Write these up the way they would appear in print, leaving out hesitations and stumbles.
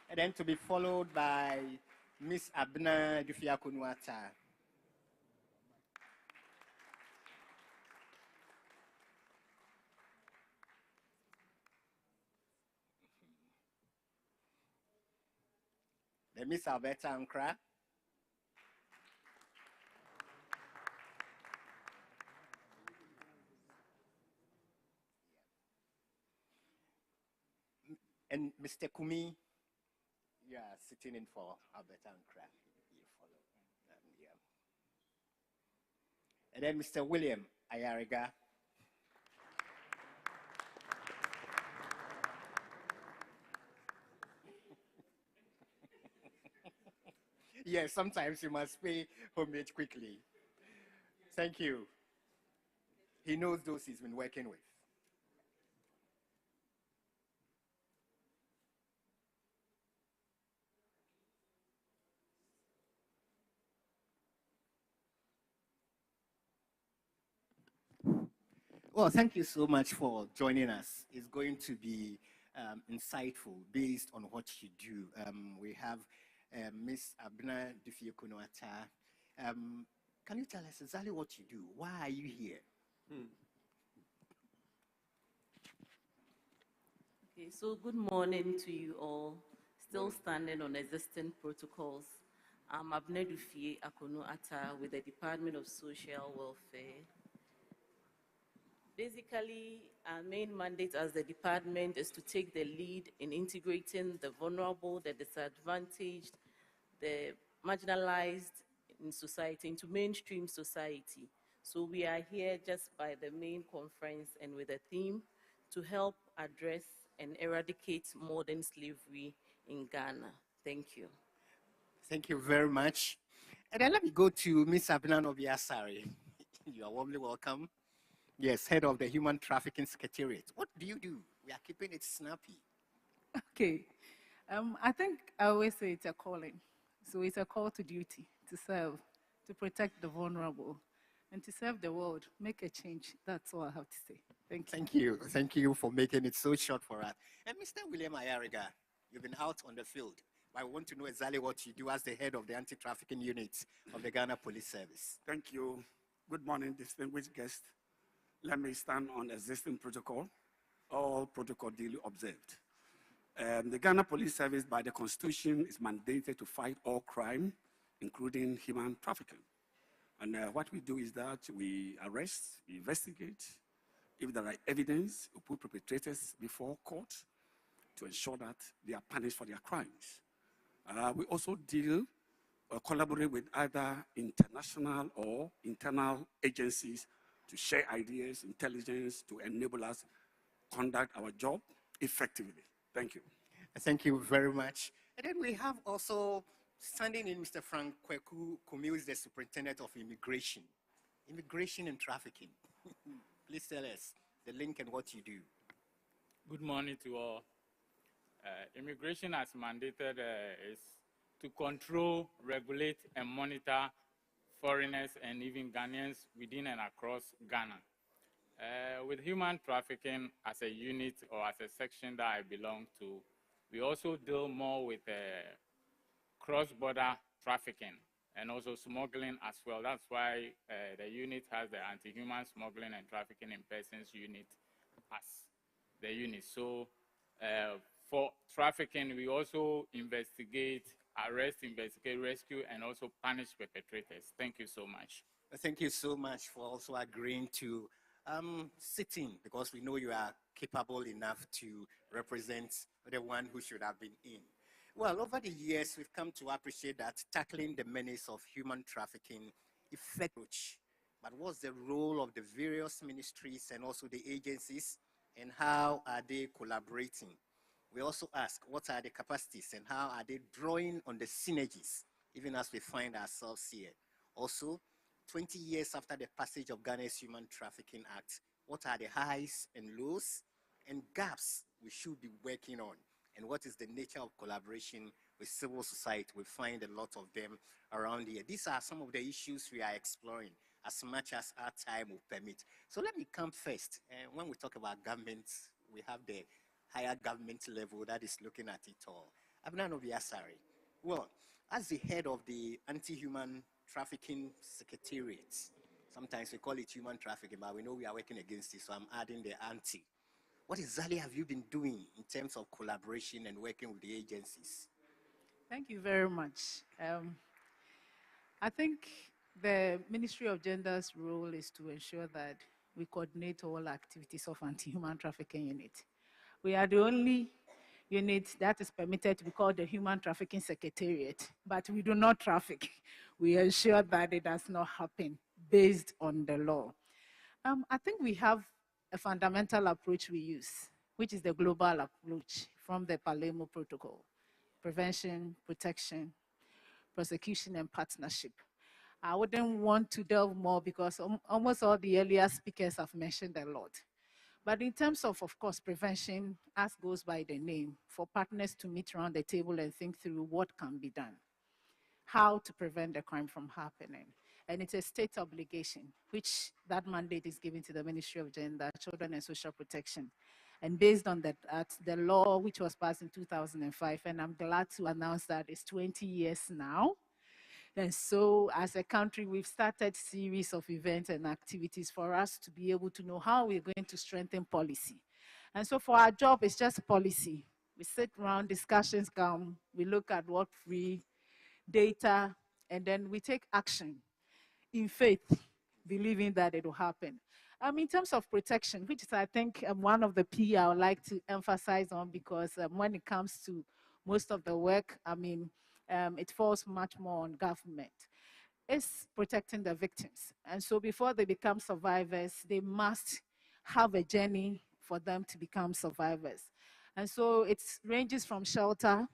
And then to be followed by Miss Abna Dufiakunuata. Then Miss Alberta Ankra. And Mr. Kumi, yeah, sitting in for Alberta Ankra. You follow. Yeah. And then Mr. William Ayariga. Yes, sometimes you must pay homage quickly. Thank you. He knows those he's been working with. Well, thank you so much for joining us. It's going to be insightful based on what you do. We have Miss Abna Dufiokunoata. Can you tell us exactly what you do? Why are you here? Okay, so good morning to you all. Still standing on existing protocols. I'm Abna Dufie Akono-Atta with the Department of Social Welfare. Basically, our main mandate as the department is to take the lead in integrating the vulnerable, the disadvantaged, the marginalized in society into mainstream society. So we are here just by the main conference and with a theme to help address and eradicate modern slavery in Ghana. Thank you. Thank you very much. And then let me go to Miss Abna Nobiasari. You are warmly welcome. Yes, head of the Human Trafficking Secretariat. What do you do? We are keeping it snappy. Okay. I think I always say it's a calling. So it's a call to duty, to serve, to protect the vulnerable, and to serve the world, make a change. That's all I have to say. Thank you. Thank you. Thank you for making it so short for us. And Mr. William Ayariga, you've been out on the field. I want to know exactly what you do as the head of the anti-trafficking unit of the Ghana Police Service. Thank you. Good morning, distinguished guests. Let me stand on existing protocol, all protocol duly observed. The Ghana Police Service, by the Constitution, is mandated to fight all crime, including human trafficking. And what we do is that we arrest, we investigate. If there are evidence, we put perpetrators before court to ensure that they are punished for their crimes. We also deal or collaborate with other international or internal agencies to share ideas, intelligence, to enable us conduct our job effectively. Thank you. Thank you very much. And then we have also standing in Mr. Frank Kweku Kumi, who is the Superintendent of Immigration. Immigration and Trafficking. Please tell us the link and what you do. Good morning to all. Immigration as mandated is to control, regulate, and monitor foreigners and even Ghanaians within and across Ghana. With human trafficking as a unit or as a section that I belong to, we also deal more with cross-border trafficking and also smuggling as well. That's why the unit has the anti-human smuggling and trafficking in persons unit as the unit. So for trafficking, we also investigate, arrest, investigate, rescue, and also punish perpetrators. Thank you so much. Thank you so much for also agreeing to sit in, because we know you are capable enough to represent the one who should have been in. Well, over the years, we've come to appreciate that tackling the menace of human trafficking effectively. But what's the role of the various ministries and also the agencies, and how are they collaborating? We also ask, what are the capacities and how are they drawing on the synergies, even as we find ourselves here? Also, 20 years after the passage of Ghana's Human Trafficking Act, what are the highs and lows and gaps we should be working on? And what is the nature of collaboration with civil society? We find a lot of them around here. These are some of the issues we are exploring as much as our time will permit. So let me come first. When we talk about government, we have the higher government level that is looking at it all. Abnan Obiasari. Well, as the head of the Anti-Human Trafficking Secretariat, sometimes we call it human trafficking, but we know we are working against it, so I'm adding the anti. What exactly have you been doing in terms of collaboration and working with the agencies? Thank you very much. I think the Ministry of Gender's role is to ensure that we coordinate all activities of anti-human trafficking unit. We are the only unit that is permitted to be called the Human Trafficking Secretariat, but we do not traffic. We ensure that it does not happen based on the law. I think we have a fundamental approach we use, which is the global approach from the Palermo Protocol: prevention, protection, prosecution, and partnership. I wouldn't want to delve more because almost all the earlier speakers have mentioned a lot. But in terms of course, prevention, as goes by the name, for partners to meet around the table and think through what can be done, how to prevent the crime from happening. And it's a state obligation, which that mandate is given to the Ministry of Gender, Children and Social Protection. And based on that, the law, which was passed in 2005, and I'm glad to announce that it's 20 years now. And so as a country, we've started a series of events and activities for us to be able to know how we're going to strengthen policy. And so for our job, it's just policy. We sit around, discussions come, we look at what free data, and then we take action in faith, believing that it will happen. In terms of protection, which is, I think, one of the P I would like to emphasize on, because when it comes to most of the work, it falls much more on government. It's protecting the victims. And so before they become survivors, they must have a journey for them to become survivors. And so it ranges from shelter.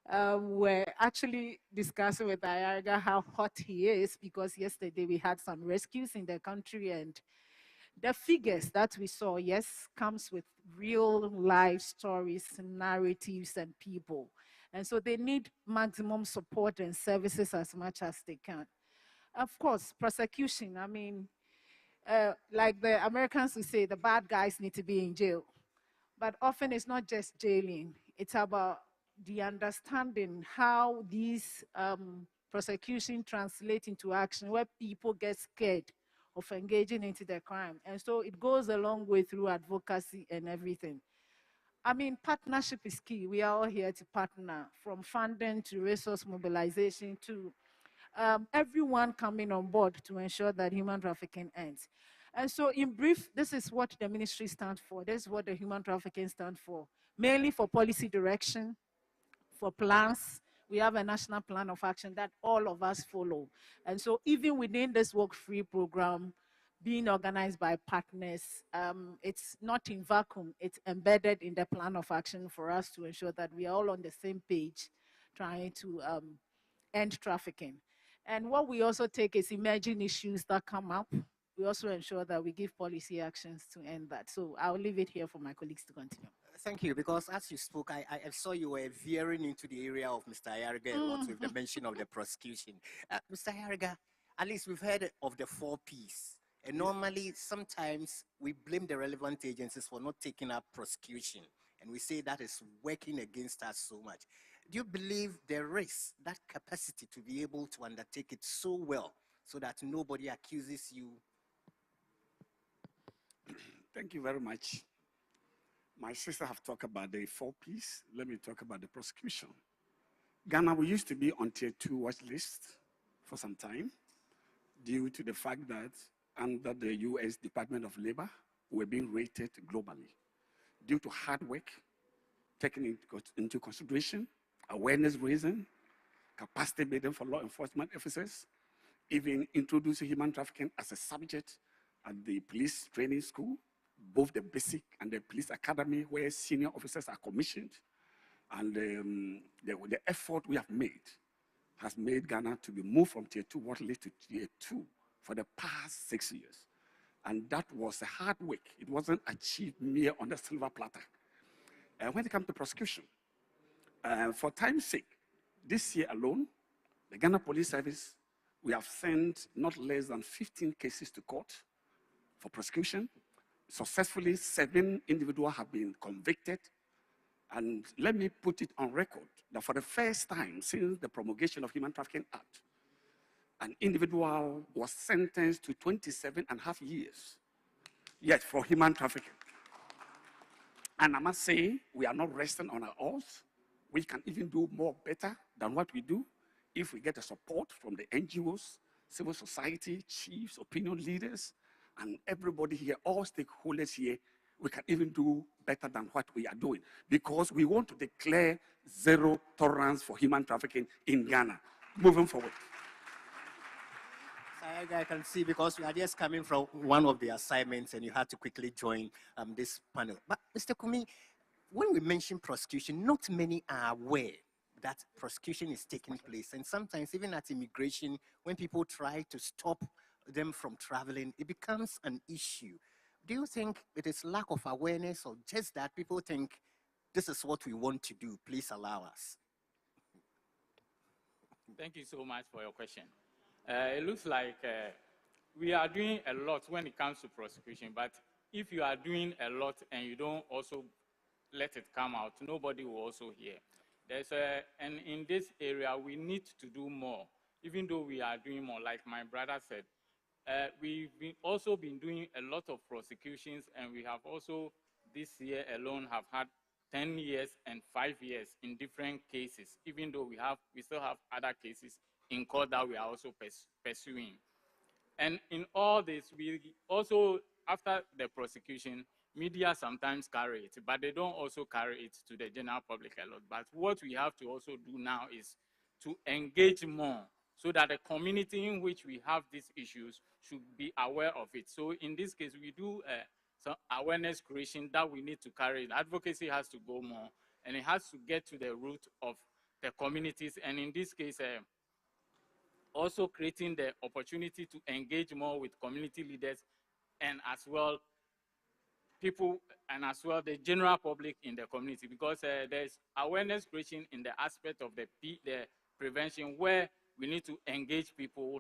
We're actually discussing with Ayarga how hot he is, because yesterday we had some rescues in the country, and the figures that we saw, yes, comes with real life stories, narratives, and people. And so they need maximum support and services as much as they can. Of course, prosecution, like the Americans will say, the bad guys need to be in jail. But often it's not just jailing. It's about the understanding how these prosecution translate into action, where people get scared of engaging into the crime. And so it goes a long way through advocacy and everything. Partnership is key. We are all here to partner, from funding to resource mobilization to everyone coming on board to ensure that human trafficking ends. And so in brief, this is what the ministry stands for. This is what the human trafficking stands for. Mainly for policy direction, for plans. We have a national plan of action that all of us follow. And so even within this work-free program, being organized by partners, it's not in vacuum. It's embedded in the plan of action for us to ensure that we are all on the same page, trying to end trafficking. And what we also take is emerging issues that come up. We also ensure that we give policy actions to end that. So I'll leave it here for my colleagues to continue. Thank you, because as you spoke, I saw you were veering into the area of Mr. Ayarga a lot with the mention of the prosecution. Mr. Ayarga, at least we've heard of the 4 Ps. And normally, sometimes we blame the relevant agencies for not taking up prosecution. And we say that is working against us so much. Do you believe there is that capacity to be able to undertake it so well so that nobody accuses you? Thank you very much. My sister have talked about the 4 Ps. Let me talk about the prosecution. Ghana, we used to be on tier 2 watch list for some time due to the fact that under the US Department of Labor, we're being rated globally due to hard work, taking into consideration, awareness raising, capacity building for law enforcement officers, even introducing human trafficking as a subject at the police training school, both the basic and the police academy, where senior officers are commissioned. And the effort we have made has made Ghana to be moved from tier 2 watch list to tier 2 for the past 6 years. And that was a hard work. It wasn't achieved mere on the silver platter. When it comes to prosecution, for time's sake, this year alone, the Ghana Police Service, we have sent not less than 15 cases to court for prosecution. Successfully, 7 individuals have been convicted, And let me put it on record that for the first time since the promulgation of Human Trafficking Act, an individual was sentenced to 27 and a half years, yet for human trafficking. And I must say, we are not resting on our oars. We can even do more better than what we do if we get the support from the NGOs, civil society, chiefs, opinion leaders, and everybody here, all stakeholders here. We can even do better than what we are doing because we want to declare zero tolerance for human trafficking in Ghana moving forward. I can see because you are just coming from one of the assignments and you had to quickly join this panel. But Mr. Kumi, when we mention prosecution, not many are aware that prosecution is taking place. And sometimes even at immigration, when people try to stop them from traveling, it becomes an issue. Do you think it is lack of awareness or just that people think this is what we want to do, please allow us? Thank you so much for your question. It looks like we are doing a lot when it comes to prosecution, but if you are doing a lot and you don't also let it come out, nobody will also hear. And in this area, we need to do more, even though we are doing more, like my brother said. We've also been doing a lot of prosecutions, and we have also, this year alone, have had 10 years and 5 years in different cases, even though we still have other cases in court that we are also pursuing. And in all this, we also, after the prosecution, media sometimes carry it, but they don't also carry it to the general public a lot. But what we have to also do now is to engage more so that the community in which we have these issues should be aware of it. So in this case, we do some awareness creation that we need to carry. Advocacy has to go more, and it has to get to the root of the communities. And in this case, also creating the opportunity to engage more with community leaders and as well people and as well the general public in the community, because there's awareness creation in the aspect of the prevention where we need to engage people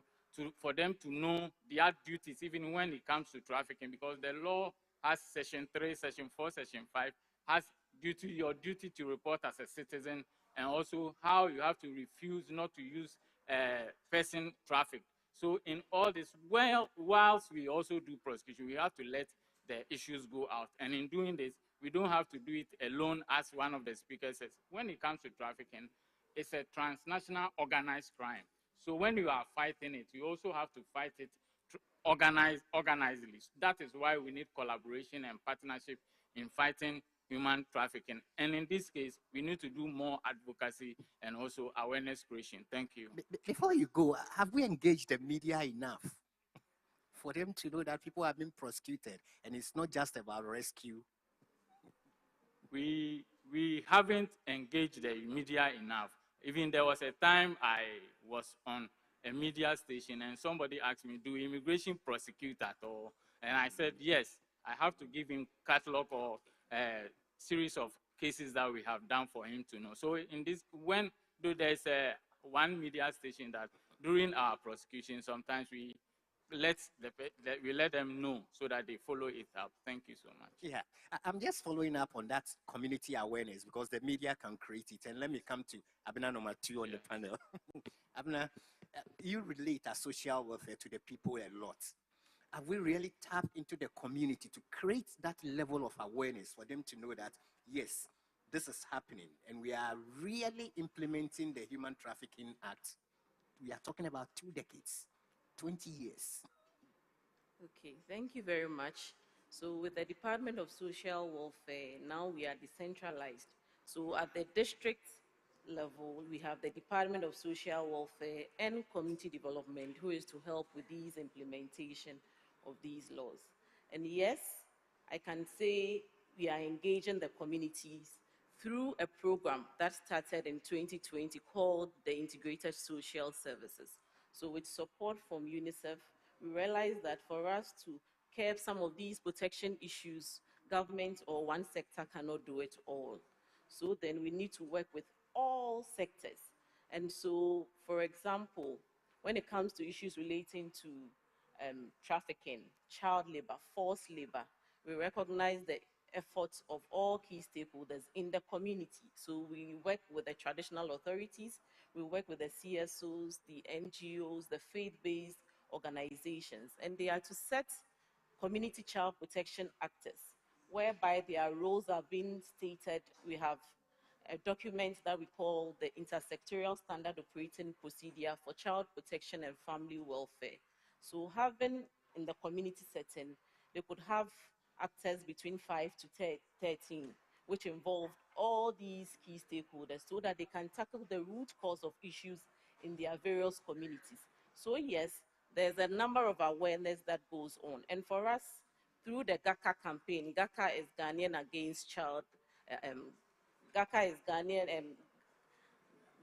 for them to know their duties even when it comes to trafficking, because the law has section 3, section 4, section 5 has your duty to report as a citizen, and also how you have to refuse not to use person traffic. So in all this, whilst we also do prosecution, we have to let the issues go out. And in doing this, we don't have to do it alone, as one of the speakers says. When it comes to trafficking, it's a transnational organized crime. So when you are fighting it, you also have to fight it organizedly. That is why we need collaboration and partnership in fighting human trafficking. And in this case, we need to do more advocacy and also awareness creation. Thank you. Before you go, have we engaged the media enough for them to know that people have been prosecuted and it's not just about rescue? We haven't engaged the media enough. Even there was a time I was on a media station and somebody asked me, do immigration prosecute at all? And I said, yes, I have to give him catalog or a series of cases that we have done for him to know. So in this, when there's one media station that during our prosecution, sometimes we let them know so that they follow it up. Thank you so much. Yeah, I'm just following up on that community awareness because the media can create it. And let me come to Abner number 2 on the panel. Abner, you relate a social welfare to the people a lot. Have we really tapped into the community to create that level of awareness for them to know that, yes, this is happening and we are really implementing the Human Trafficking Act? We are talking about 2 decades, 20 years. Okay, thank you very much. So with the Department of Social Welfare, now we are decentralized. So at the district level, we have the Department of Social Welfare and Community Development, who is to help with these implementation of these laws. And yes, I can say we are engaging the communities through a program that started in 2020 called the Integrated Social Services. So with support from UNICEF, we realized that for us to curb some of these protection issues, government or one sector cannot do it all. So then we need to work with all sectors. And so, for example, when it comes to issues relating to trafficking, child labor, forced labor, we recognize the efforts of all key stakeholders in the community. So we work with the traditional authorities, we work with the CSOs, the NGOs, the faith-based organizations, and they are to set community child protection actors, whereby their roles are being stated. We have a document that we call the Intersectorial Standard Operating Procedure for Child Protection and Family Welfare. So having in the community setting, they could have actors between 5 to 13, which involve all these key stakeholders so that they can tackle the root cause of issues in their various communities. So yes, there's a number of awareness that goes on. And for us, through the GACA campaign, GACA is Ghanaian Against Child, GACA is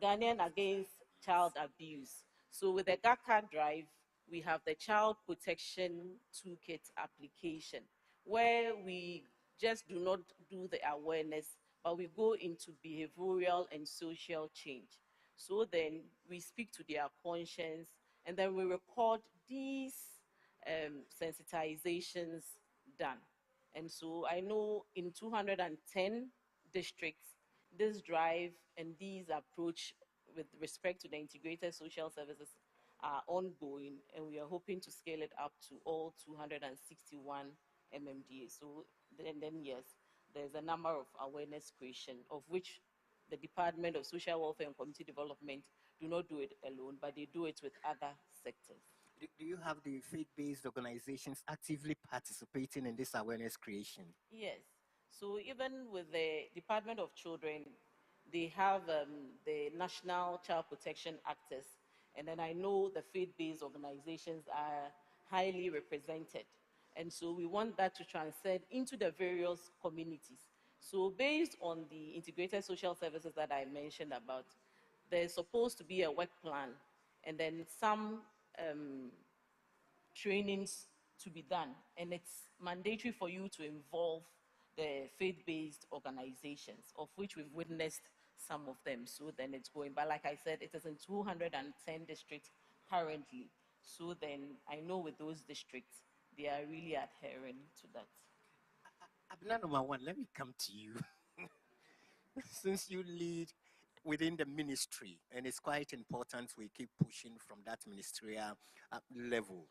Ghanaian Against Child Abuse. So with the GACA drive, we have the Child Protection Toolkit application, where we just do not do the awareness, but we go into behavioral and social change. So then we speak to their conscience, and then we record these sensitizations done. And so I know in 210 districts, this drive and these approach with respect to the integrated social services are ongoing, and we are hoping to scale it up to all 261 MMDA. So then yes, there's a number of awareness creation, of which the Department of Social Welfare and Community Development do not do it alone, but they do it with other sectors. Do you have the faith-based organizations actively participating in this awareness creation? Yes. So even with the Department of Children, they have the National Child Protection Actors, and then I know the faith-based organizations are highly represented. And so we want that to transcend into the various communities. So based on the integrated social services that I mentioned about, there's supposed to be a work plan, and then some trainings to be done, and it's mandatory for you to involve the faith-based organizations, of which we've witnessed some of them. So then it's going, but like I said, it is in 210 districts currently. So then I know with those districts, they are really adhering to that. Abna number one, let me come to you. Since you lead within the ministry, and it's quite important we keep pushing from that ministerial level,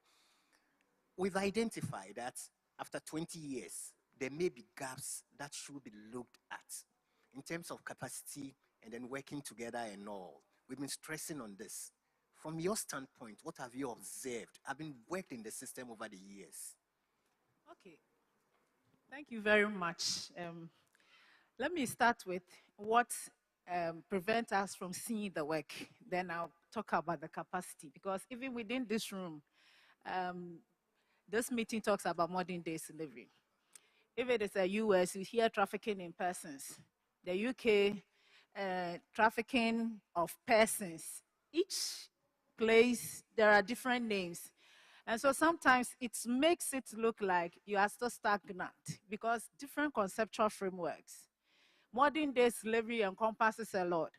we've identified that after 20 years, there may be gaps that should be looked at in terms of capacity and then working together and all. We've been stressing on this. From your standpoint, what have you observed, having worked in the system over the years? Okay. Thank you very much. Let me start with what prevents us from seeing the work. Then I'll talk about the capacity, because even within this room, this meeting talks about modern day slavery. If it is a US, you hear trafficking in persons. The UK, trafficking of persons. Each place, there are different names. And so sometimes it makes it look like you are still stagnant, because different conceptual frameworks. Modern day slavery encompasses a lot.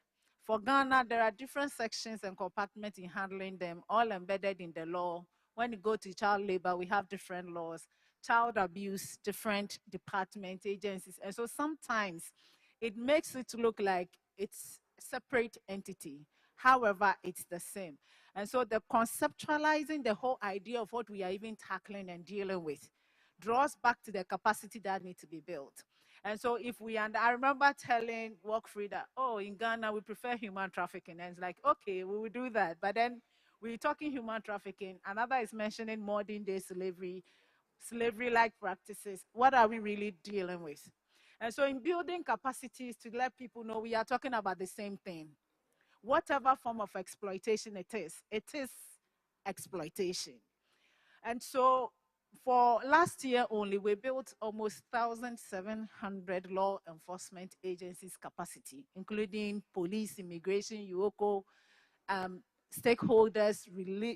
For Ghana, there are different sections and compartments in handling them, all embedded in the law. When you go to child labor, we have different laws. Child abuse, different department agencies. And so sometimes it makes it look like it's a separate entity. However, it's the same. And so the conceptualizing the whole idea of what we are even tackling and dealing with draws back to the capacity that needs to be built. And so if we, and I remember telling Walkfree that, oh, in Ghana, we prefer human trafficking. And it's like, okay, we will do that. But then we're talking human trafficking. Another is mentioning modern day slavery, slavery-like practices. What are we really dealing with? And so in building capacities to let people know we are talking about the same thing. Whatever form of exploitation it is exploitation. And so for last year only, we built almost 1,700 law enforcement agencies capacity, including police, immigration, UOCO, stakeholders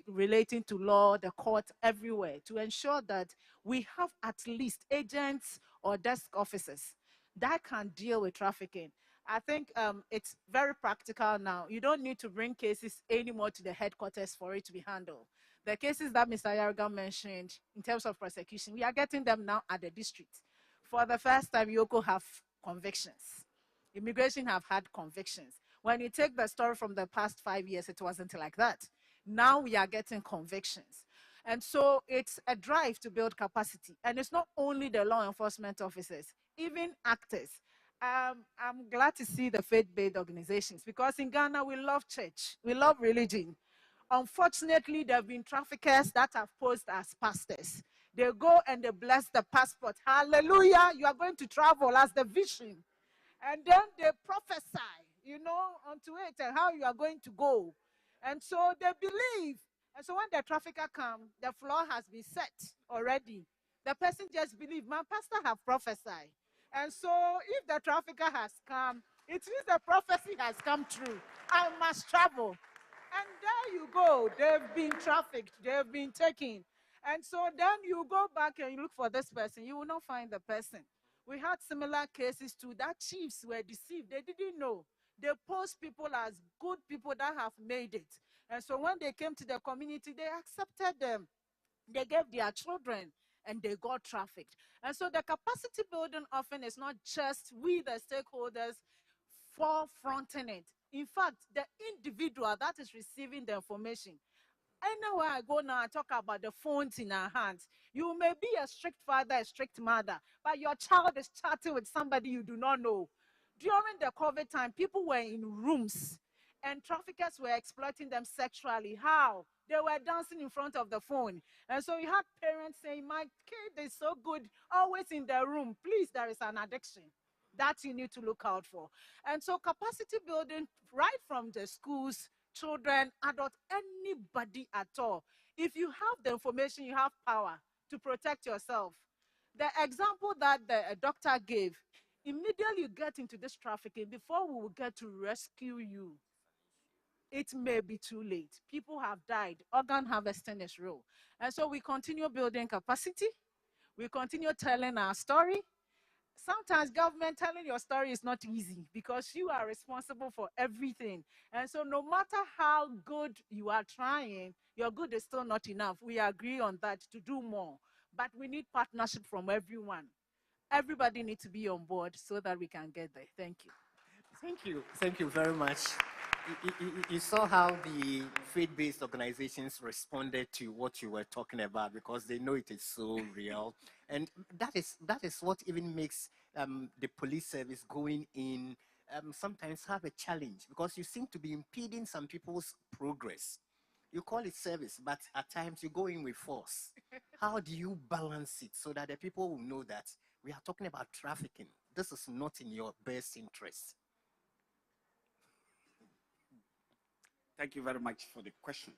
relating to law, the court, everywhere, to ensure that we have at least agents or desk officers that can deal with trafficking. I think it's very practical now. You don't need to bring cases anymore to the headquarters for it to be handled. The cases that Mr. Yarga mentioned in terms of prosecution, we are getting them now at the district. For the first time, Yoko have convictions. Immigration have had convictions. When you take the story from the past 5 years, it wasn't like that. Now we are getting convictions. And so it's a drive to build capacity. And it's not only the law enforcement officers, even actors. I'm glad to see the faith-based organizations, because in Ghana, we love church. We love religion. Unfortunately, there have been traffickers that have posed as pastors. They go and they bless the passport. Hallelujah, you are going to travel as the vision. And then they prophesy, onto it and how you are going to go. And so they believe. And so when the trafficker comes, the floor has been set already. The person just believes, my pastor have prophesied. And so if the trafficker has come, it means the prophecy has come true. I must travel. And there you go. They've been trafficked. They've been taken. And so then you go back and you look for this person. You will not find the person. We had similar cases too, that chiefs were deceived. They didn't know. They post people as good people that have made it. And so when they came to the community, they accepted them. They gave their children and they got trafficked. And so the capacity building often is not just we, the stakeholders, forefronting it. In fact, the individual that is receiving the information. Anywhere I go now, I talk about the phones in our hands. You may be a strict father, a strict mother, but your child is chatting with somebody you do not know. During the COVID time, people were in rooms and traffickers were exploiting them sexually. How? They were dancing in front of the phone. And so you had parents saying, my kid is so good, always in the room. Please, there is an addiction that you need to look out for. And so capacity building right from the schools, children, adults, anybody at all. If you have the information, you have power to protect yourself. The example that the doctor gave, immediately you get into this trafficking, before we will get to rescue you, it may be too late. People have died. Organ harvesting is real. And so we continue building capacity. We continue telling our story. Sometimes government telling your story is not easy because you are responsible for everything. And so no matter how good you are trying, your good is still not enough. We agree on that, to do more. But we need partnership from everyone. Everybody needs to be on board so that we can get there. Thank you. Thank you. Thank you very much. You saw how the faith-based organizations responded to what you were talking about, because they know it is so real. And that is what even makes the police service going in sometimes have a challenge, because you seem to be impeding some people's progress. You call it service, but at times you go in with force. How do you balance it so that the people will know that we are talking about trafficking? This is not in your best interest. Thank you very much for the question.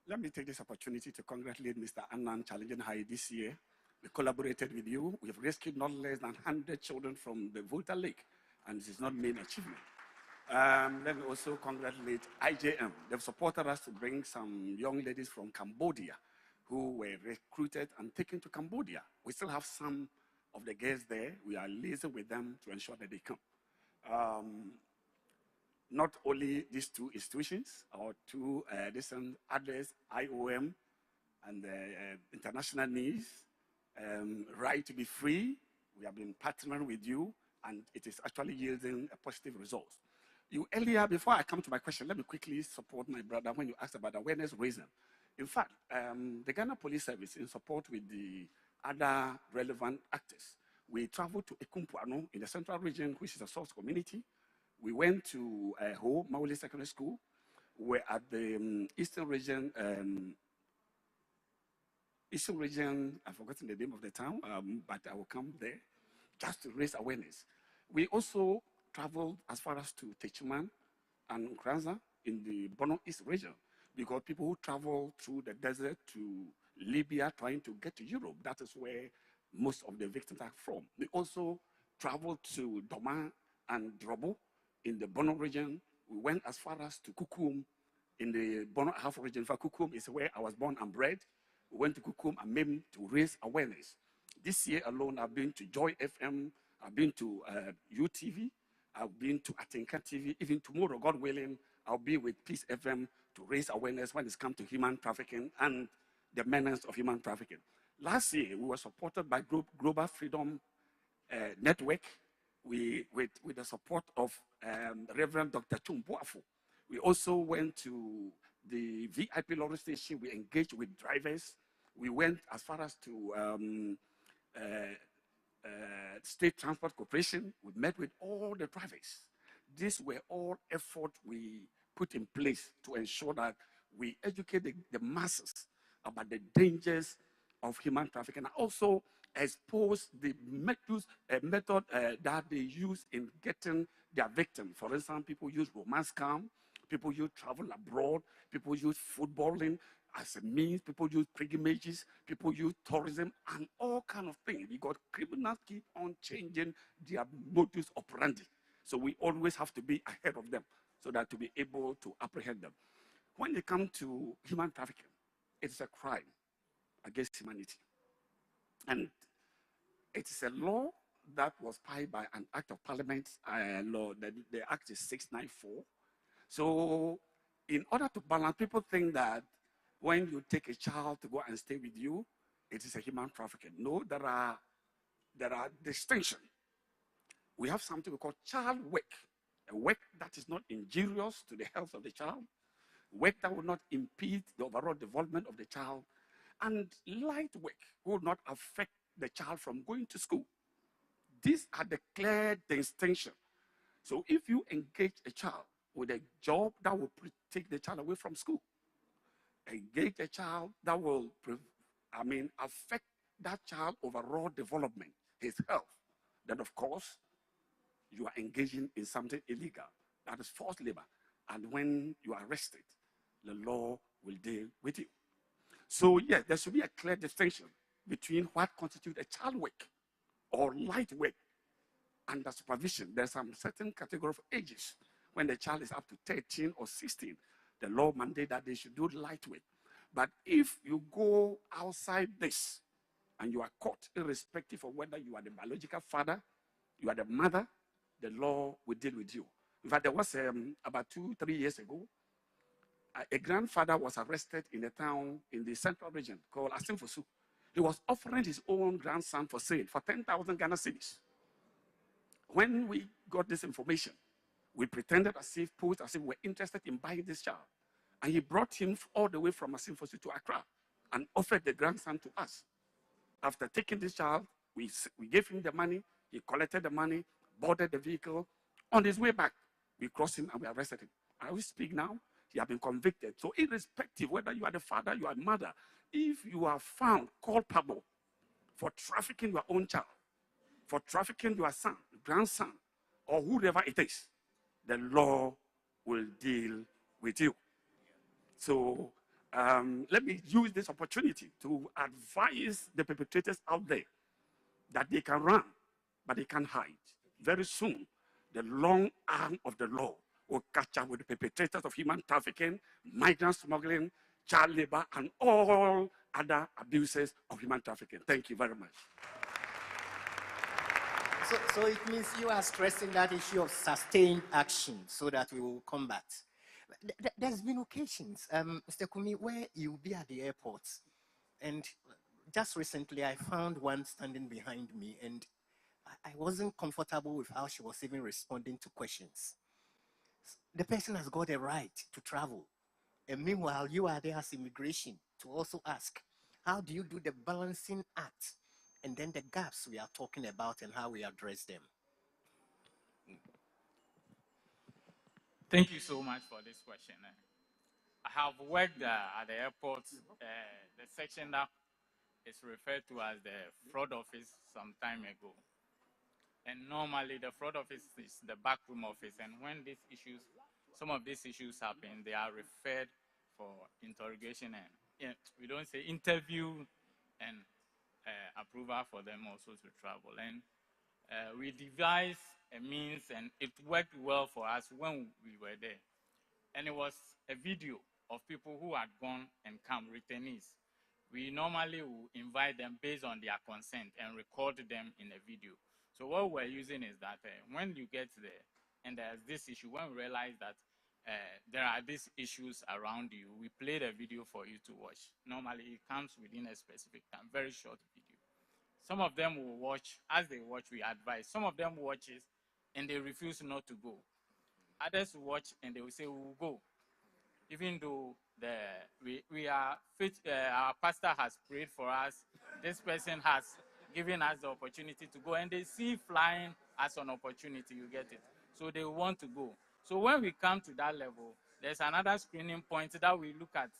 Let me take this opportunity to congratulate Mr. Annan challenging high this year. We collaborated with you. We have rescued not less than 100 children from the Volta Lake, and this is not main achievement. Let me also congratulate IJM. They've supported us to bring some young ladies from Cambodia who were recruited and taken to Cambodia. We still have some of the girls there. We are liaising with them to ensure that they come. Not only these two institutions, or two different others, IOM and International Needs, Right to be Free. We have been partnering with you, and it is actually yielding a positive result. You earlier, before I come to my question, let me quickly support my brother when you asked about awareness raising. In fact, the Ghana Police Service, in support with the other relevant actors, we traveled to Ekumpuano in the central region, which is a source community. We went to Ho Mauli Secondary School. We're at the Eastern region. I've forgotten the name of the town, but I will come there just to raise awareness. We also traveled as far as to Techiman and Nkranza in the Bono East region, because people who travel through the desert to Libya trying to get to Europe, that is where most of the victims are from. We also traveled to Doma and Drobo in the Bono region. We went as far as to Kukum in the Bono Half region. In fact, Kukum is where I was born and bred. We went to Kukum and Mem to raise awareness. This year alone, I've been to Joy FM, I've been to UTV, I've been to Atenka TV. Even tomorrow, God willing, I'll be with Peace FM to raise awareness when it's come to human trafficking and the menace of human trafficking. Last year, we were supported by Global Freedom network, with the support of Reverend Dr. Chumbuafu. We also went to the VIP lorry station. We engaged with drivers. We went as far as to uh, State Transport Corporation. We met with all the drivers. These were all efforts we put in place to ensure that we educate the masses about the dangers of human trafficking, and also expose the method that they use in getting their victim. For instance, people use romance scam, people use travel abroad, people use footballing as a means, people use pilgrimages, people use tourism, and all kind of things. Because criminals keep on changing their modus operandi. So we always have to be ahead of them so that to be able to apprehend them. When it comes to human trafficking, it's a crime against humanity. And it is a law that was passed by an act of parliament, law, the act is 694. So in order to balance, people think that when you take a child to go and stay with you, it is a human trafficking. No, there are distinctions. We have something we call child work, a work that is not injurious to the health of the child, work that will not impede the overall development of the child, and light work will not affect the child from going to school. These are the clear distinctions. So if you engage a child with a job that will take the child away from school, engage a child that will, affect that child overall development, his health, then of course, you are engaging in something illegal. That is forced labor. And when you are arrested, the law will deal with you. So yeah, there should be a clear distinction between what constitutes a child work or light work under supervision. There's some certain category of ages. When the child is up to 13 or 16, the law mandates that they should do light work. But if you go outside this and you are caught, irrespective of whether you are the biological father, you are the mother, the law will deal with you. In fact, there was about 2-3 years ago, a grandfather was arrested in a town in the central region called Asimfosu. He was offering his own grandson for sale for 10,000 Ghana cedis. When we got this information, we pretended as if we were interested in buying this child. And he brought him all the way from Asimfosu to Accra and offered the grandson to us. After taking this child, we gave him the money, he collected the money, boarded the vehicle. On his way back, we crossed him and we arrested him. I will speak now, he has been convicted. So irrespective whether you are the father, you are a mother, if you are found culpable for trafficking your own child, for trafficking your son, grandson, or whoever it is, the law will deal with you. So let me use this opportunity to advise the perpetrators out there that they can run, but they can't hide. Very soon, the long arm of the law will catch up with the perpetrators of human trafficking, migrant smuggling, child labor, and all other abuses of human trafficking. Thank you very much. So it means you are stressing that issue of sustained action so that we will combat. There's been occasions, Mr. Kumi, where you'll be at the airport, and just recently I found one standing behind me, and I wasn't comfortable with how she was even responding to questions. The person has got a right to travel, and meanwhile you are there as immigration to also ask, how do you do the balancing act, and then the gaps we are talking about and how we address them? Thank you so much for this question. I have worked at the airport, the section that is referred to as the fraud office some time ago. And normally the fraud office is the backroom office. And when these issues, some of these issues happen, they are referred for interrogation and we don't say interview and approval for them also to travel. And we devised a means and it worked well for us when we were there. And it was a video of people who had gone and come, returnees. We normally will invite them based on their consent and record them in a video. So what we're using is that when you get there and there's this issue, when we realize that there are these issues around you, we play the video for you to watch. Normally it comes within a specific time, very short video. Some of them will watch. As they watch, we advise. Some of them watches and they refuse not to go. Others watch and they will say, we will go. Even though we are fit, our pastor has prayed for us, this person has given us the opportunity to go, and they see flying as an opportunity, you get it. So they want to go. So when we come to that level, there's another screening point that we look at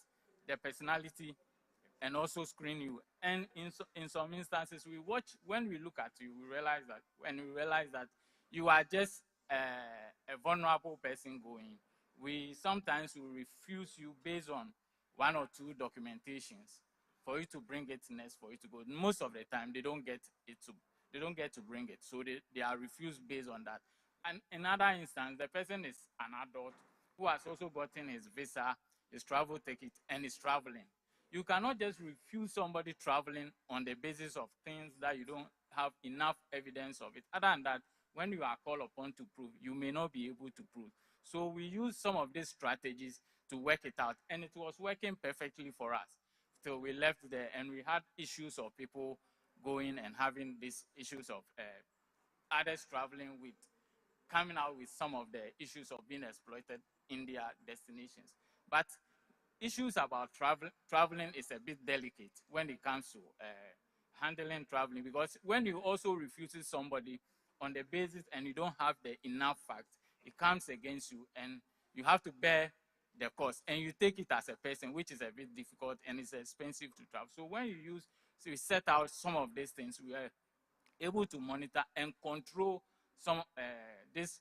the personality and also screen you. And in some instances, we watch, when we look at you, we realize that you are just a vulnerable person going, we sometimes will refuse you based on one or two documentations for you to bring it next, for you to go. Most of the time, they don't get to bring it. So they are refused based on that. And in another instance, the person is an adult who has also gotten his visa, his travel ticket, and is traveling. You cannot just refuse somebody traveling on the basis of things that you don't have enough evidence of it. Other than that, when you are called upon to prove, you may not be able to prove. So we use some of these strategies to work it out, and it was working perfectly for us till we left there, and we had issues of people going and having these issues of others traveling with, coming out with some of the issues of being exploited in their destinations. But issues about traveling is a bit delicate when it comes to handling traveling, because when you also refuse somebody on the basis and you don't have the enough facts, it comes against you and you have to bear the cost, and you take it as a person, which is a bit difficult and it's expensive to travel. So when so we set out some of these things, we are able to monitor and control some this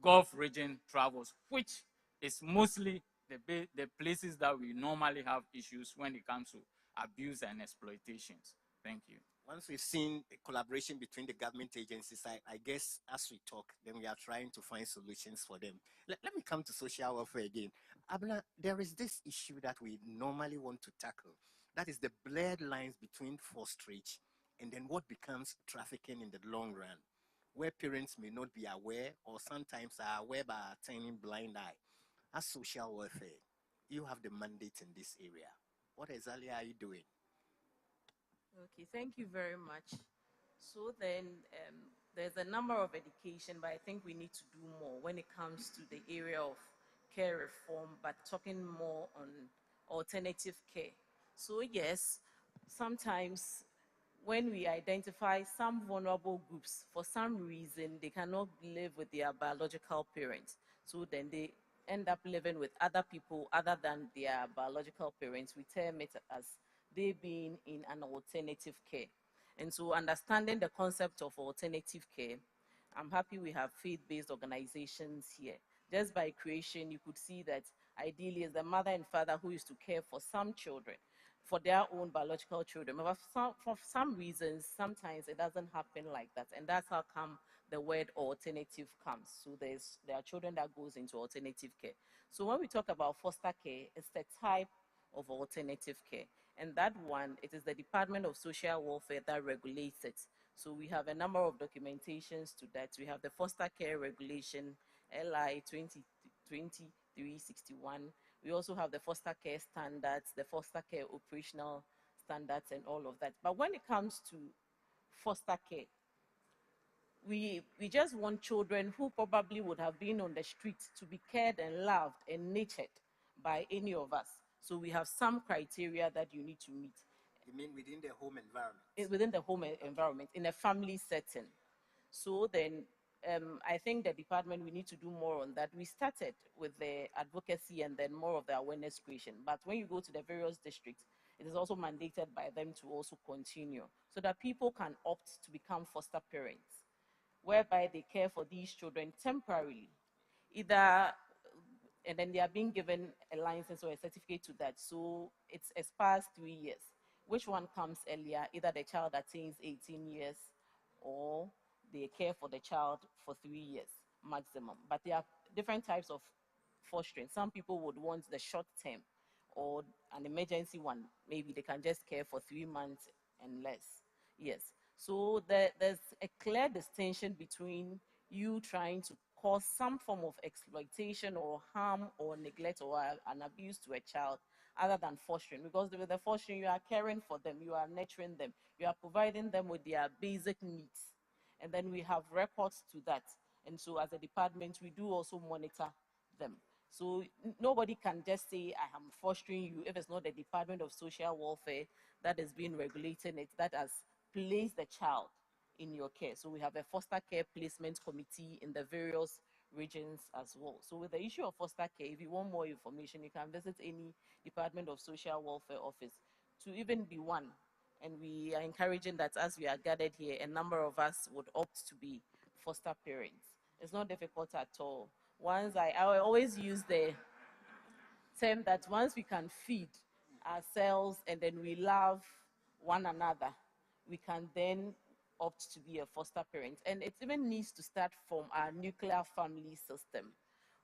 Gulf region travels, which is mostly the places that we normally have issues when it comes to abuse and exploitations. Thank you. Once we've seen a collaboration between the government agencies, I guess as we talk, then we are trying to find solutions for them. Let me come to social welfare again. Abna, there is this issue that we normally want to tackle. That is the blurred lines between fosterage and then what becomes trafficking in the long run, where parents may not be aware or sometimes are aware by turning blind eye. As social welfare, you have the mandate in this area. What exactly are you doing? Okay, thank you very much. So then, there's a number of education, but I think we need to do more when it comes to the area of care reform, but talking more on alternative care. So yes, sometimes when we identify some vulnerable groups, for some reason, they cannot live with their biological parents. So then they end up living with other people other than their biological parents. We term it as they being in an alternative care. And so understanding the concept of alternative care, I'm happy we have faith-based organizations here. Just by creation, you could see that ideally it's the mother and father who used to care for some children, for their own biological children. But for some reasons, sometimes it doesn't happen like that. And that's how come the word alternative comes. So there are children that goes into alternative care. So when we talk about foster care, it's the type of alternative care. And that one, it is the Department of Social Welfare that regulates it. So we have a number of documentations to that. We have the Foster Care Regulation, LI 2361. We also have the foster care standards, the foster care operational standards, and all of that. But when it comes to foster care, we just want children who probably would have been on the street to be cared and loved and nurtured by any of us. So we have some criteria that you need to meet. You mean within the home environment? Within the home environment, in a family setting. So then I think the department, we need to do more on that. We started with the advocacy and then more of the awareness creation. But when you go to the various districts, it is also mandated by them to also continue so that people can opt to become foster parents, whereby they care for these children temporarily, either, and then they are being given a license or a certificate to that. So it expires 3 years. Which one comes earlier? Either the child attains 18 years or they care for the child for 3 years maximum. But there are different types of fostering. Some people would want the short term or an emergency one. Maybe they can just care for 3 months and less. Yes. So there's a clear distinction between you trying to cause some form of exploitation or harm or neglect or an abuse to a child other than fostering. Because with the fostering, you are caring for them, you are nurturing them, you are providing them with their basic needs. And then we have records to that. And so as a department, we do also monitor them. So nobody can just say, I am fostering you, if it's not the Department of Social Welfare that is being regulating it, that has placed the child in your care. So we have a foster care placement committee in the various regions as well. So with the issue of foster care, if you want more information, you can visit any Department of Social Welfare office to even be one. And we are encouraging that as we are gathered here, a number of us would opt to be foster parents. It's not difficult at all. I always use the term that once we can feed ourselves and then we love one another, we can then opt to be a foster parent. And it even needs to start from our nuclear family system,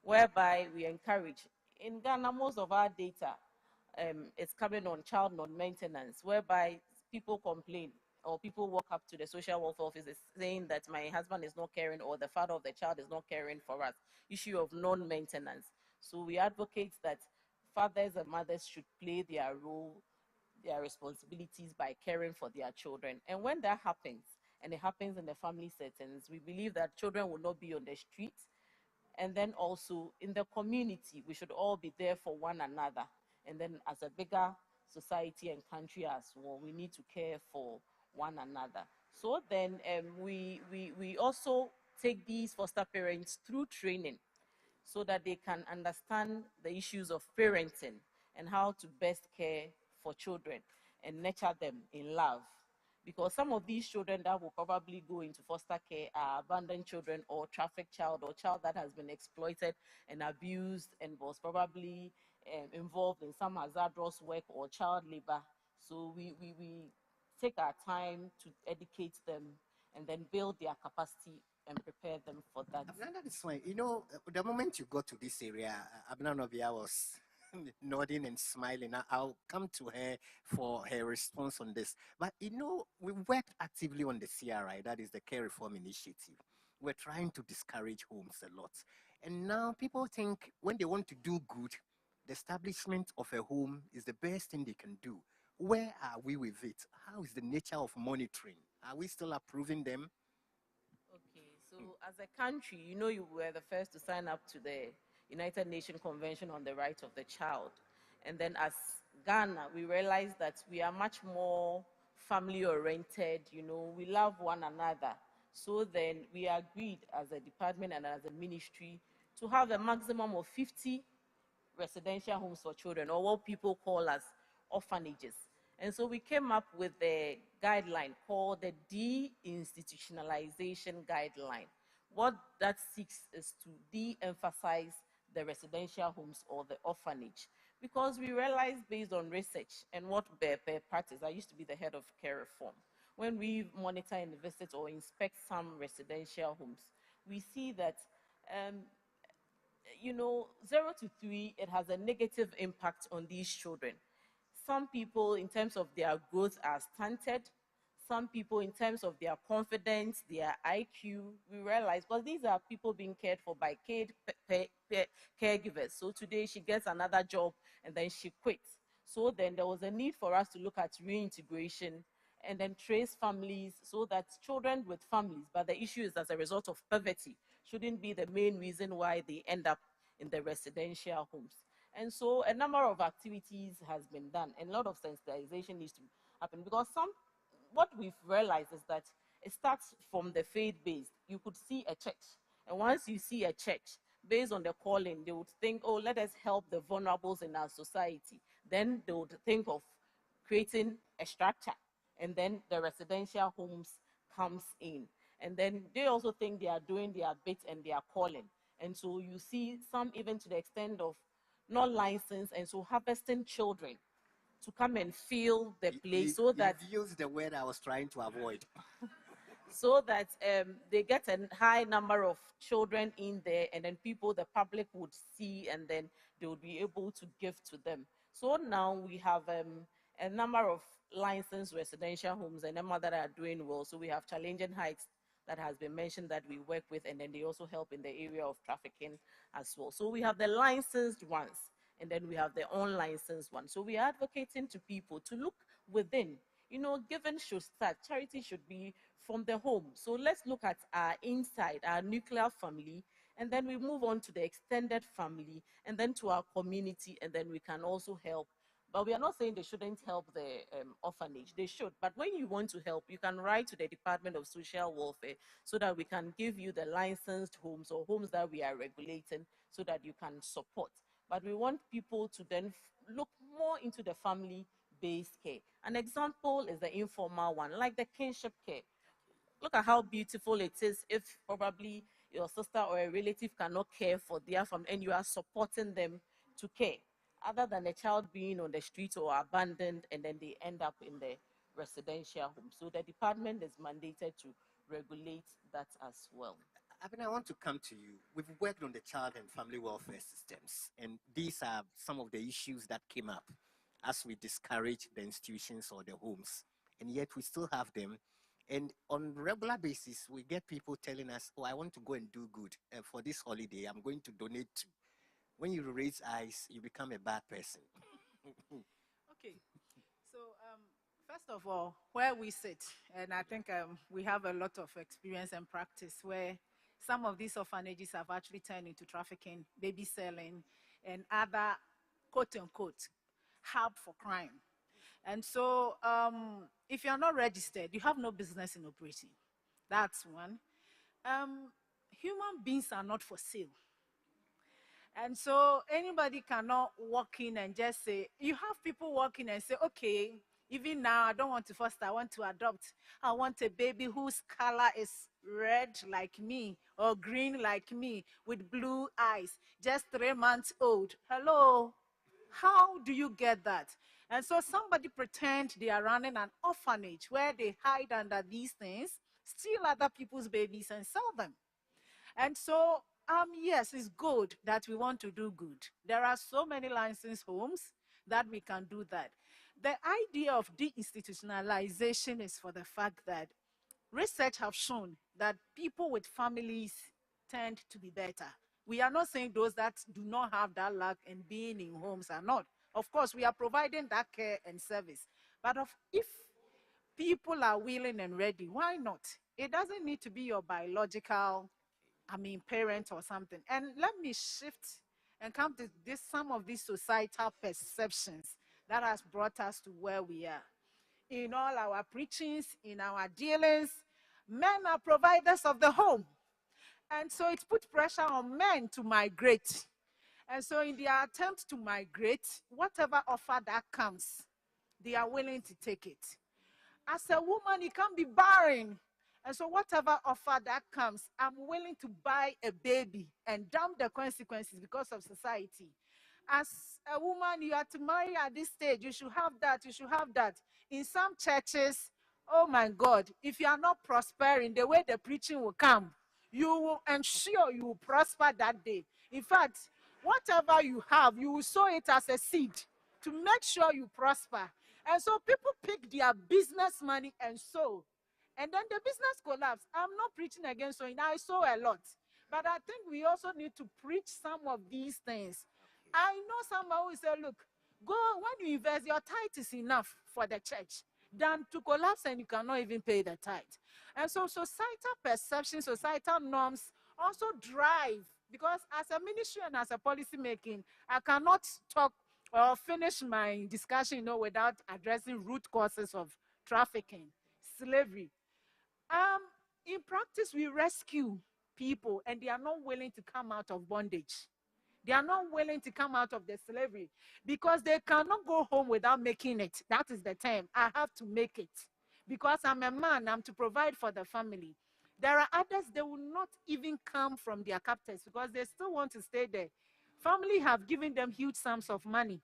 whereby we encourage. In Ghana, most of our data is coming on child non-maintenance, whereby people complain or people walk up to the social welfare office saying that my husband is not caring or the father of the child is not caring for us. Issue of non-maintenance. So we advocate that fathers and mothers should play their role, their responsibilities by caring for their children. And when that happens, and it happens in the family settings, we believe that children will not be on the street. And then also in the community, we should all be there for one another. And then as a bigger society and country as well, we need to care for one another. So then we also take these foster parents through training so that they can understand the issues of parenting and how to best care for children and nurture them in love. Because some of these children that will probably go into foster care are abandoned children or trafficked child or child that has been exploited and abused and was probably involved in some hazardous work or child labor. So we take our time to educate them and then build their capacity and prepare them for that. That is fine. You know, the moment you got to this area, Abna Novia was nodding and smiling. I'll come to her for her response on this. But you know, we worked actively on the CRI, that is the Care Reform Initiative. We're trying to discourage homes a lot. And now people think when they want to do good, the establishment of a home is the best thing they can do. Where are we with it? How is the nature of monitoring? Are we still approving them? Okay, so as a country, you know, you were the first to sign up to the United Nations Convention on the Rights of the Child. And then as Ghana, we realized that we are much more family oriented, you know, we love one another. So then we agreed as a department and as a ministry to have a maximum of 50 residential homes for children, or what people call as orphanages. And so we came up with a guideline called the de-institutionalization guideline. What that seeks is to de-emphasize the residential homes or the orphanage. Because we realized based on research and what Bepe practice, I used to be the head of care reform, when we monitor and visit or inspect some residential homes, we see that you know, 0 to 3, it has a negative impact on these children. Some people, in terms of their growth, are stunted. Some people, in terms of their confidence, their IQ, we realize, because these are people being cared for by caregivers. So today she gets another job and then she quits. So then there was a need for us to look at reintegration and then trace families so that children with families, but the issue is as a result of poverty, shouldn't be the main reason why they end up in the residential homes. And so a number of activities has been done and a lot of sensitization needs to happen because what we've realized is that it starts from the faith-based. You could see a church, and once you see a church, based on the calling, they would think, oh, let us help the vulnerables in our society. Then they would think of creating a structure, and then the residential homes comes in. And then they also think they are doing their bit and they are calling. And so you see some even to the extent of not licensed, and so harvesting children to come and fill the place so that you used the word I was trying to avoid. so that they get a high number of children in there, and then people, the public would see, and then they would be able to give to them. So now we have a number of licensed residential homes and them that are doing well. So we have Challenging Heights that has been mentioned that we work with, and then they also help in the area of trafficking as well. So we have the licensed ones, and then we have the unlicensed ones. So we are advocating to people to look within. You know, giving should start, charity should be from the home. So let's look at our inside, our nuclear family, and then we move on to the extended family, and then to our community, and then we can also help. But we are not saying they shouldn't help the orphanage. They should. But when you want to help, you can write to the Department of Social Welfare so that we can give you the licensed homes or homes that we are regulating so that you can support. But we want people to then look more into the family-based care. An example is the informal one, like the kinship care. Look at how beautiful it is if probably your sister or a relative cannot care for their family and you are supporting them to care, other than a child being on the street or abandoned and then they end up in the residential home. So the department is mandated to regulate that as well. I want to come to you. We've worked on the child and family welfare systems, and these are some of the issues that came up as we discourage the institutions or the homes, and yet we still have them. And on regular basis, we get people telling us, "Oh, I want to go and do good for this holiday. I'm going to donate to." When you raise eyes, you become a bad person. Okay. So, first of all, where we sit, and I think we have a lot of experience and practice where some of these orphanages have actually turned into trafficking, baby selling, and other quote unquote hub for crime. And so, if you're not registered, you have no business in operating. That's one. Human beings are not for sale. And so anybody cannot walk in and just say, you have people walk in and say, okay, even now I don't want to foster, I want to adopt. I want a baby whose color is red like me or green like me with blue eyes, just 3 months old. Hello, how do you get that? And so somebody pretend they are running an orphanage where they hide under these things, steal other people's babies and sell them. And so, yes, it's good that we want to do good. There are so many licensed homes that we can do that. The idea of deinstitutionalization is for the fact that research have shown that people with families tend to be better. We are not saying those that do not have that luck in being in homes are not. Of course, we are providing that care and service. But if people are willing and ready, why not? It doesn't need to be your biological parent or something. And let me shift and come to some of these societal perceptions that has brought us to where we are. In all our preachings, in our dealings, men are providers of the home. And so it puts pressure on men to migrate. And so in their attempt to migrate, whatever offer that comes, they are willing to take it. As a woman, you can't be barren. And so whatever offer that comes, I'm willing to buy a baby and dump the consequences because of society. As a woman, you have to marry at this stage. You should have that. You should have that. In some churches, oh my God, if you are not prospering, the way the preaching will come, you will ensure you will prosper that day. In fact, whatever you have, you will sow it as a seed to make sure you prosper. And so people pick their business money and sow. And then the business collapse. I'm not preaching against sowing. I sow a lot. But I think we also need to preach some of these things. I know somebody who say, look, go when you invest, your tithe is enough for the church than to collapse and you cannot even pay the tithe. And so societal perception, societal norms also drive, because as a ministry and as a policy making, I cannot talk or finish my discussion, without addressing root causes of trafficking, slavery. In practice, we rescue people and they are not willing to come out of bondage. They are not willing to come out of the slavery because they cannot go home without making it. That is the term. I have to make it because I'm a man. I'm to provide for the family. There are others, they will not even come from their captors because they still want to stay there. Family have given them huge sums of money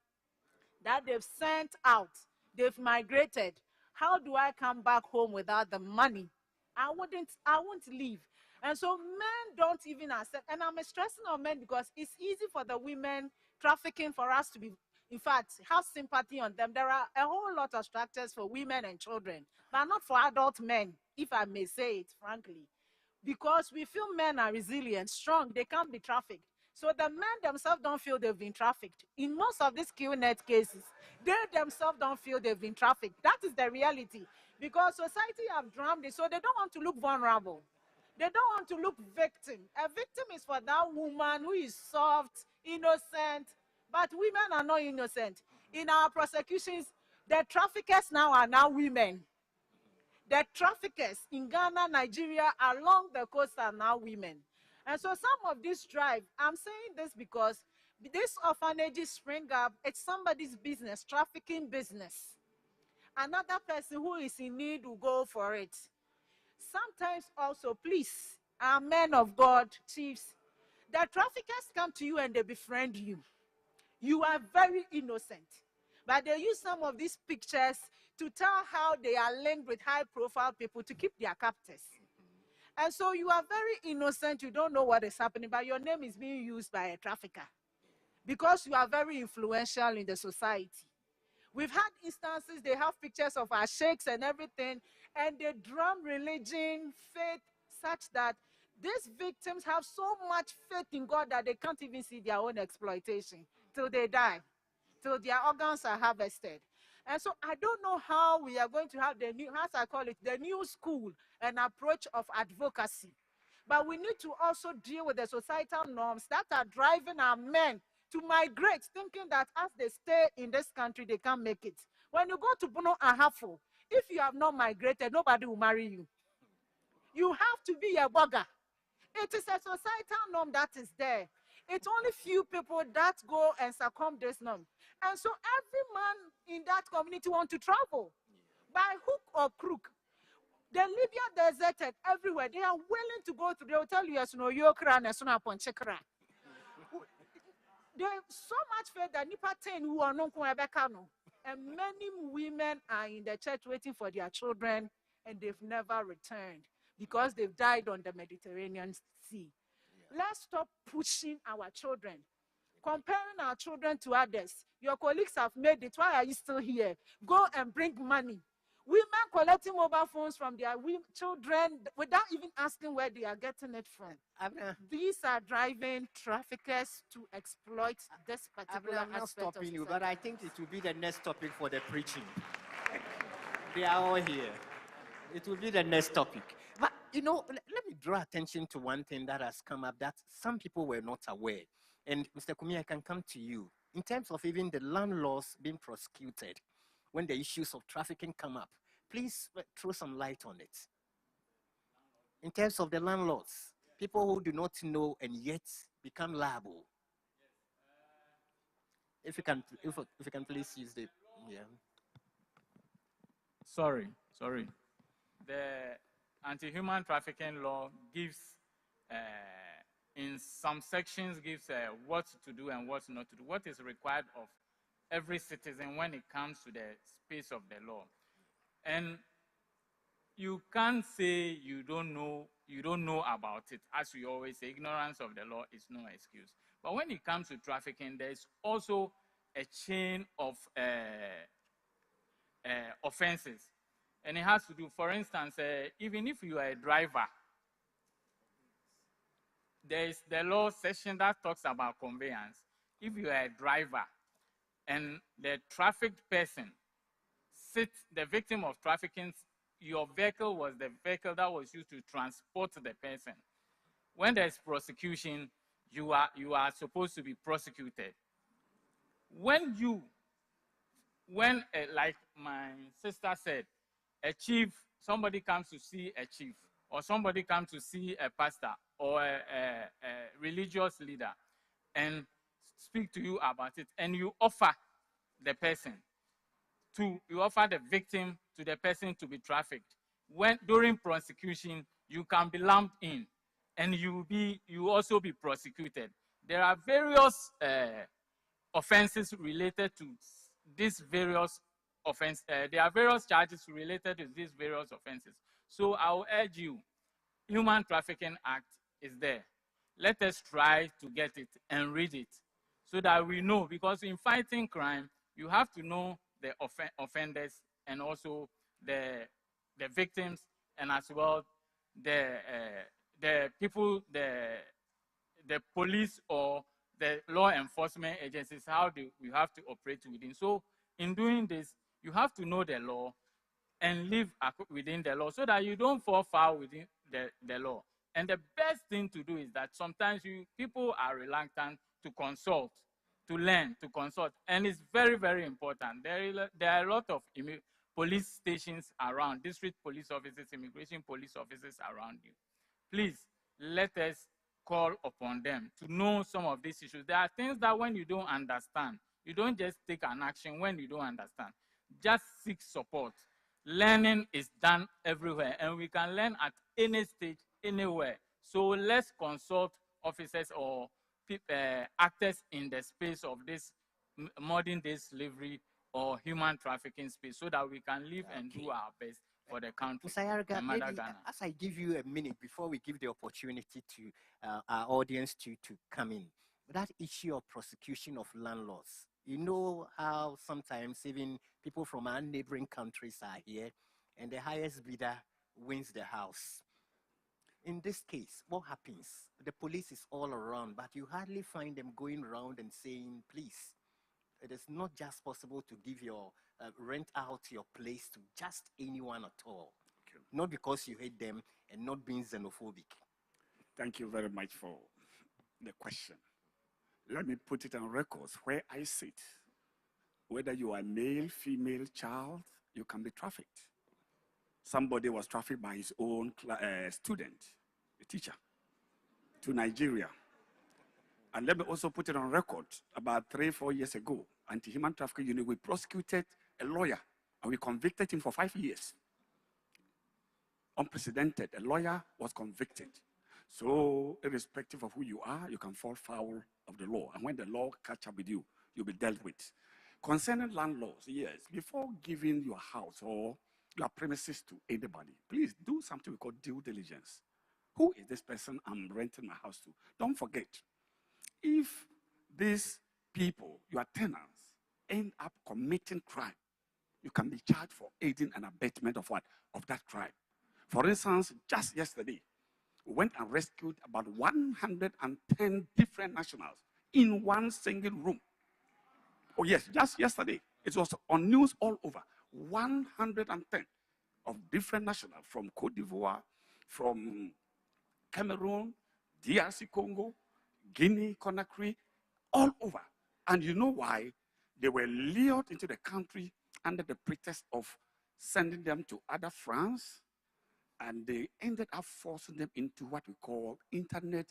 that they've sent out. They've migrated. How do I come back home without the money? I won't leave. And so men don't even accept. And I'm stressing on men because it's easy for the women trafficking for us to be, in fact, have sympathy on them. There are a whole lot of structures for women and children, but not for adult men, if I may say it frankly. because we feel men are resilient, strong, they can't be trafficked. So the men themselves don't feel they've been trafficked. In most of these QNet cases, they themselves don't feel they've been trafficked. That is the reality. Because society have drummed it, so they don't want to look vulnerable. They don't want to look victim. A victim is for that woman who is soft, innocent, but women are not innocent. In our prosecutions, the traffickers now are now women. The traffickers in Ghana, Nigeria, along the coast are now women. And so some of this drive, I'm saying this because this orphanages spring up, it's somebody's business, trafficking business. Another person who is in need will go for it. Sometimes also, please, our men of God, chiefs, the traffickers come to you and they befriend you. You are very innocent. But they use some of these pictures to tell how they are linked with high-profile people to keep their captors. And so you are very innocent, you don't know what is happening, but your name is being used by a trafficker because you are very influential in the society. We've had instances, they have pictures of our sheikhs and everything, and they drum religion, faith, such that these victims have so much faith in God that they can't even see their own exploitation till they die, till their organs are harvested. And so I don't know how we are going to have the new, as I call it, the new school and approach of advocacy. But we need to also deal with the societal norms that are driving our men to migrate, thinking that as they stay in this country, they can't make it. When you go to Bono and Hafo, if you have not migrated, nobody will marry you. You have to be a bugger. It is a societal norm that is there. It's only few people that go and succumb this norm. And so every man in that community wants to travel by hook or crook. The Libya deserted everywhere. They are willing to go through. They will tell you, yes, no, you're crying, yes, no, upon chekra. There's so much faith that Nipa 10 who are not going to and many women are in the church waiting for their children, and they've never returned because they've died on the Mediterranean Sea. Let's stop pushing our children, comparing our children to others. Your colleagues have made it. Why are you still here? Go and bring money. Women collecting mobile phones from their children without even asking where they are getting it from. These are driving traffickers to exploit this particular I'm not aspect stopping of you, society. but I think it will be the next topic for the preaching. They are all here. It will be the next topic. But, you know, let me draw attention to one thing that has come up that some people were not aware. And Mr. Kumi, I can come to you. In terms of even the landlords being prosecuted, when the issues of trafficking come up, please throw some light on it. In terms of the landlords, people who do not know and yet become liable. If you can please use the, yeah. Sorry. The anti-human trafficking law gives, in some sections, gives what to do and what not to do, what is required of every citizen when it comes to the space of the law. And you can't say you don't know about it. As we always say, ignorance of the law is no excuse. But when it comes to trafficking, there's also a chain of offenses. And it has to do, for instance, even if you are a driver, there is the law section that talks about conveyance. If you are a driver and the trafficked person the victim of trafficking, your vehicle was the vehicle that was used to transport the person. When there's prosecution, you are supposed to be prosecuted. When like my sister said, a chief, somebody comes to see a chief, or somebody comes to see a pastor or a religious leader and speak to you about it, and you offer the victim to the person to be trafficked. When during prosecution, you can be lumped in, and you also be prosecuted. There are various offenses related to these various offenses. There are various charges related to these various offenses. So I will urge you, Human Trafficking Act is there. Let us try to get it and read it so that we know, because in fighting crime, you have to know the offenders and also the victims, and as well the the people, the police or the law enforcement agencies, how we have to operate within. So in doing this, you have to know the law and live within the law so that you don't fall foul within the law. And the best thing to do is that sometimes people are reluctant to consult, to learn, to consult. And it's very, very important. There are a lot of police stations around, district police officers, immigration police officers around you. Please, let us call upon them to know some of these issues. There are things that when you don't understand, you don't just take an action when you don't understand. Just seek support. Learning is done everywhere, and we can learn at any stage, anywhere. So let's consult officers or actors in the space of this modern day slavery or human trafficking space so that we can live and do our best for the country. Mr. Yarga, and maybe Mother Ghana. as I give you a minute before we give the opportunity to our audience to come in, that issue of prosecution of landlords, you know how sometimes even people from our neighboring countries are here and the highest bidder wins the house. In this case, what happens? The police is all around, but you hardly find them going around and saying, please, it is not just possible to give your rent out your place to just anyone at all. Okay. Not because you hate them and not being xenophobic. Thank you very much for the question. Let me put it on records where I sit. Whether you are male, female, child, you can be trafficked. Somebody was trafficked by his own student, a teacher, to Nigeria. And let me also put it on record, about 3-4 years ago, Anti-Human Trafficking Unit, we prosecuted a lawyer and we convicted him for 5 years. Unprecedented, a lawyer was convicted. So irrespective of who you are, you can fall foul of the law. And when the law catch up with you, you'll be dealt with. Concerning landlords, yes, before giving your house or your premises to anybody, please do something we call due diligence. Who is this person I'm renting my house to? Don't forget, if these people, your tenants, end up committing crime, you can be charged for aiding and abetment of what? Of that crime. For instance, just yesterday, we went and rescued about 110 different nationals in one single room. Oh yes, just yesterday. It was on news all over. 110 of different nationals from Cote d'Ivoire, from Cameroon, DRC Congo, Guinea, Conakry, all over. And you know why? They were lured into the country under the pretext of sending them to other France, and they ended up forcing them into what we call internet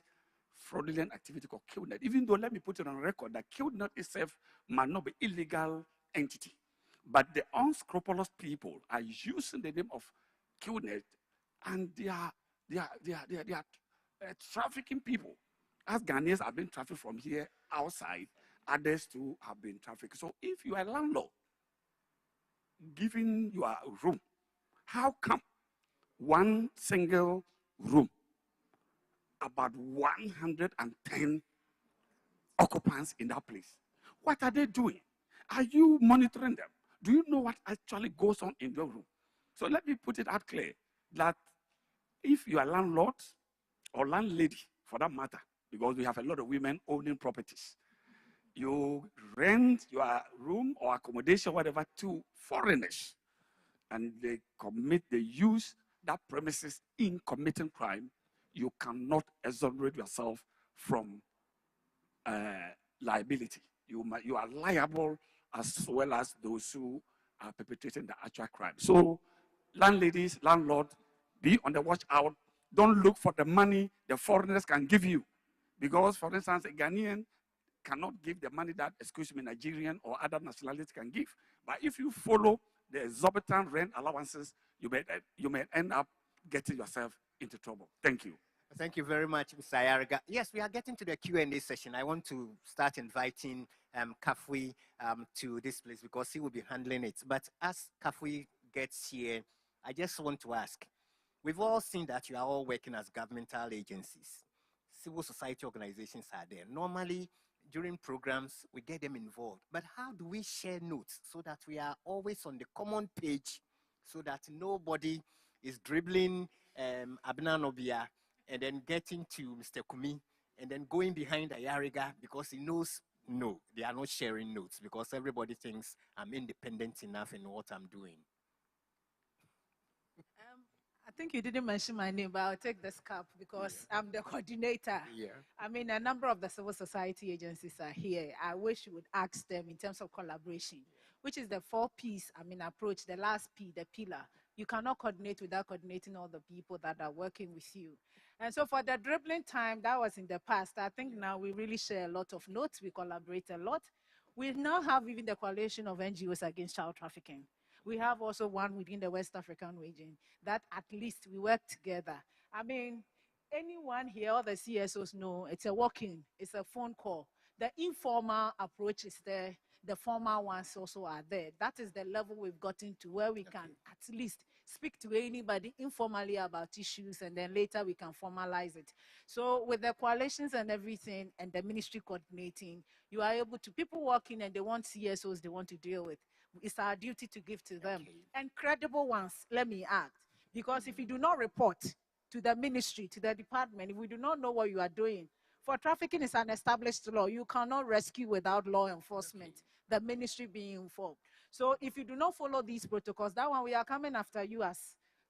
fraudulent activity called KillNet. Even though, let me put it on record, that KillNet itself might not be illegal entity, but the unscrupulous people are using the name of KillNet, and they are trafficking people. As Ghanaians have been trafficked from here outside, others too have been trafficked. So if you are a landlord giving your room, how come one single room, about 110 occupants in that place? What are they doing? Are you monitoring them? Do you know what actually goes on in your room? So let me put it out clear that if you are a landlord or landlady, for that matter, because we have a lot of women owning properties, you rent your room or accommodation, whatever, to foreigners, and they use that premises in committing crime, you cannot exonerate yourself from liability. You are liable as well as those who are perpetrating the actual crime. So landladies, landlord, be on the watch out. Don't look for the money the foreigners can give you. Because, for instance, a Ghanaian cannot give the money that, Nigerian or other nationalities can give. But if you follow the exorbitant rent allowances, you may end up getting yourself into trouble. Thank you. Thank you very much, Mr. Ayariga. Yes, we are getting to the Q&A session. I want to start inviting Kafui to this place because he will be handling it. But as Kafui gets here, I just want to ask, we've all seen that you are all working as governmental agencies. Civil society organizations are there. Normally, during programs, we get them involved. But how do we share notes so that we are always on the common page so that nobody is dribbling Abna Nobia and then getting to Mr. Kumi, and then going behind Ayariga because he knows no, they are not sharing notes because everybody thinks I'm independent enough in what I'm doing. I think you didn't mention my name, but I'll take this cap because I'm the coordinator. Yeah. I mean, a number of the civil society agencies are here. I wish you would ask them in terms of collaboration, which is the 4Ps, approach, the last P, the pillar. You cannot coordinate without coordinating all the people that are working with you. And so for the dribbling time, that was in the past. I think now we really share a lot of notes. We collaborate a lot. We now have even the coalition of NGOs against child trafficking. We have also one within the West African region that at least we work together. I mean, anyone here, all the CSOs know it's a walk-in, it's a phone call. The informal approach is there, the formal ones also are there. That is the level we've gotten to where we can at least speak to anybody informally about issues, and then later we can formalize it. So with the coalitions and everything and the ministry coordinating, you are able to, people walk in and they want CSOs they want to deal with. It's our duty to give to them. And credible ones, let me add. Because if you do not report to the ministry, to the department, if we do not know what you are doing, for trafficking is an established law. You cannot rescue without law enforcement, the ministry being involved. So if you do not follow these protocols, that one we are coming after you as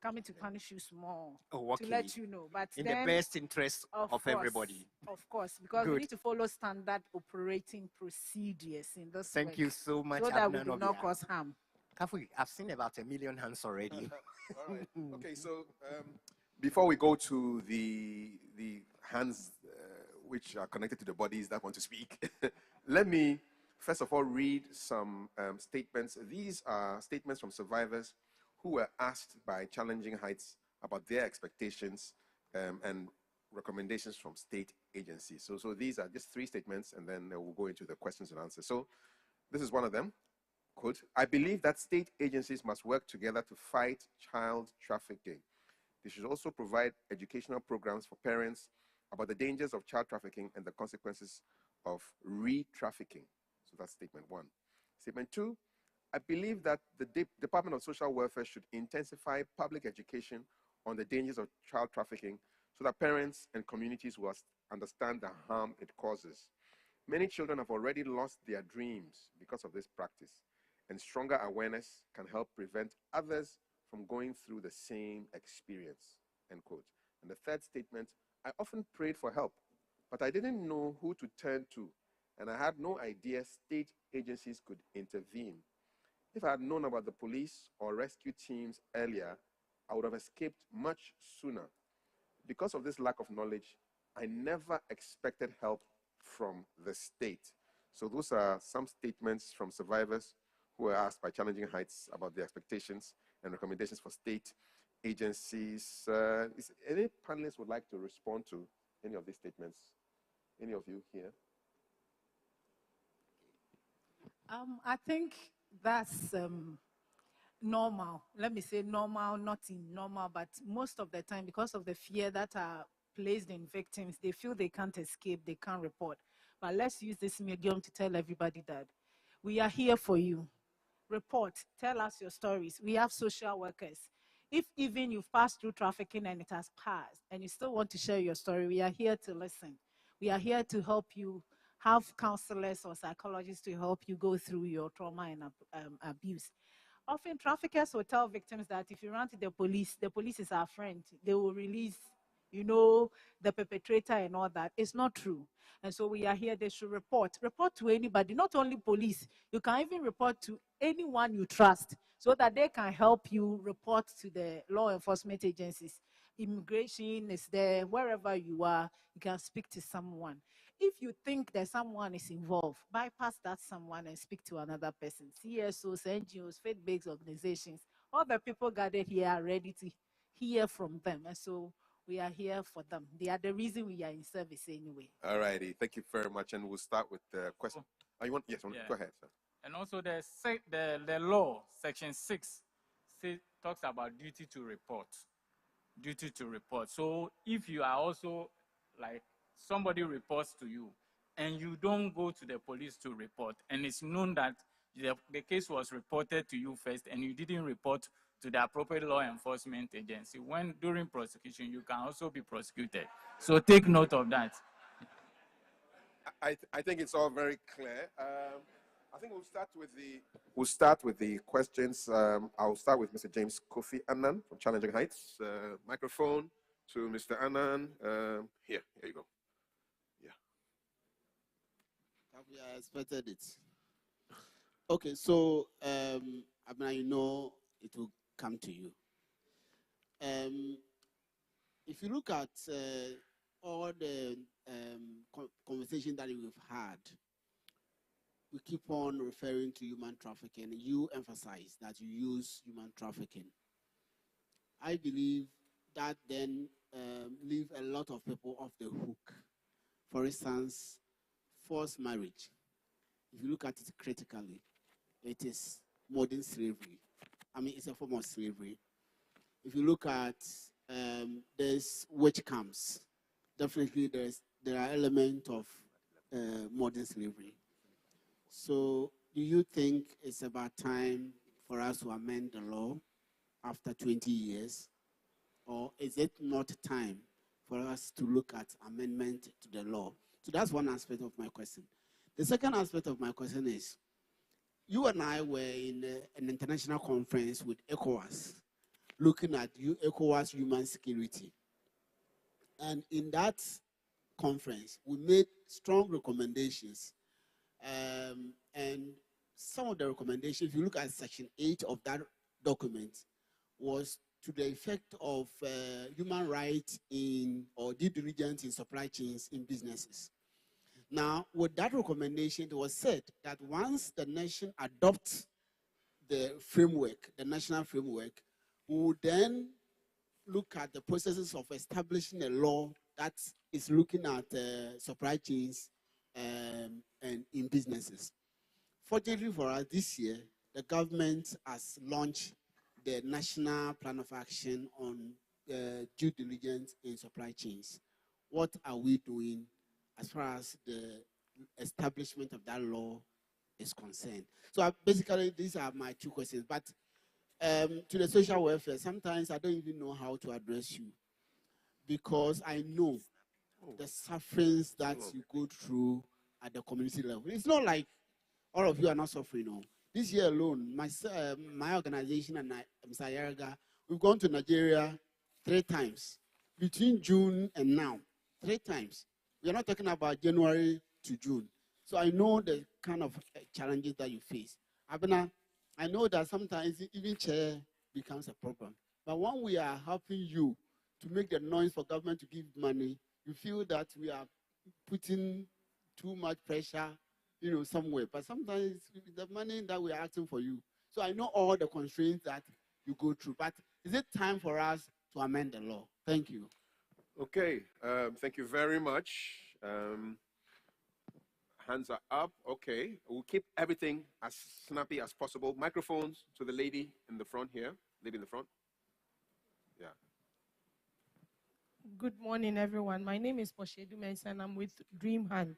coming to punish you small, to let you know. But in then, the best interest of course, everybody. Of course, because Good. we need to follow standard operating procedures in this Thank work, you so much, so that we Abna do Nobia. not cause harm. Kafui, I've seen about 1 million hands already. All right. Okay, so before we go to the hands which are connected to the bodies that want to speak, let me first of all read some statements. These are statements from survivors who were asked by Challenging Heights about their expectations and recommendations from state agencies. So these are just 3 statements, and then we'll go into the questions and answers. So this is one of them. Quote, I believe that state agencies must work together to fight child trafficking. They should also provide educational programs for parents about the dangers of child trafficking and the consequences of re-trafficking. So that's statement 1. Statement 2, I believe that the Department of Social Welfare should intensify public education on the dangers of child trafficking so that parents and communities will understand the harm it causes. Many children have already lost their dreams because of this practice, and stronger awareness can help prevent others from going through the same experience, end quote. And the third statement, I often prayed for help, but I didn't know who to turn to, and I had no idea state agencies could intervene. If I had known about the police or rescue teams earlier, I would have escaped much sooner. Because of this lack of knowledge, I never expected help from the state. So those are some statements from survivors who were asked by Challenging Heights about their expectations and recommendations for state agencies. Any panelists would like to respond to any of these statements? Any of you here? I think that's normal. Let me say normal, not in normal, but most of the time, because of the fear that are placed in victims, they feel they can't escape, they can't report. But let's use this medium to tell everybody that we are here for you. Report, tell us your stories. We have social workers. If even you've passed through trafficking and it has passed, and you still want to share your story, we are here to listen. We are here to help you have counselors or psychologists to help you go through your trauma and abuse. Often traffickers will tell victims that if you run to the police is our friend. They will release, the perpetrator and all that. It's not true. And so we are here, they should report. Report to anybody, not only police. You can even report to anyone you trust so that they can help you report to the law enforcement agencies. Immigration is there, wherever you are, you can speak to someone. If you think that someone is involved, bypass that someone and speak to another person. CSOs, NGOs, faith-based organizations, all the people gathered here are ready to hear from them. And so we are here for them. They are the reason we are in service anyway. All righty. Thank you very much. And we'll start with the question. Oh, you want? Yes, yeah. Go ahead, sir. And also the law, section 6, talks about duty to report. Duty to report. So if you are also like somebody reports to you and you don't go to the police to report, and it's known that the case was reported to you first and you didn't report to the appropriate law enforcement agency. When during prosecution, you can also be prosecuted. So take note of that. I think it's all very clear. I think we'll start with the questions. I'll start with Mr. James Kofi Annan from Challenging Heights. Microphone to Mr. Annan. Here you go. Yeah. I expected it. Okay, so you know it will come to you. If you look at all the conversation that we've had, we keep on referring to human trafficking. You emphasize that you use human trafficking. I believe that then leave a lot of people off the hook. For instance, forced marriage. If you look at it critically, it is modern slavery. I mean, it's a form of slavery. If you look at there's witch camps, definitely there are elements of modern slavery. So do you think it's about time for us to amend the law after 20 years? Or is it not time for us to look at amendment to the law? So that's one aspect of my question. The second aspect of my question is, you and I were in an international conference with ECOWAS, looking at ECOWAS human security. And in that conference, we made strong recommendations. And some of the recommendations, if you look at Section 8 of that document, was to the effect of human rights or due diligence in supply chains in businesses. Now, with that recommendation, it was said that once the nation adopts the framework, the national framework, we will then look at the processes of establishing a law that is looking at supply chains and in businesses. Fortunately for us, this year, the government has launched the National Plan of Action on due diligence in supply chains. What are we doing as far as the establishment of that law is concerned? So basically, these are my two questions. But to the social welfare, sometimes I don't even know how to address you, because I know the sufferings that you go through at the community level. It's not like all of you are not suffering. No. This year alone, my organization and Mr. Yarga, we've gone to Nigeria 3 times between June and now. 3 times. We are not talking about January to June. So I know the kind of challenges that you face. Abena, I know that sometimes even chair becomes a problem. But when we are helping you to make the noise for government to give money, you feel that we are putting too much pressure, somewhere. But sometimes the money that we are asking for you. So I know all the constraints that you go through. But is it time for us to amend the law? Thank you. Okay, thank you very much. Hands are up. Okay, we'll keep everything as snappy as possible. Microphones to the lady in the front here. Lady in the front. Yeah. Good morning, everyone. My name is Poshedu Mensa, and I'm with Dream Hunt.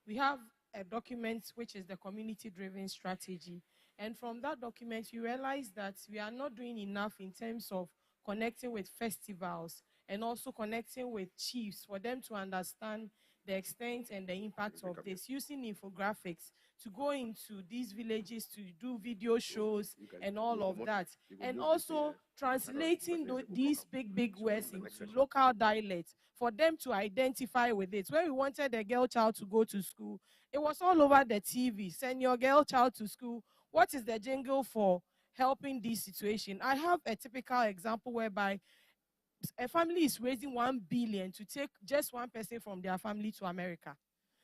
We have a document which is the community-driven strategy. And from that document, we realize that we are not doing enough in terms of connecting with festivals and also connecting with chiefs for them to understand the extent and the impact of this, using infographics to go into these villages to do video shows and all of that, and also translating these big words into local dialects for them to identify with it. When we wanted a girl child to go to school, it was all over the TV. Send your girl child to school. What is the jingle for helping this situation? I have a typical example whereby a family is raising 1 billion to take just one person from their family to America.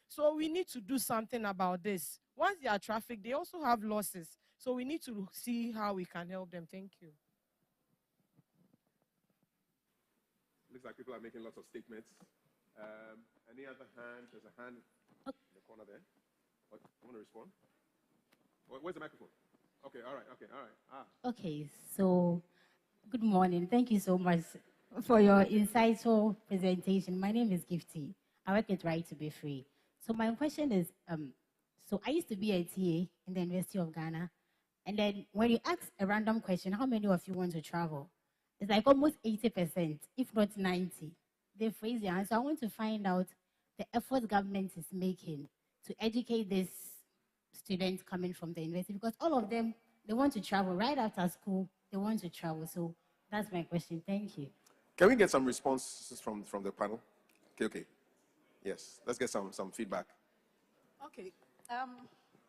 So we need to do something about this. Once they are trafficked, they also have losses. So we need to see how we can help them. Thank you. Looks like people are making lots of statements. Any other hand? There's a hand in the corner there. What? You want to respond? Where's the microphone? Okay, all right. Okay, so good morning. Thank you so much for your insightful presentation. My name is Gifty. I work at Right to Be Free. So my question is, so I used to be a TA in the University of Ghana, And then when you ask a random question, how many of you want to travel? It's like almost 80%, if not 90. They phrase the answer. I want to find out the effort government is making to educate these students coming from the university, because all of them, they want to travel right after school. They want to travel. So that's my question. Thank you. Can we get some responses from the panel? Okay. Yes, let's get some feedback. Okay.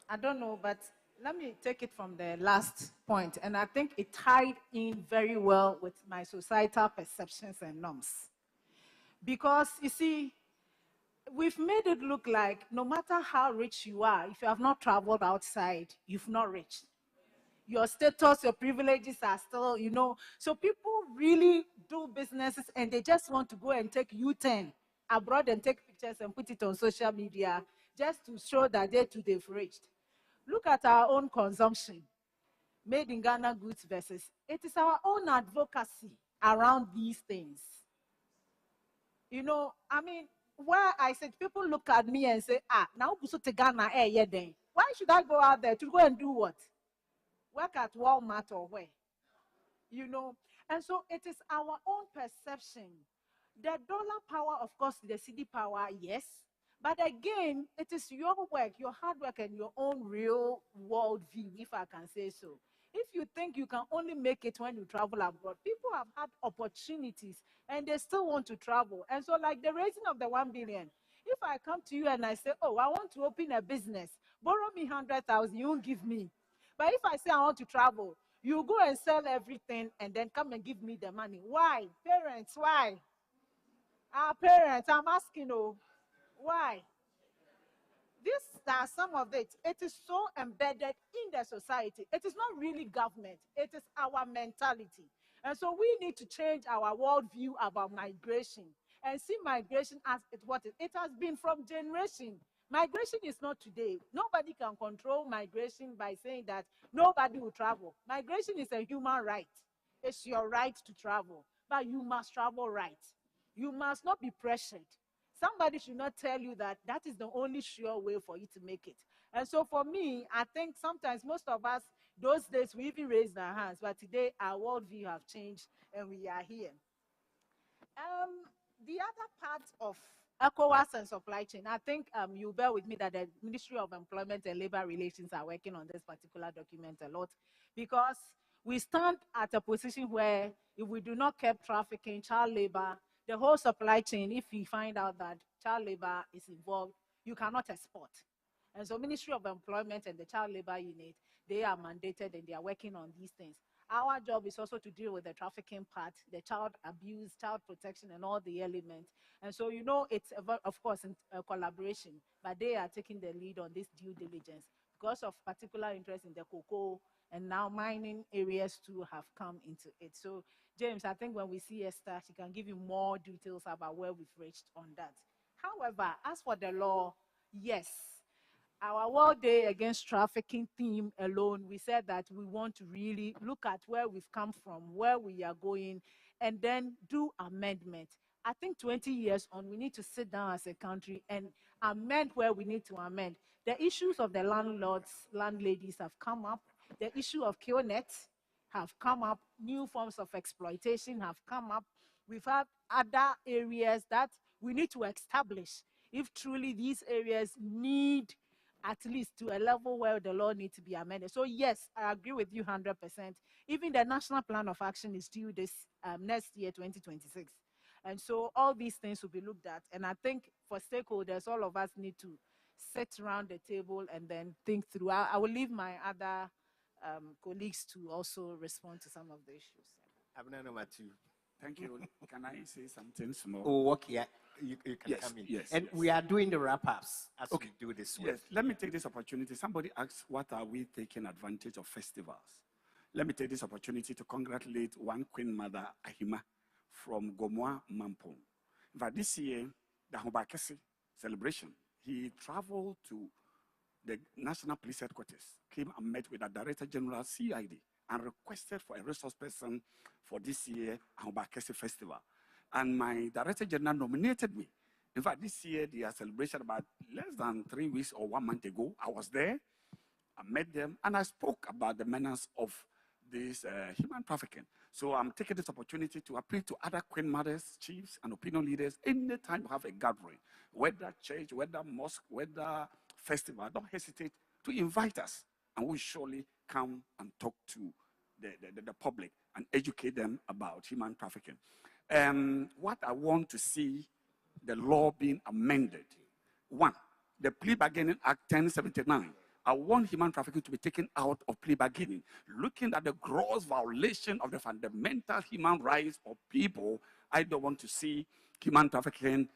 I don't know, but let me take it from the last point, and I think it tied in very well with my societal perceptions and norms. Because, you see, we've made it look like no matter how rich you are, if you have not traveled outside, you've not reached. Your status, your privileges are still, So people really do businesses and they just want to go and take U-turn abroad and take pictures and put it on social media just to show that they've reached. Look at our own consumption, made in Ghana goods versus. It is our own advocacy around these things. Where I said people look at me and say, now to Ghana, why should I go out there to go and do what? Work at Walmart or where? And so it is our own perception. The dollar power, of course, the city power, yes. But again, it is your work, your hard work, and your own real world view, if I can say so. If you think you can only make it when you travel abroad, people have had opportunities and they still want to travel. And so, like the raising of the 1 billion, if I come to you and I say, oh, I want to open a business, borrow me 100,000, you won't give me. But if I say I want to travel, you go and sell everything and then come and give me the money. Why? Parents, why? Our parents, I'm asking, why? These are some of it. It is so embedded in the society. It is not really government. It is our mentality. And so we need to change our worldview about migration and see migration as what it has been from generation. Migration is not today. Nobody can control migration by saying that nobody will travel. Migration is a human right. It's your right to travel, but you must travel right. You must not be pressured. Somebody should not tell you that that is the only sure way for you to make it. And so for me, I think sometimes most of us, those days we even raised our hands, but today our worldview have changed and we are here. The other part of ECOWAS and supply chain, I think you bear with me that the Ministry of Employment and Labor Relations are working on this particular document a lot, because we stand at a position where if we do not curb trafficking, child labor, the whole supply chain, if we find out that child labor is involved, you cannot export. And so Ministry of Employment and the Child Labor Unit, they are mandated and they are working on these things. Our job is also to deal with the trafficking part, the child abuse, child protection, and all the elements. And so, it's, of course, a collaboration, but they are taking the lead on this due diligence because of particular interest in the cocoa, and now mining areas too have come into it. So, James, I think when we see Esther, she can give you more details about where we've reached on that. However, as for the law, yes, our World Day Against Trafficking theme alone, we said that we want to really look at where we've come from, where we are going, and then do amendment. I think 20 years on, we need to sit down as a country and amend where we need to amend. The issues of the landlords, landladies have come up. The issue of QNet have come up. New forms of exploitation have come up. We've had other areas that we need to establish if truly these areas need at least to a level where the law needs to be amended. So yes, I agree with you 100%. Even the National Plan of Action is due this next year, 2026. And so all these things will be looked at. And I think for stakeholders, all of us need to sit around the table and then think through. I will leave my other colleagues to also respond to some of the issues. Abner number 2. Thank you. Can I say something small? Oh, okay. You can Yes, come in. yes, And yes. we are doing the wrap-ups as we do this work. Yes, let me take this opportunity. Somebody asked, what are we taking advantage of festivals? Let me take this opportunity to congratulate one Queen Mother, Ahima, from Gomoa, Mampong. But this year, the Advocacy celebration, he traveled to the National Police Headquarters, came and met with the Director General CID and requested for a resource person for this year Advocacy Festival. And my Director General nominated me. In fact, this year, they are celebrating about less than 3 weeks or 1 month ago. I was there. I met them, and I spoke about the menace of this human trafficking. So I'm taking this opportunity to appeal to other queen mothers, chiefs, and opinion leaders. Anytime you have a gathering, whether church, whether mosque, whether festival, don't hesitate to invite us, and we'll surely come and talk to the public and educate them about human trafficking. What I want to see the law being amended. One, the Plea Bargaining Act 1079. I want human trafficking to be taken out of plea bargaining. Looking at the gross violation of the fundamental human rights of people, I don't want to see human trafficking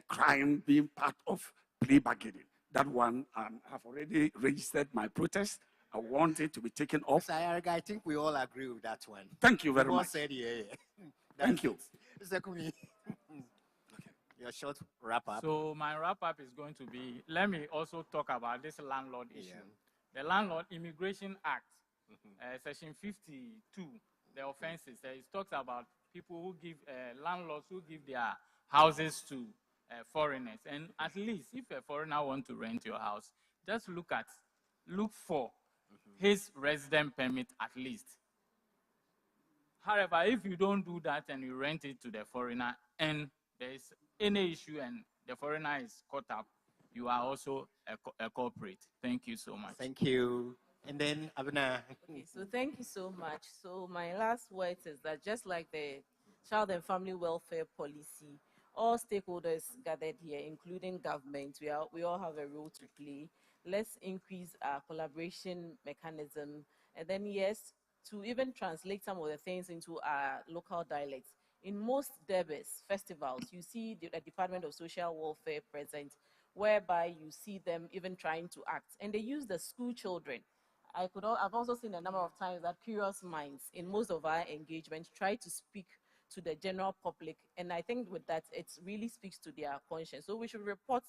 crime being part of plea bargaining. That one, I have already registered my protest. I want it to be taken off. Mr. Ayariga, I think we all agree with that one. Thank you very much. Said, yeah. Thank you. Mr. Kumi, your short wrap up. So my wrap up is going to be, let me also talk about this landlord issue. The Landlord Immigration Act, Section 52, the offenses, it talks about people who give, landlords who give their houses to foreigners. And at least if a foreigner wants to rent your house, just look for his resident permit at least. However, if you don't do that and you rent it to the foreigner and there is any issue and the foreigner is caught up, you are also a culprit. Thank you so much. Thank you. And then, Abna. Okay, so thank you so much. So my last words is that just like the child and family welfare policy, all stakeholders gathered here, including government, we all have a role to play. Let's increase our collaboration mechanism. And then, yes, to even translate some of the things into our local dialects. In most derbes, festivals, you see the Department of Social Welfare present, whereby you see them even trying to act. And they use the school children. I've also seen a number of times that curious minds in most of our engagements try to speak to the general public. And I think with that, it really speaks to their conscience. So we should report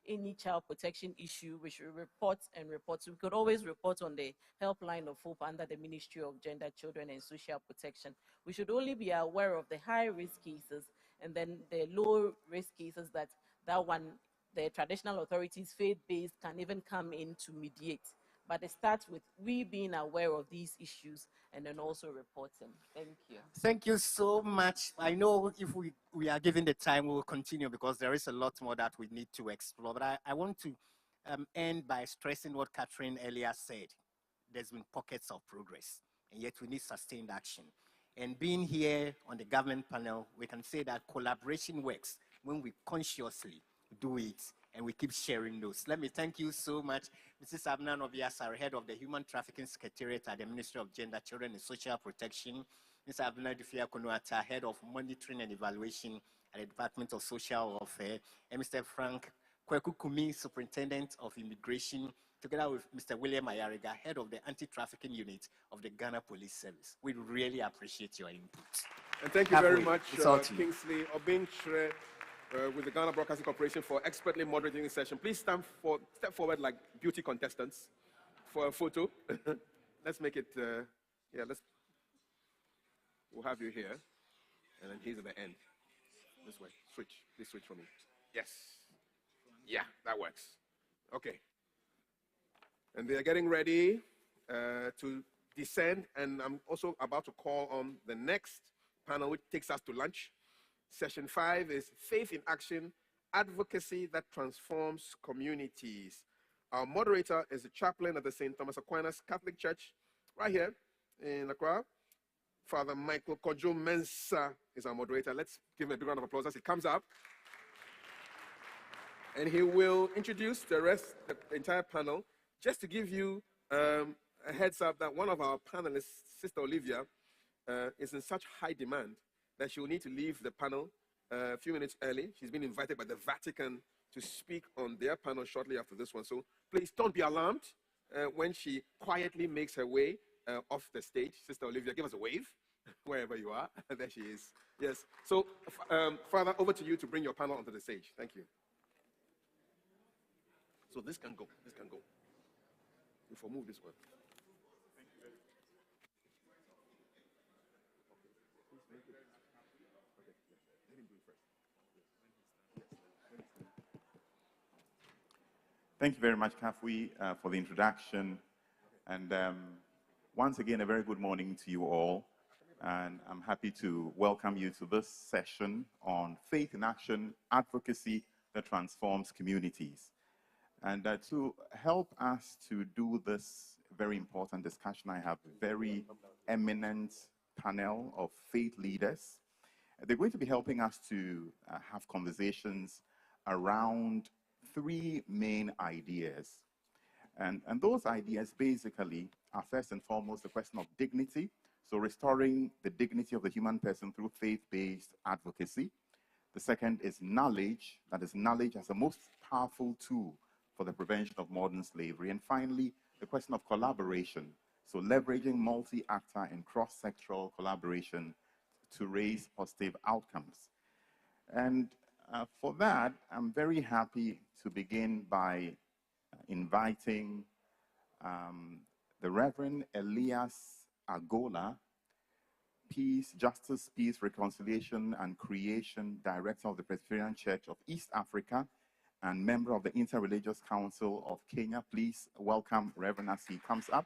any child protection issue, we should report and report. So we could always report on the helpline of hope under the Ministry of Gender, Children and Social Protection. We should only be aware of the high-risk cases and then the low-risk cases that one, the traditional authorities, faith-based, can even come in to mediate. But it starts with we being aware of these issues and then also reporting. Thank you. Thank you so much. I know if we are given the time, we will continue because there is a lot more that we need to explore. But I want to end by stressing what Catherine earlier said. There's been pockets of progress, and yet we need sustained action. And being here on the government panel, we can say that collaboration works when we consciously do it and we keep sharing those. Let me thank you so much, Mrs. Abna Nobiasar, head of the Human Trafficking Secretariat at the Ministry of Gender, Children and Social Protection, Mr. Abna Dufia Konuata, head of Monitoring and Evaluation at the Department of Social Welfare, and Mr. Frank Kweku Kumi, Superintendent of Immigration, together with Mr. William Ayariga, head of the Anti-Trafficking Unit of the Ghana Police Service. We really appreciate your input. And thank you very much, Kingsley Obinchre, with the Ghana Broadcasting Corporation for expertly moderating this session. Please step forward like beauty contestants for a photo. Let's make it, we'll have you here. And then he's at the end. This way, please switch for me. Yes. Yeah, that works. Okay. And they are getting ready to descend, and I'm also about to call on the next panel, which takes us to lunch. Session 5 is Faith in Action, Advocacy that Transforms Communities. Our moderator is the chaplain at the St. Thomas Aquinas Catholic Church, right here in Accra. Father Michael Kojo Mensah is our moderator. Let's give him a big round of applause as he comes up. And he will introduce the entire panel. Just to give you a heads up that one of our panelists, Sister Olivia, is in such high demand that she will need to leave the panel a few minutes early. She's been invited by the Vatican to speak on their panel shortly after this one. So please don't be alarmed when she quietly makes her way off the stage. Sister Olivia, give us a wave wherever you are. There she is. Yes. So, Father, over to you to bring your panel onto the stage. Thank you. So this can go. This can go. If we move this one. Thank you very much, Kafui, for the introduction. And once again, a very good morning to you all. And I'm happy to welcome you to this session on faith in action, advocacy that transforms communities. And to help us to do this very important discussion, I have a very eminent panel of faith leaders. They're going to be helping us to have conversations around three main ideas. And those ideas basically are first and foremost the question of dignity. So restoring the dignity of the human person through faith-based advocacy. The second is knowledge, that is knowledge as the most powerful tool for the prevention of modern slavery. And finally, the question of collaboration. So leveraging multi-actor and cross-sectoral collaboration to raise positive outcomes. And for that, I'm very happy to begin by inviting the Reverend Elias Agola, Peace, Justice, Peace, Reconciliation, and Creation Director of the Presbyterian Church of East Africa and member of the Interreligious Council of Kenya. Please welcome Reverend as he comes up.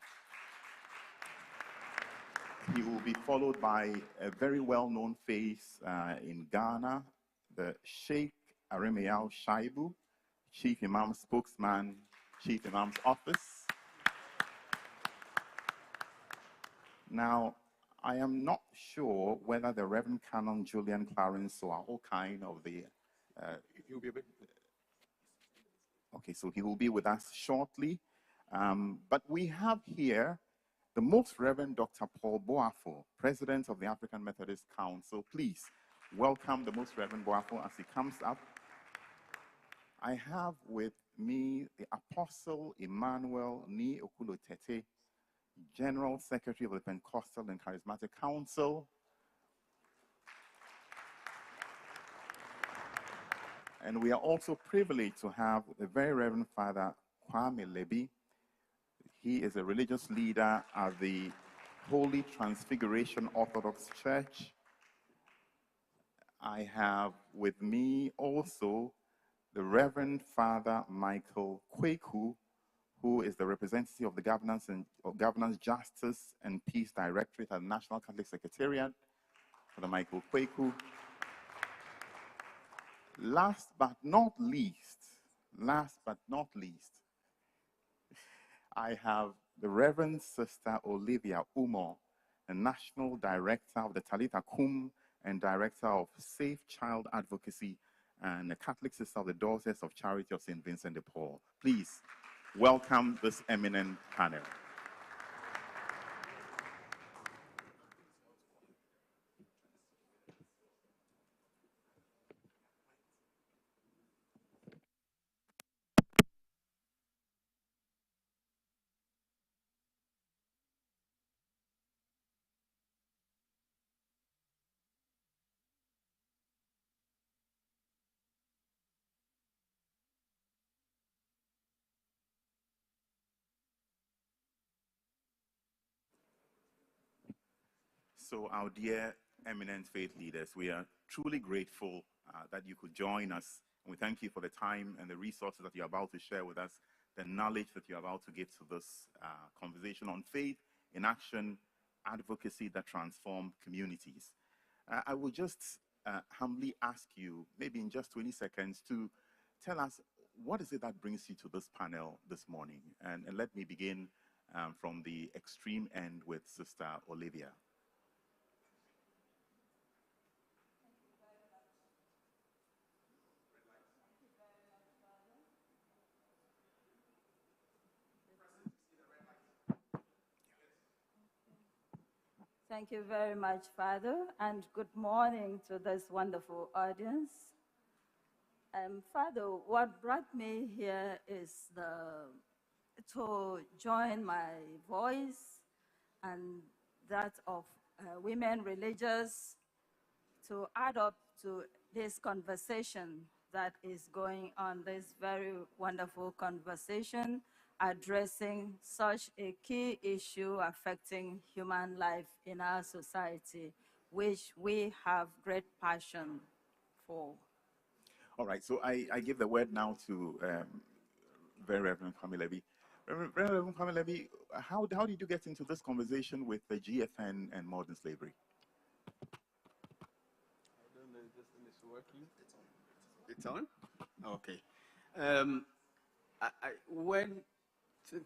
He will be followed by a very well-known face in Ghana, the Sheikh Aremeyao Shaibu, Chief Imam Spokesman, Chief Imam's Office. Now, I am not sure whether the Reverend Canon Julian Clarence or all kind of the... he'll be a bit... Okay, so he will be with us shortly. But we have here the Most Reverend Dr. Paul Boafo, President of the African Methodist Council. Please welcome the Most Reverend Boafo as he comes up. I have with me the Apostle Emmanuel Ni Okulo Tete, General Secretary of the Pentecostal and Charismatic Council. And we are also privileged to have the Very Reverend Father Kwame Lebi. He is a religious leader at the Holy Transfiguration Orthodox Church. I have with me also the Reverend Father Michael Kweku, who is the representative of the Governance, Justice, and Peace Directorate at the National Catholic Secretariat, Father Michael Kweku. Last but not least, I have the Reverend Sister Olivia Umo, the National Director of the Talitha Kum and Director of Safe Child Advocacy and the Catholic Sister of the Daughters of Charity of St. Vincent de Paul. Please welcome this eminent panel. So our dear eminent faith leaders, we are truly grateful that you could join us. And we thank you for the time and the resources that you're about to share with us, the knowledge that you're about to give to this conversation on faith in action, advocacy that transform communities. I will just humbly ask you, maybe in just 20 seconds, to tell us what is it that brings you to this panel this morning? And let me begin from the extreme end with Sister Olivia. Thank you very much, Father, and good morning to this wonderful audience. Father, what brought me here is to join my voice and that of women religious to add up to this conversation that is going on, this very wonderful conversation addressing such a key issue affecting human life in our society, which we have great passion for. All right, so I give the word now to Very Reverend Kwame Lebi. Reverend Kwame, how did you get into this conversation with the GFN and modern slavery? I don't know if this thing is working. It's on? Okay. Um,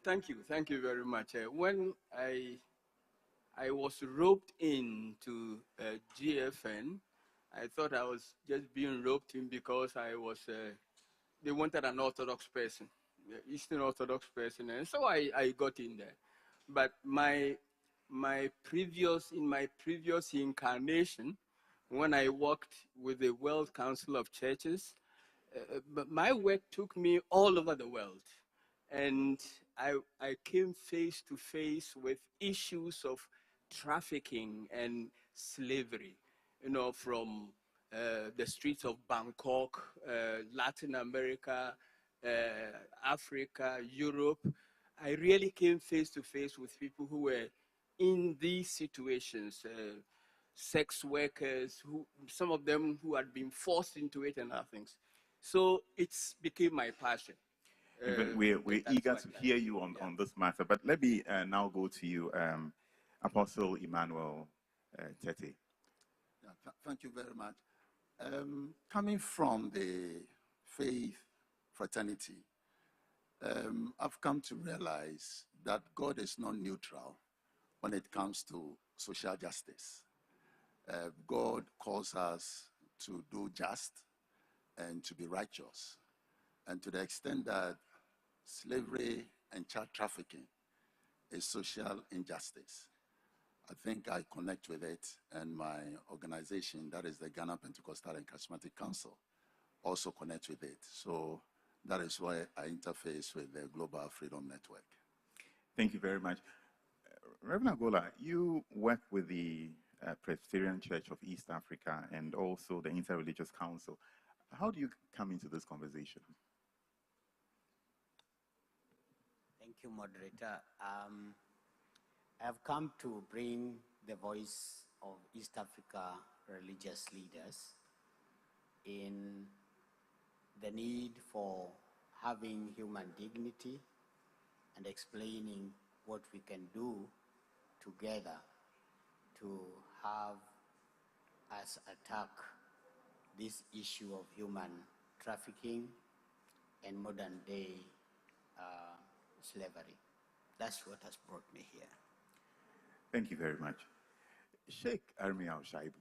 thank you very much. When I was roped into GFN, I thought I was just being roped in because they wanted an Orthodox person, Eastern Orthodox person, and so I got in there. But in my previous incarnation, when I worked with the World Council of Churches, but my work took me all over the world. And I came face to face with issues of trafficking and slavery, from the streets of Bangkok, Latin America, Africa, Europe. I really came face to face with people who were in these situations, sex workers, some of them who had been forced into it and other things. So it's became my passion. We're eager to hear you on this matter, but let me now go to you, Apostle Emmanuel Tete. Yeah, thank you very much. Coming from the faith fraternity, I've come to realize that God is not neutral when it comes to social justice. God calls us to do just and to be righteous. And to the extent that slavery and child trafficking is social injustice, I think I connect with it, and my organization, that is the Ghana Pentecostal and Charismatic Council, also connects with it. So that is why I interface with the Global Freedom Network. Thank you very much. Reverend Agola, you work with the Presbyterian Church of East Africa and also the Interreligious Council. How do you come into this conversation? Thank you, moderator. I've come to bring the voice of East Africa religious leaders in the need for having human dignity and explaining what we can do together to have us attack this issue of human trafficking and modern day slavery. That's what has brought me here. Thank you very much. Sheikh Armi Al-Shaibu,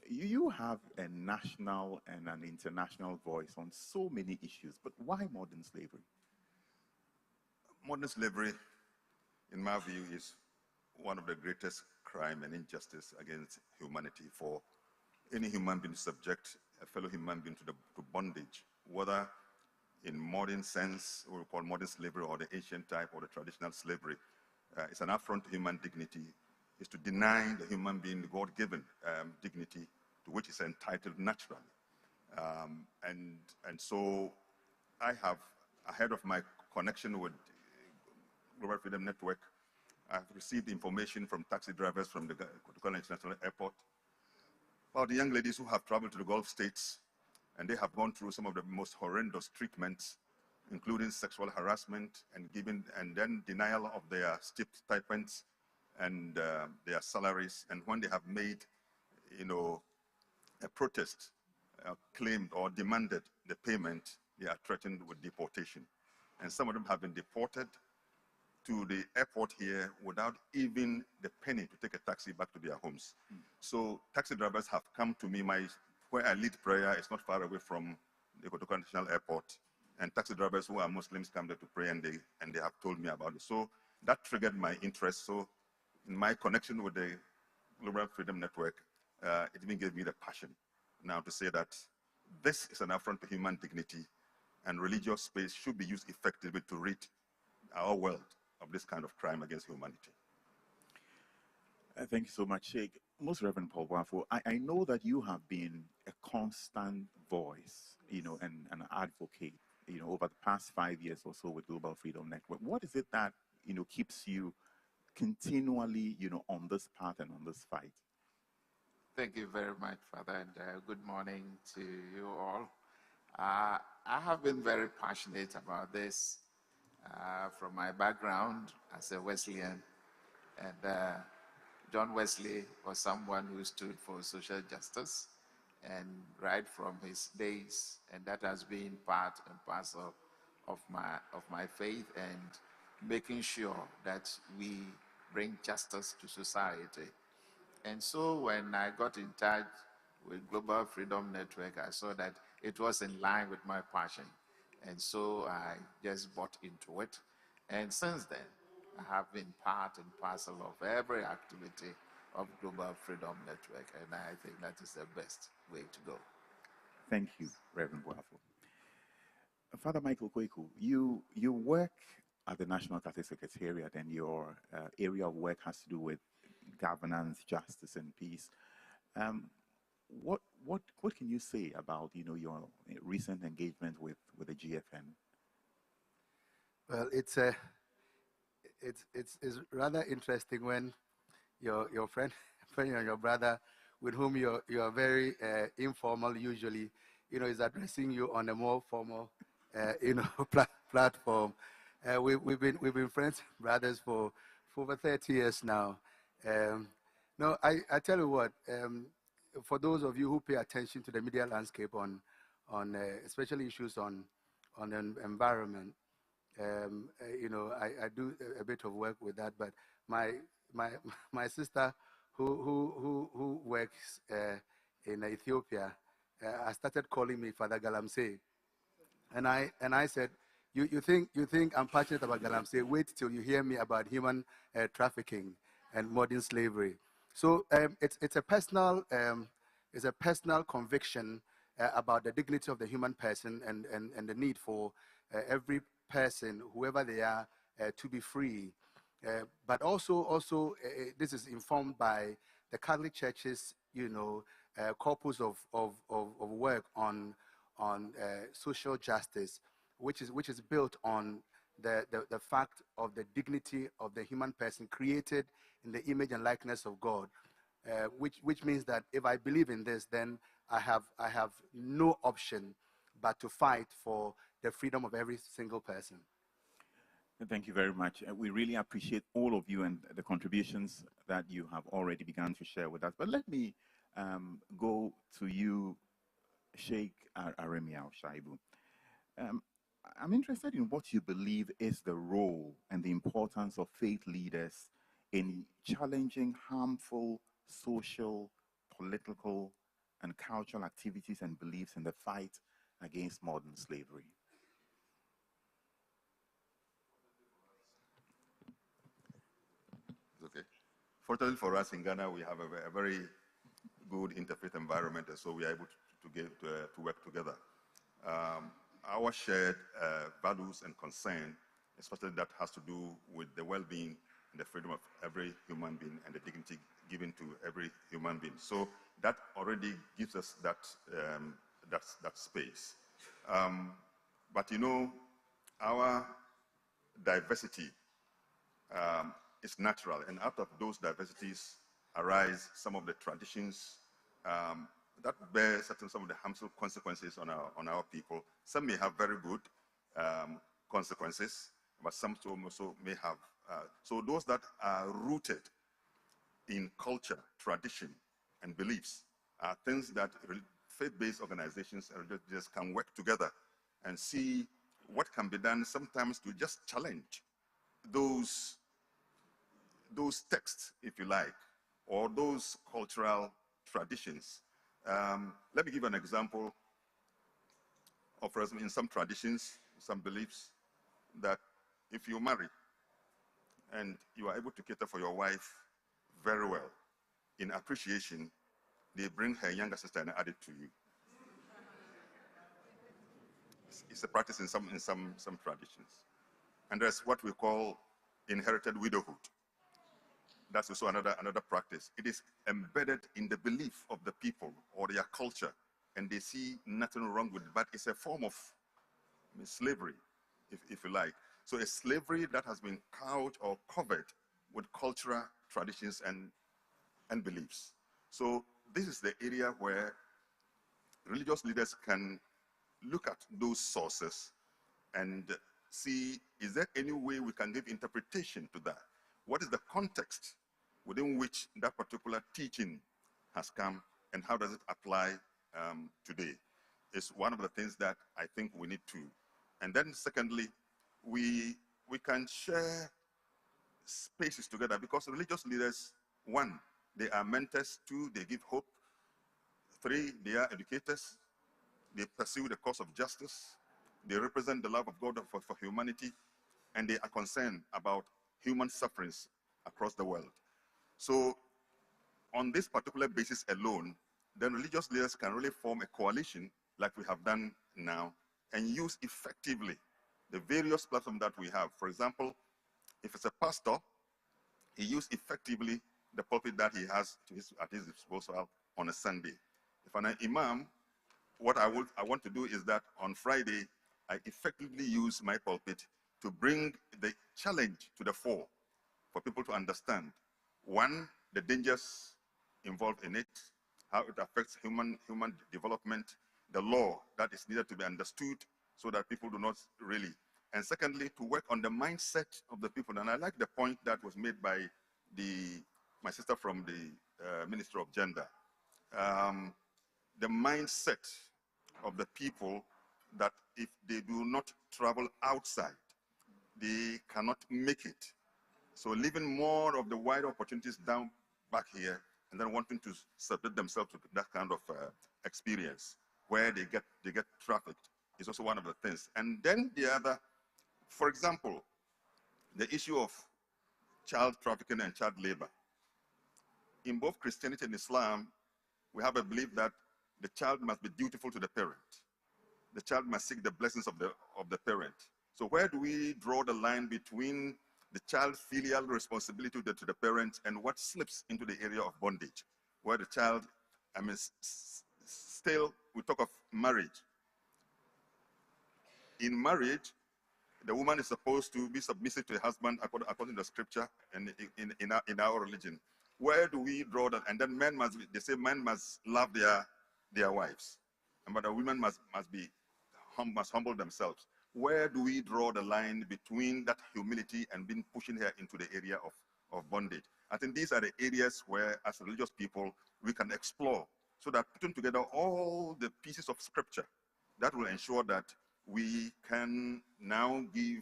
you have a national and an international voice on so many issues, but why modern slavery? Modern slavery, in my view, is one of the greatest crime and injustice against humanity. For any human being to subject a fellow human being to bondage, whether in modern sense, what we call modern slavery, or the ancient type, or the traditional slavery, it's an affront to human dignity. Is to deny the human being the God-given dignity to which is entitled naturally. And so I have, ahead of my connection with Global Freedom Network, I've received information from taxi drivers from the Kotokola International Airport about the young ladies who have traveled to the Gulf states, and they have gone through some of the most horrendous treatments, including sexual harassment and then denial of their stipends and their salaries. And when they have made, a protest, claimed or demanded the payment, they are threatened with deportation. And some of them have been deported to the airport here without even the penny to take a taxi back to their homes. So taxi drivers have come to me. Where I lead prayer is not far away from the Kotokola International Airport. And taxi drivers who are Muslims come there to pray, and they have told me about it. So that triggered my interest. So in my connection with the Global Freedom Network, it even gave me the passion now to say that this is an affront to human dignity, and religious space should be used effectively to rid our world of this kind of crime against humanity. Thank you so much, Sheikh. Most Reverend Paul Wafo, I know that you have been a constant voice, and an advocate, over the past 5 years or so with Global Freedom Network. What is it that, keeps you continually, on this path and on this fight? Thank you very much, Father, and good morning to you all. I have been very passionate about this from my background as a Wesleyan. And John Wesley was someone who stood for social justice, and right from his days, and that has been part and parcel of my faith, and making sure that we bring justice to society. And so when I got in touch with Global Freedom Network, I saw that it was in line with my passion. And so I just bought into it. And since then, I have been part and parcel of every activity of Global Freedom Network. And I think that is the best way to go. Thank you, Reverend Boafo. Father Michael Kweku, you work at the National Catholic Secretariat, and your area of work has to do with governance, justice, and peace. What can you say about your recent engagement with the GFN? Well, it's rather interesting when your friend and your brother, with whom you are very informal usually, is addressing you on a more formal platform. We've been friends, brothers for over 30 years now. No, I tell you what. For those of you who pay attention to the media landscape on especially issues on the environment, I do a bit of work with that. But my sister who works in Ethiopia, I started calling me Father Galamsey, and I said, you think I'm passionate about Galamsey? Wait till you hear me about human trafficking and modern slavery. So it's a personal conviction about the dignity of the human person and the need for every person, whoever they are, to be free. But also this is informed by the Catholic Church's corpus of work on social justice, which is built on the fact of the dignity of the human person created in the image and likeness of God, which means that if I believe in this, then I have no option but to fight for the freedom of every single person. Thank you very much. We really appreciate all of you and the contributions that you have already begun to share with us. But let me go to you, Sheikh Aremiao Shaibu. I'm interested in what you believe is the role and the importance of faith leaders in challenging harmful social, political, and cultural activities and beliefs in the fight against modern slavery. Okay. Fortunately for us in Ghana, we have a very good interfaith environment, and so we are able to work together. Our shared values and concern, especially that has to do with the well-being and the freedom of every human being and the dignity given to every human being. So that already gives us that space. But our diversity is natural, and out of those diversities arise some of the traditions that bear some of the harmful consequences on our people. Some may have very good consequences, but some also may have. So those that are rooted in culture, tradition, and beliefs are things that faith-based organizations and religions can work together and see what can be done sometimes to just challenge those texts, if you like, or those cultural traditions. Let me give an example of, in some traditions, some beliefs, that if you marry and you are able to cater for your wife very well, in appreciation, they bring her younger sister and add it to you. It's a practice in some traditions. And there's what we call inherited widowhood. That's also another practice. It is embedded in the belief of the people or their culture, and they see nothing wrong with it, but it's a form of slavery, if you like. So a slavery that has been couched or covered with cultural traditions and beliefs. So this is the area where religious leaders can look at those sources and see, is there any way we can give interpretation to that? What is the context within which that particular teaching has come, and how does it apply today? Is one of the things that I think we need to. And then secondly, we can share spaces together, because religious leaders, one, they are mentors. Two, they give hope. Three, they are educators. They pursue the cause of justice. They represent the love of God for humanity, and they are concerned about human sufferings across the world. So on this particular basis alone, then religious leaders can really form a coalition like we have done now and use effectively the various platforms that we have. For example, if it's a pastor, he uses effectively the pulpit that he has at his disposal on a Sunday. If I'm an imam, what I want to do is that on Friday, I effectively use my pulpit to bring the challenge to the fore for people to understand. One, the dangers involved in it, how it affects human development, the law that is needed to be understood so that people do not really. And secondly, to work on the mindset of the people. And I like the point that was made by my sister from the Ministry of Gender. The mindset of the people that if they do not travel outside, they cannot make it. So leaving more of the wider opportunities down back here, and then wanting to submit themselves to that kind of experience where they get trafficked is also one of the things. And then the other, for example, the issue of child trafficking and child labor. In both Christianity and Islam, we have a belief that the child must be dutiful to the parent. The child must seek the blessings of the parent. So where do we draw the line between the child's filial responsibility to the parent and what slips into the area of bondage, where the child, still we talk of marriage. In marriage, the woman is supposed to be submissive to her husband according to the scripture and in our religion. Where do we draw that? And then they say men must love their wives, but the women must humble themselves. Where do we draw the line between that humility and being pushing her into the area of bondage? I think these are the areas where, as religious people, we can explore, so that putting together all the pieces of scripture, that will ensure that we can now give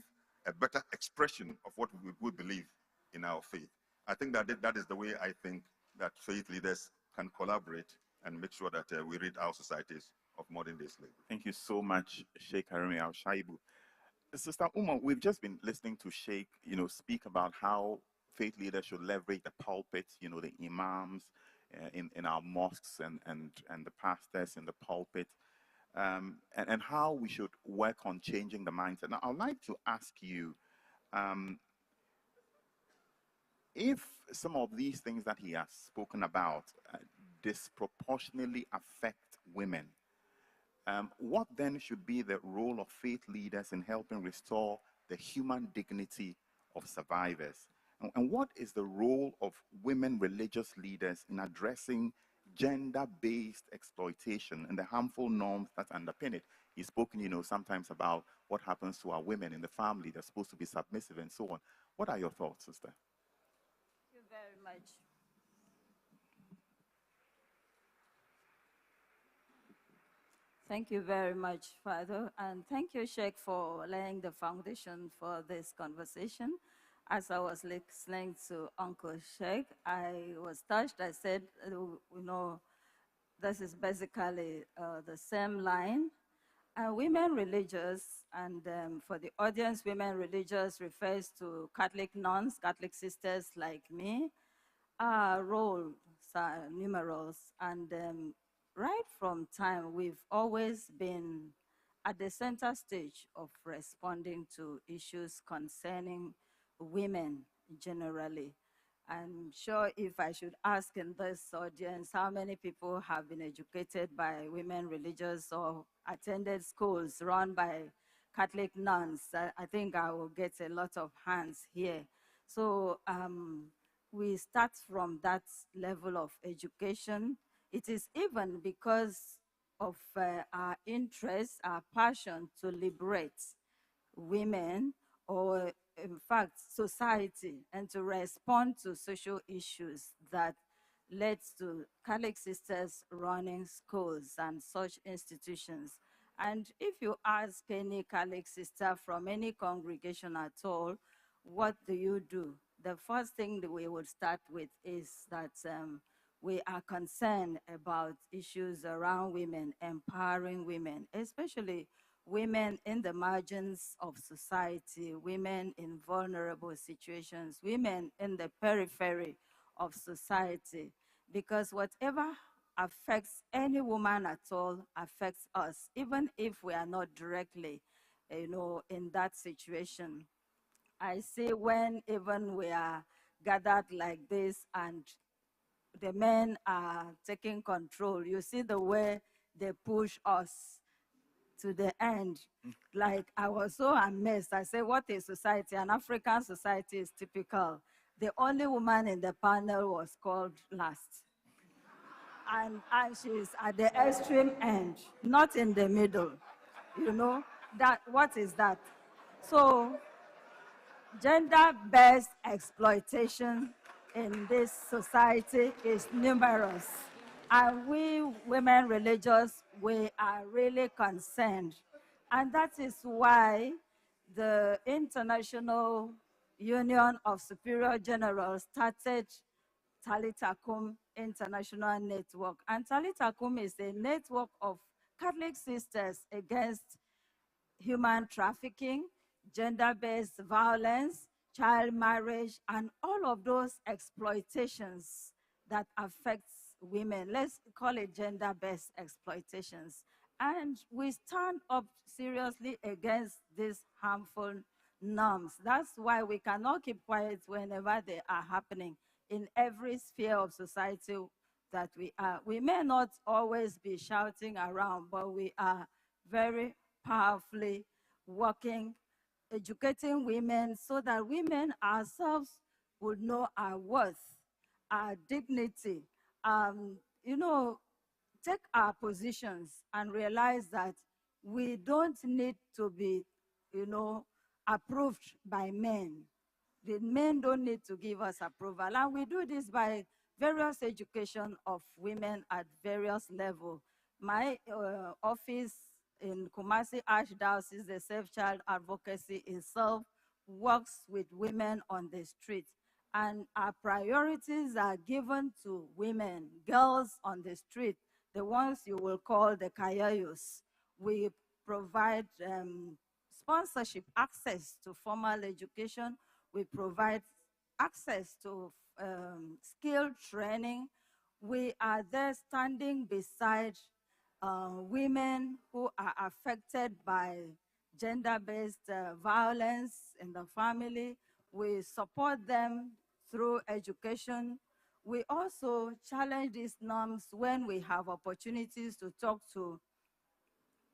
a better expression of what we believe in our faith. I think that is the way I think that faith leaders can collaborate and make sure that we rid our societies of modern day slavery. Thank you so much, Sheikh Harimi Al-Shaibu. Sister Uma, we've just been listening to Sheikh, speak about how faith leaders should leverage the pulpit, the imams in our mosques and the pastors in the pulpit, and how we should work on changing the mindset. Now, I'd like to ask you, if some of these things that he has spoken about disproportionately affect women, what then should be the role of faith leaders in helping restore the human dignity of survivors? And what is the role of women religious leaders in addressing gender-based exploitation and the harmful norms that underpin it? He's spoken, sometimes about what happens to our women in the family. They're supposed to be submissive and so on. What are your thoughts, sister? Thank you very much. Thank you very much, Father, and thank you, Sheikh, for laying the foundation for this conversation. As I was listening to Uncle Sheikh, I was touched. I said, this is basically the same line. Women religious, and for the audience, women religious refers to Catholic nuns, Catholic sisters like me. Our roles are numerous, and right from time, we've always been at the center stage of responding to issues concerning women generally. I'm sure if I should ask in this audience how many people have been educated by women religious or attended schools run by Catholic nuns, I think I will get a lot of hands here. So we start from that level of education. It is even because of our interest, our passion to liberate. women, or in fact, society, and to respond to social issues that led to Catholic sisters running schools and such institutions. And if you ask any Catholic sister from any congregation at all, what do you do? The first thing that we would start with is that we are concerned about issues around women, empowering women, especially women in the margins of society, women in vulnerable situations, women in the periphery of society, because whatever affects any woman at all affects us, even if we are not directly, in that situation. I see when even we are gathered like this and the men are taking control, you see the way they push us to the end. Like, I was so amazed. I said, what a society, an African society is typical. The only woman in the panel was called last. And she's at the extreme end, not in the middle. What is that? So gender-based exploitation in this society is numerous. And we women religious, we are really concerned. And that is why the International Union of Superior Generals started Talita Kum International Network. And Talita Kum is a network of Catholic sisters against human trafficking, gender-based violence, child marriage, and all of those exploitations that affects women. Let's call it gender-based exploitations. And we stand up seriously against these harmful norms. That's why we cannot keep quiet whenever they are happening in every sphere of society that we are. We may not always be shouting around, but we are very powerfully working, educating women so that women ourselves would know our worth, our dignity, take our positions and realize that we don't need to be, approved by men. The men don't need to give us approval. And we do this by various education of women at various levels. My office in Kumasi Archdiocese, the Safe Child Advocacy itself, works with women on the street. And our priorities are given to women, girls on the street, the ones you will call the kayayos. We provide sponsorship, access to formal education. We provide access to skill training. We are there standing beside women who are affected by gender-based violence in the family. We support them through education. We also challenge these norms when we have opportunities to talk to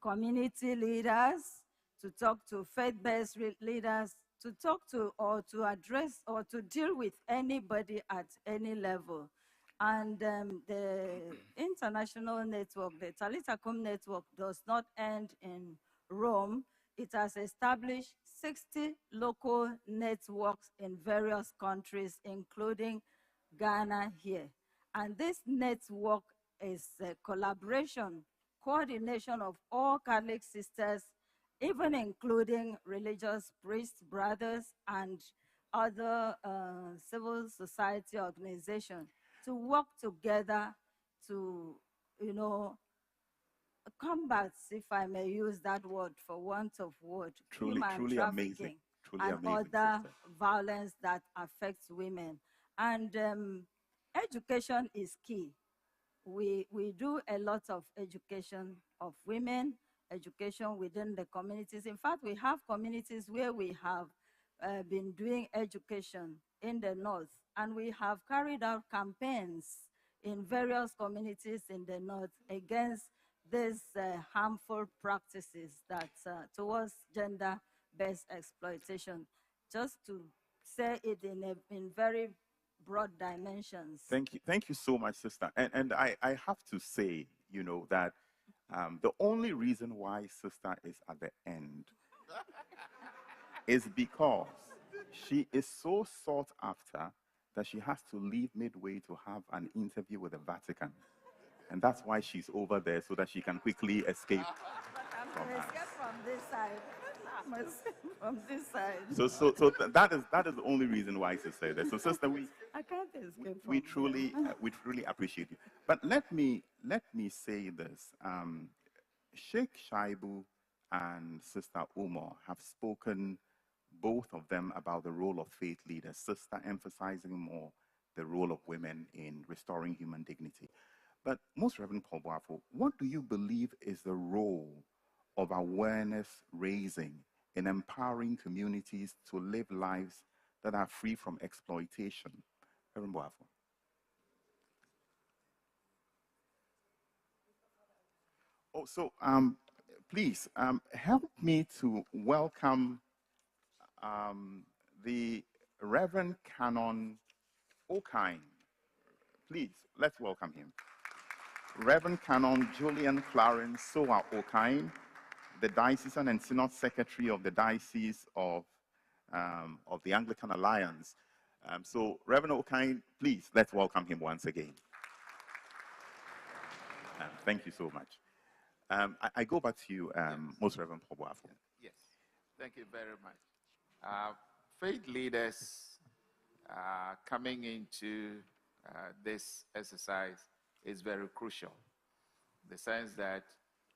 community leaders, to talk to faith-based leaders, to talk to or to address or to deal with anybody at any level. And the international network, the Talita Kum network, does not end in Rome. It has established 60 local networks in various countries, including Ghana here. And this network is a collaboration, coordination of all Catholic sisters, even including religious priests, brothers, and other civil society organizations, to work together to, combat, if I may use that word for want of word, human Truly trafficking amazing. Truly and amazing, other sister. violence that affects women. And education is key. We do a lot of education of women, education within the communities. In fact, we have communities where we have been doing education in the north, and we have carried out campaigns in various communities in the north against these harmful practices that towards gender-based exploitation. Just to say it in very broad dimensions. Thank you so much, sister. And I have to say, that the only reason why sister is at the end is because she is so sought after that she has to leave midway to have an interview with the Vatican. And that's why she's over there, so that she can quickly escape from us. Escape from this side. I'm escape from this side. That is the only reason why she said that. So, sister, I can't escape from we truly appreciate you. But let me say this: Sheikh Shaibu and Sister Umar have spoken, both of them, about the role of faith leaders. Sister emphasizing more the role of women in restoring human dignity. But Most Reverend Paul Boafo, what do you believe is the role of awareness raising in empowering communities to live lives that are free from exploitation? Reverend Boafo. Oh, so please help me to welcome the Reverend Canon Okine. Please, let's welcome him. Reverend Canon Julian Clarence Soa Okine, the Diocesan and Synod Secretary of the Diocese of the Anglican Alliance. So, Reverend Okine, please, let's welcome him once again. Thank you so much. I go back to you, Most Reverend Paul Boafo. Yes, thank you very much. Faith leaders coming into this exercise is very crucial. The sense that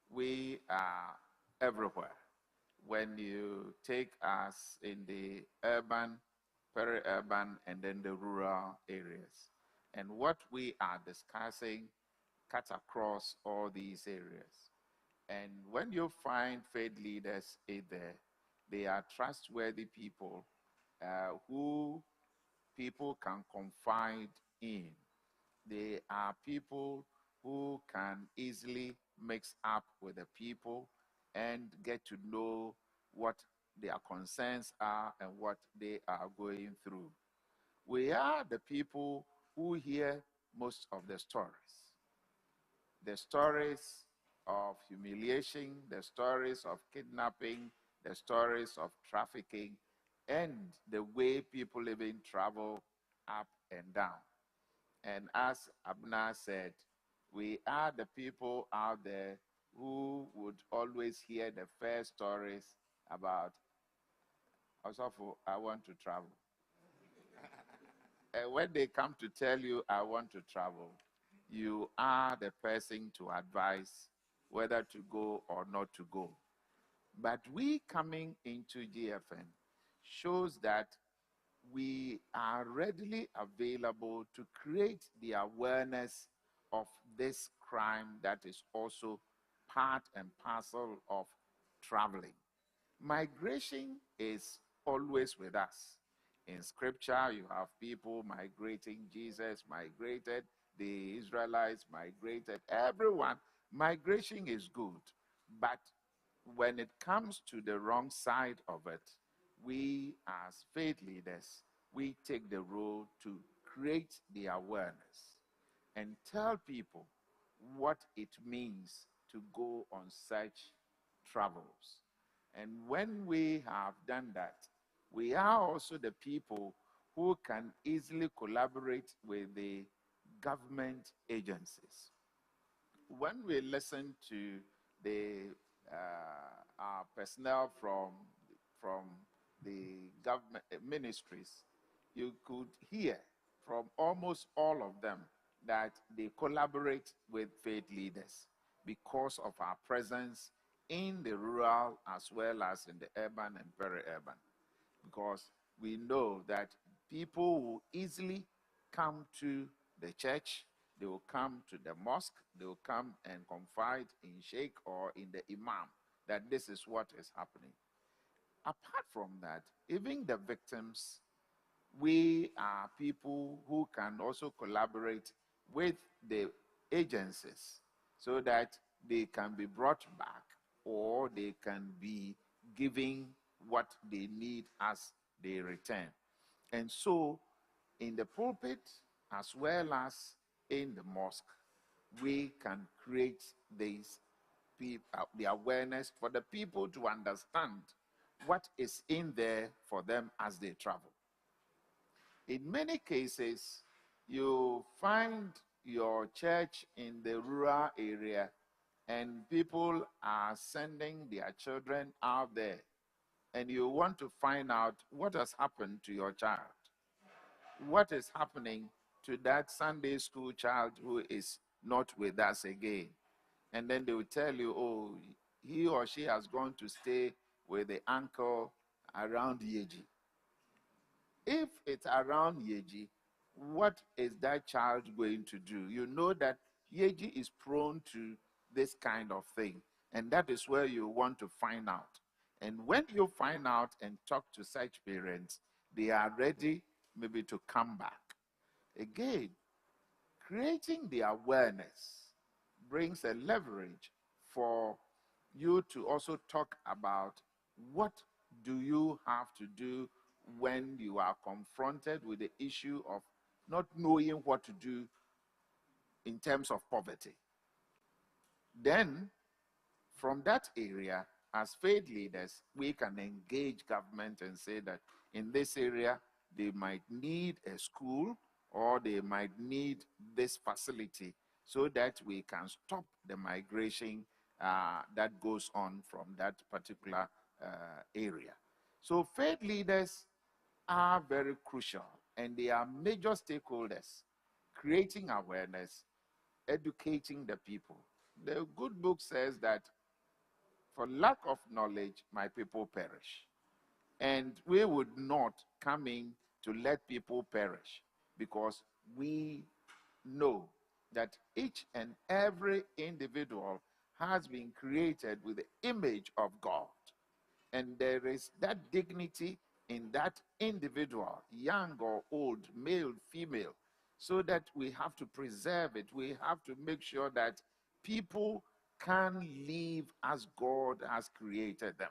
we are everywhere. When you take us in the urban, peri-urban, and then the rural areas, and what we are discussing cuts across all these areas. And when you find faith leaders in there, they are trustworthy people who people can confide in. They are people who can easily mix up with the people and get to know what their concerns are and what they are going through. We are the people who hear most of the stories. The stories of humiliation, the stories of kidnapping, the stories of trafficking, and the way people even travel up and down. And as Abner said, we are the people out there who would always hear the first stories about, also, I want to travel. And when they come to tell you, I want to travel, you are the person to advise whether to go or not to go. But we coming into GFN shows that we are readily available to create the awareness of this crime that is also part and parcel of traveling. Migration is always with us. In scripture, you have people migrating. Jesus migrated, the Israelites migrated, everyone. Migration is good, but when it comes to the wrong side of it, we as faith leaders, we take the role to create the awareness and tell people what it means to go on such travels. And when we have done that, we are also the people who can easily collaborate with the government agencies. When we listen to our personnel from the government ministries, you could hear from almost all of them that they collaborate with faith leaders because of our presence in the rural as well as in the urban and peri-urban. Because we know that people will easily come to the church, they will come to the mosque, they will come and confide in sheikh or in the imam that this is what is happening. Apart from that, even the victims, we are people who can also collaborate with the agencies so that they can be brought back or they can be given what they need as they return. And so, in the pulpit as well as in the mosque, we can create the awareness for the people to understand what is in there for them as they travel. In many cases, you find your church in the rural area and people are sending their children out there, and you want to find out what has happened to your child. What is happening to that Sunday school child who is not with us again? And then they will tell you, oh, he or she has gone to stay with the uncle around Yeji. If it's around Yeji, what is that child going to do? You know that Yeji is prone to this kind of thing, and that is where you want to find out. And when you find out and talk to such parents, they are ready maybe to come back. Again, creating the awareness brings a leverage for you to also talk about what do you have to do when you are confronted with the issue of not knowing what to do in terms of poverty. Then, from that area, as faith leaders, we can engage government and say that in this area, they might need a school or they might need this facility so that we can stop the migration that goes on from that particular area. So faith leaders are very crucial, and they are major stakeholders, creating awareness, educating the people. The good book says that for lack of knowledge, my people perish. And we would not come in to let people perish, because we know that each and every individual has been created with the image of God. And there is that dignity in that individual, young or old, male, female, so that we have to preserve it. We have to make sure that people can live as God has created them.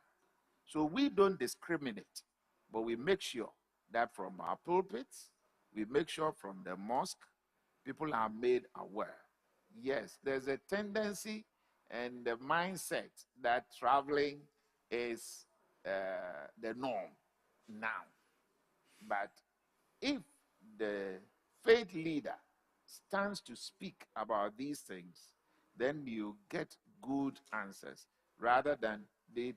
So we don't discriminate, but we make sure that from our pulpits, we make sure from the mosque, people are made aware. Yes, there's a tendency and the mindset that traveling is the norm now. But if the faith leader stands to speak about these things, then you get good answers, rather than they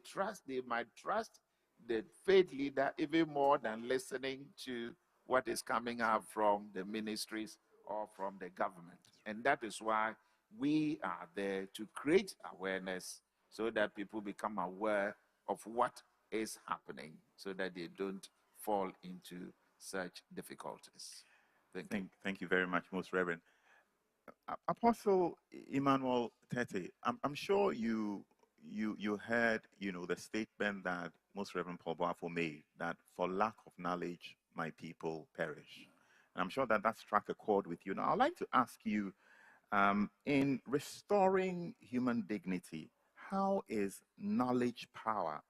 might trust the faith leader even more than listening to what is coming out from the ministries or from the government. And that is why we are there to create awareness so that people become aware of what is happening so that they don't fall into such difficulties. Thank you very much, Most Reverend. Apostle Emmanuel Tete, I'm sure you heard, the statement that Most Reverend Paul Boafo made, that for lack of knowledge, my people perish. And I'm sure that struck a chord with you. Now, I'd like to ask you, in restoring human dignity, how is knowledge power?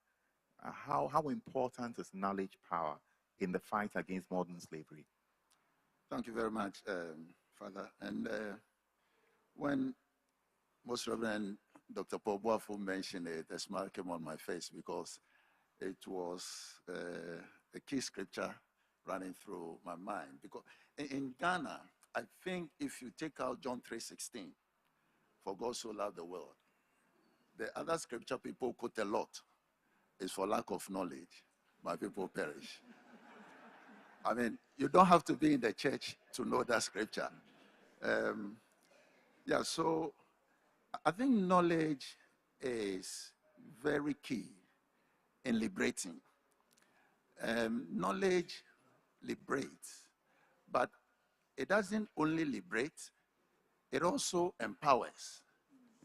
How important is knowledge power in the fight against modern slavery? Thank you very much, Father. And when Most Reverend Dr. Paul Boafo mentioned it, a smile came on my face, because it was a key scripture running through my mind. Because in Ghana, I think if you take out John 3:16, for God so loved the world, the other scripture people quote a lot is for lack of knowledge, my people perish. I mean, you don't have to be in the church to know that scripture. So I think knowledge is very key in liberating. Knowledge liberates, but it doesn't only liberate, it also empowers.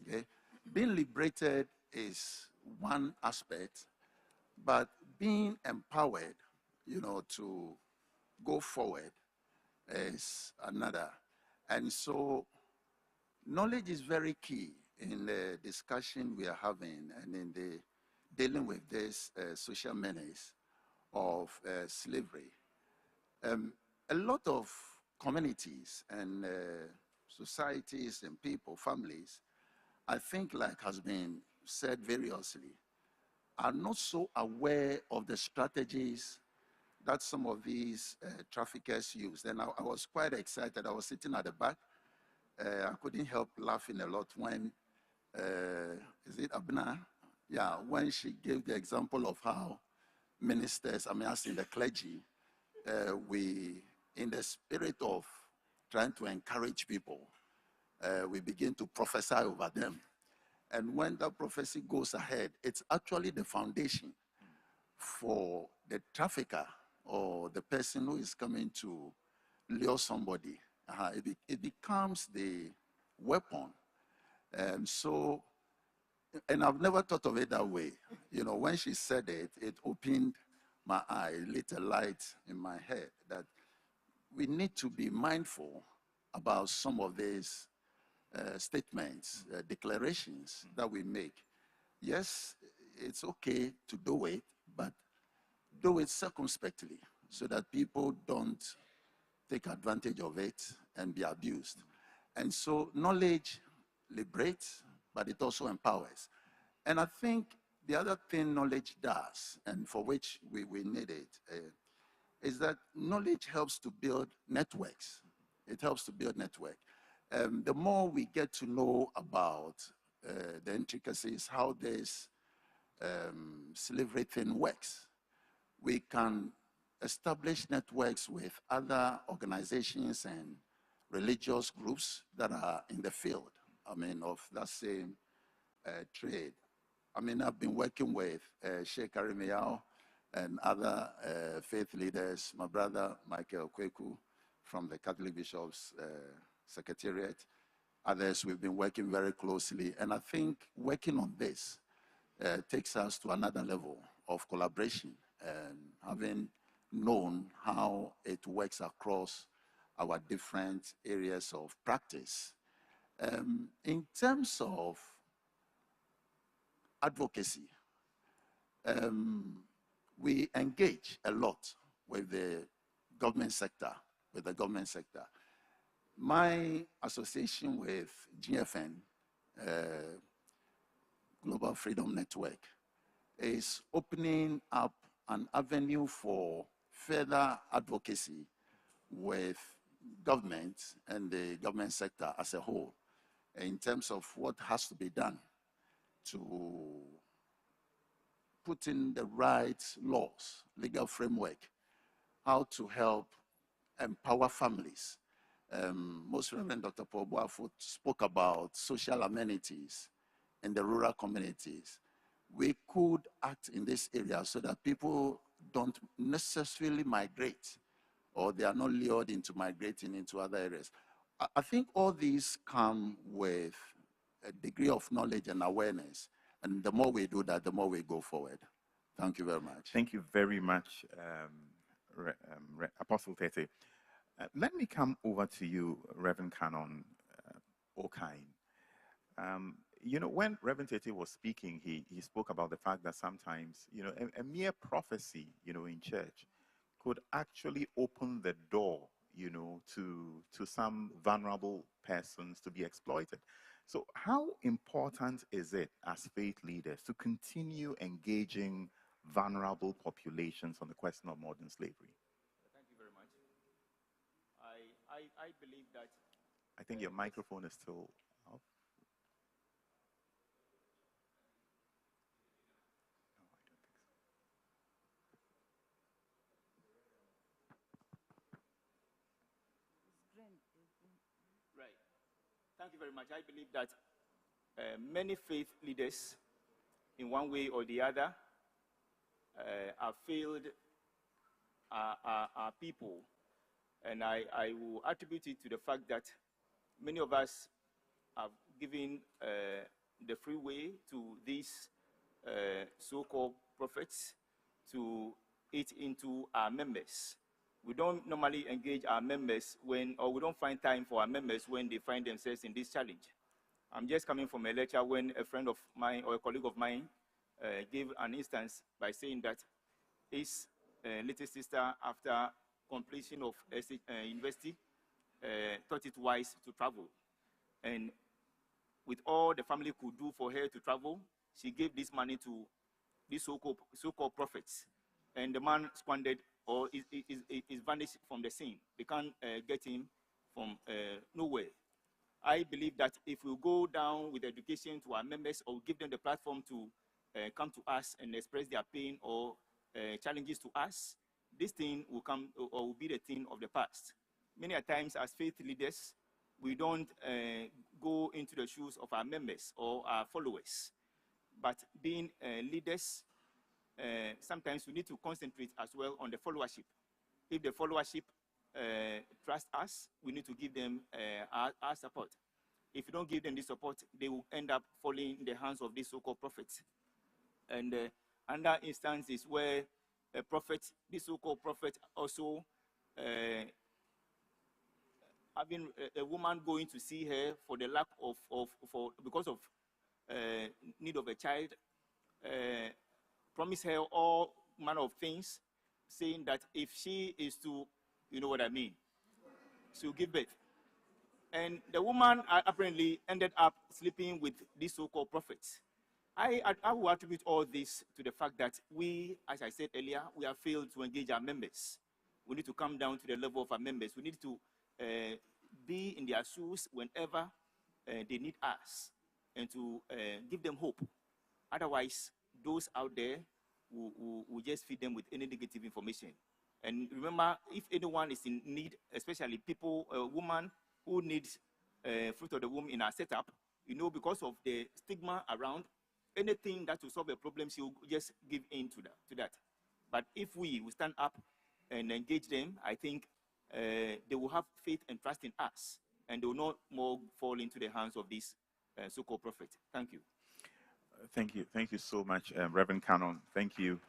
Okay? Being liberated is one aspect, but being empowered, to go forward is another. And so knowledge is very key in the discussion we are having and in the dealing with this social menace of slavery. A lot of communities and societies and people, families, I think, like has been said variously, are not so aware of the strategies that some of these traffickers use. And I was quite excited. I was sitting at the back. I couldn't help laughing a lot when, is it Abna? Yeah, when she gave the example of how ministers, as in the clergy, we, in the spirit of trying to encourage people, we begin to prophesy over them. And when that prophecy goes ahead, it's actually the foundation for the trafficker or the person who is coming to lure somebody. It becomes the weapon. And I've never thought of it that way. When she said it, it opened my eye, lit a light in my head that we need to be mindful about some of these statements, declarations that we make. Yes, it's okay to do it, but do it circumspectly so that people don't take advantage of it and be abused. And so knowledge liberates, but it also empowers. And I think the other thing knowledge does, and for which we need it, is that knowledge helps to build networks. It helps to build network. The more we get to know about the intricacies, how this slavery thing works, we can establish networks with other organizations and religious groups that are in the field, of that same trade. I've been working with Sheikh Arimiao and other faith leaders, my brother Michael Kweku from the Catholic Bishops Secretariat, others we've been working very closely. And I think working on this takes us to another level of collaboration and having known how it works across our different areas of practice. In terms of advocacy, we engage a lot with the government sector, My association with GFN, Global Freedom Network, is opening up an avenue for further advocacy with government and the government sector as a whole in terms of what has to be done to put in the right laws, legal framework, how to help empower families. Most Reverend Dr. Paul Boafo spoke about social amenities in the rural communities. We could act in this area so that people don't necessarily migrate, or they are not lured into migrating into other areas. I think all these come with a degree of knowledge and awareness. And the more we do that, the more we go forward. Thank you very much. Thank you very much, Apostle Tete. Let me come over to you, Reverend Canon Okain. When Reverend Tete was speaking, he spoke about the fact that sometimes, a mere prophecy, in church could actually open the door, to some vulnerable persons to be exploited. So how important is it as faith leaders to continue engaging vulnerable populations on the question of modern slavery? Thank you very much. I believe that... I think your microphone is still off. Right. Thank you very much. I believe that many faith leaders, in one way or the other, have failed our people. And I will attribute it to the fact that many of us have given the free way to these so-called prophets to eat into our members. We don't normally engage our members or we don't find time for our members when they find themselves in this challenge. I'm just coming from a lecture when a friend of mine or a colleague of mine gave an instance by saying that his little sister, after completion of university, thought it wise to travel. And with all the family could do for her to travel, she gave this money to these so-called prophets, and the man squandered or is vanished from the scene. They can't get him from nowhere. I believe that if we go down with education to our members or give them the platform to come to us and express their pain or challenges to us, this thing will come or will be the thing of the past. Many a times as faith leaders, we don't go into the shoes of our members or our followers. But being leaders, sometimes we need to concentrate as well on the followership. If the followership trust us, we need to give them our support. If you don't give them this support, they will end up falling in the hands of these so-called prophets. And another instance is where a prophet, this so-called prophet, also having a woman going to see her for the lack of because of need of a child, promise her all manner of things, saying that if she is to, you know what I mean, she'll give birth. And the woman apparently ended up sleeping with these so-called prophets. I will attribute all this to the fact that we, as I said earlier, we have failed to engage our members. We need to come down to the level of our members. We need to be in their shoes whenever they need us and to give them hope. Otherwise, those out there will just feed them with any negative information. And remember, if anyone is in need, especially people, a woman who needs fruit of the womb in our setup, you know, because of the stigma around, anything that will solve a problem, she will just give in to that. But if we stand up and engage them, I think they will have faith and trust in us, and they will not more fall into the hands of these so-called prophets. Thank you. Thank you so much, Reverend Cannon. Thank you.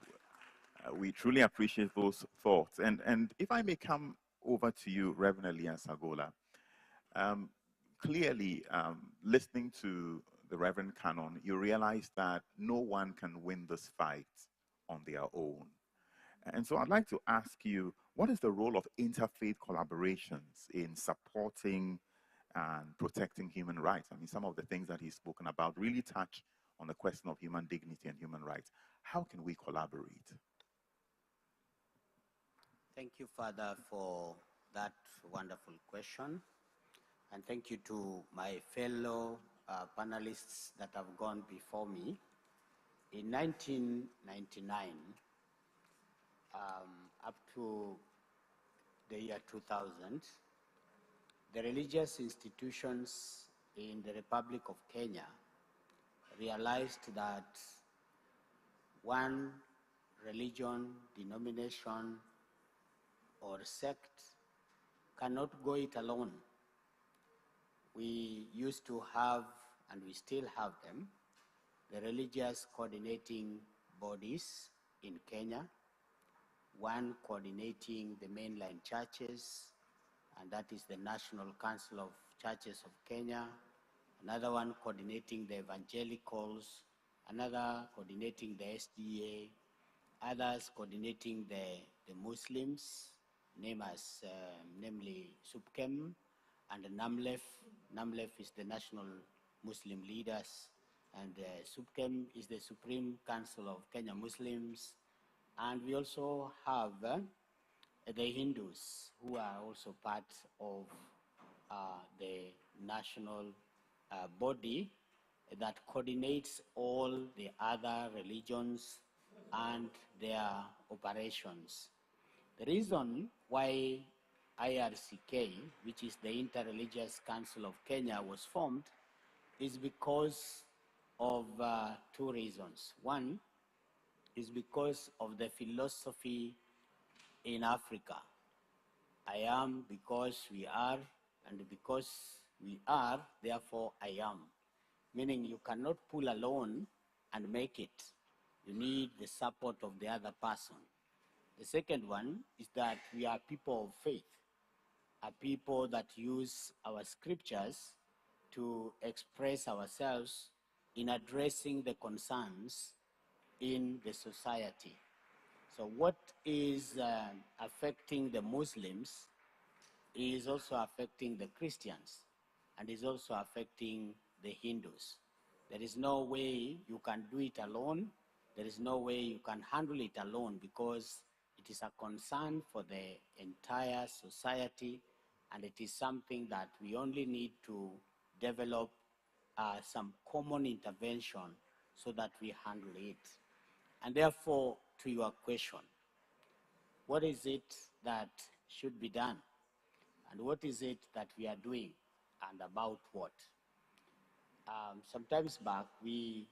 We truly appreciate those thoughts. And if I may come over to you, Reverend Elias Agola, clearly, listening to the Reverend Cannon, you realize that no one can win this fight on their own. And so I'd like to ask you, what is the role of interfaith collaborations in supporting and protecting human rights? I mean, some of the things that he's spoken about really touch on the question of human dignity and human rights. How can we collaborate? Thank you, Father, for that wonderful question. And thank you to my fellow panelists that have gone before me. In 1999, up to the year 2000, the religious institutions in the Republic of Kenya realized that one religion, denomination, or sect cannot go it alone. We used to have, and we still have them, the religious coordinating bodies in Kenya, one coordinating the mainline churches, and that is the National Council of Churches of Kenya, another one coordinating the evangelicals, another coordinating the SDA, others coordinating the Muslims, namely SUPKEM, and NAMLEF. NAMLEF is the National Muslim Leaders, and SUPKEM is the Supreme Council of Kenya Muslims. And we also have the Hindus, who are also part of the national body that coordinates all the other religions and their operations. The reason why IRCK, which is the Interreligious Council of Kenya, was formed is because of two reasons. One is because of the philosophy in Africa. I am because we are, and because we are, therefore I am. Meaning you cannot pull alone and make it. You need the support of the other person. The second one is that we are people of faith, are people that use our scriptures to express ourselves in addressing the concerns in the society. So what is affecting the Muslims is also affecting the Christians, and is also affecting the Hindus. There is no way you can do it alone. there is no way you can handle it alone because it is a concern for the entire society, and it is something that we only need to develop some common intervention so that we handle it. And therefore, to your question, what is it that should be done? And what is it that we are doing? And about what? Sometimes back, we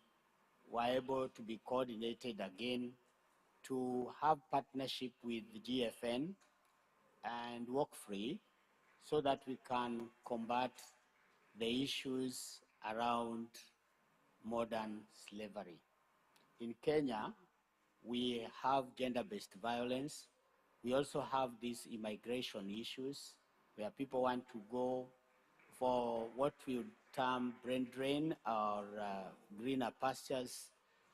were able to be coordinated again to have partnership with the GFN and Work Free so that we can combat the issues around modern slavery. In Kenya, we have gender-based violence. We also have these immigration issues where people want to go for what we would term brain drain or greener pastures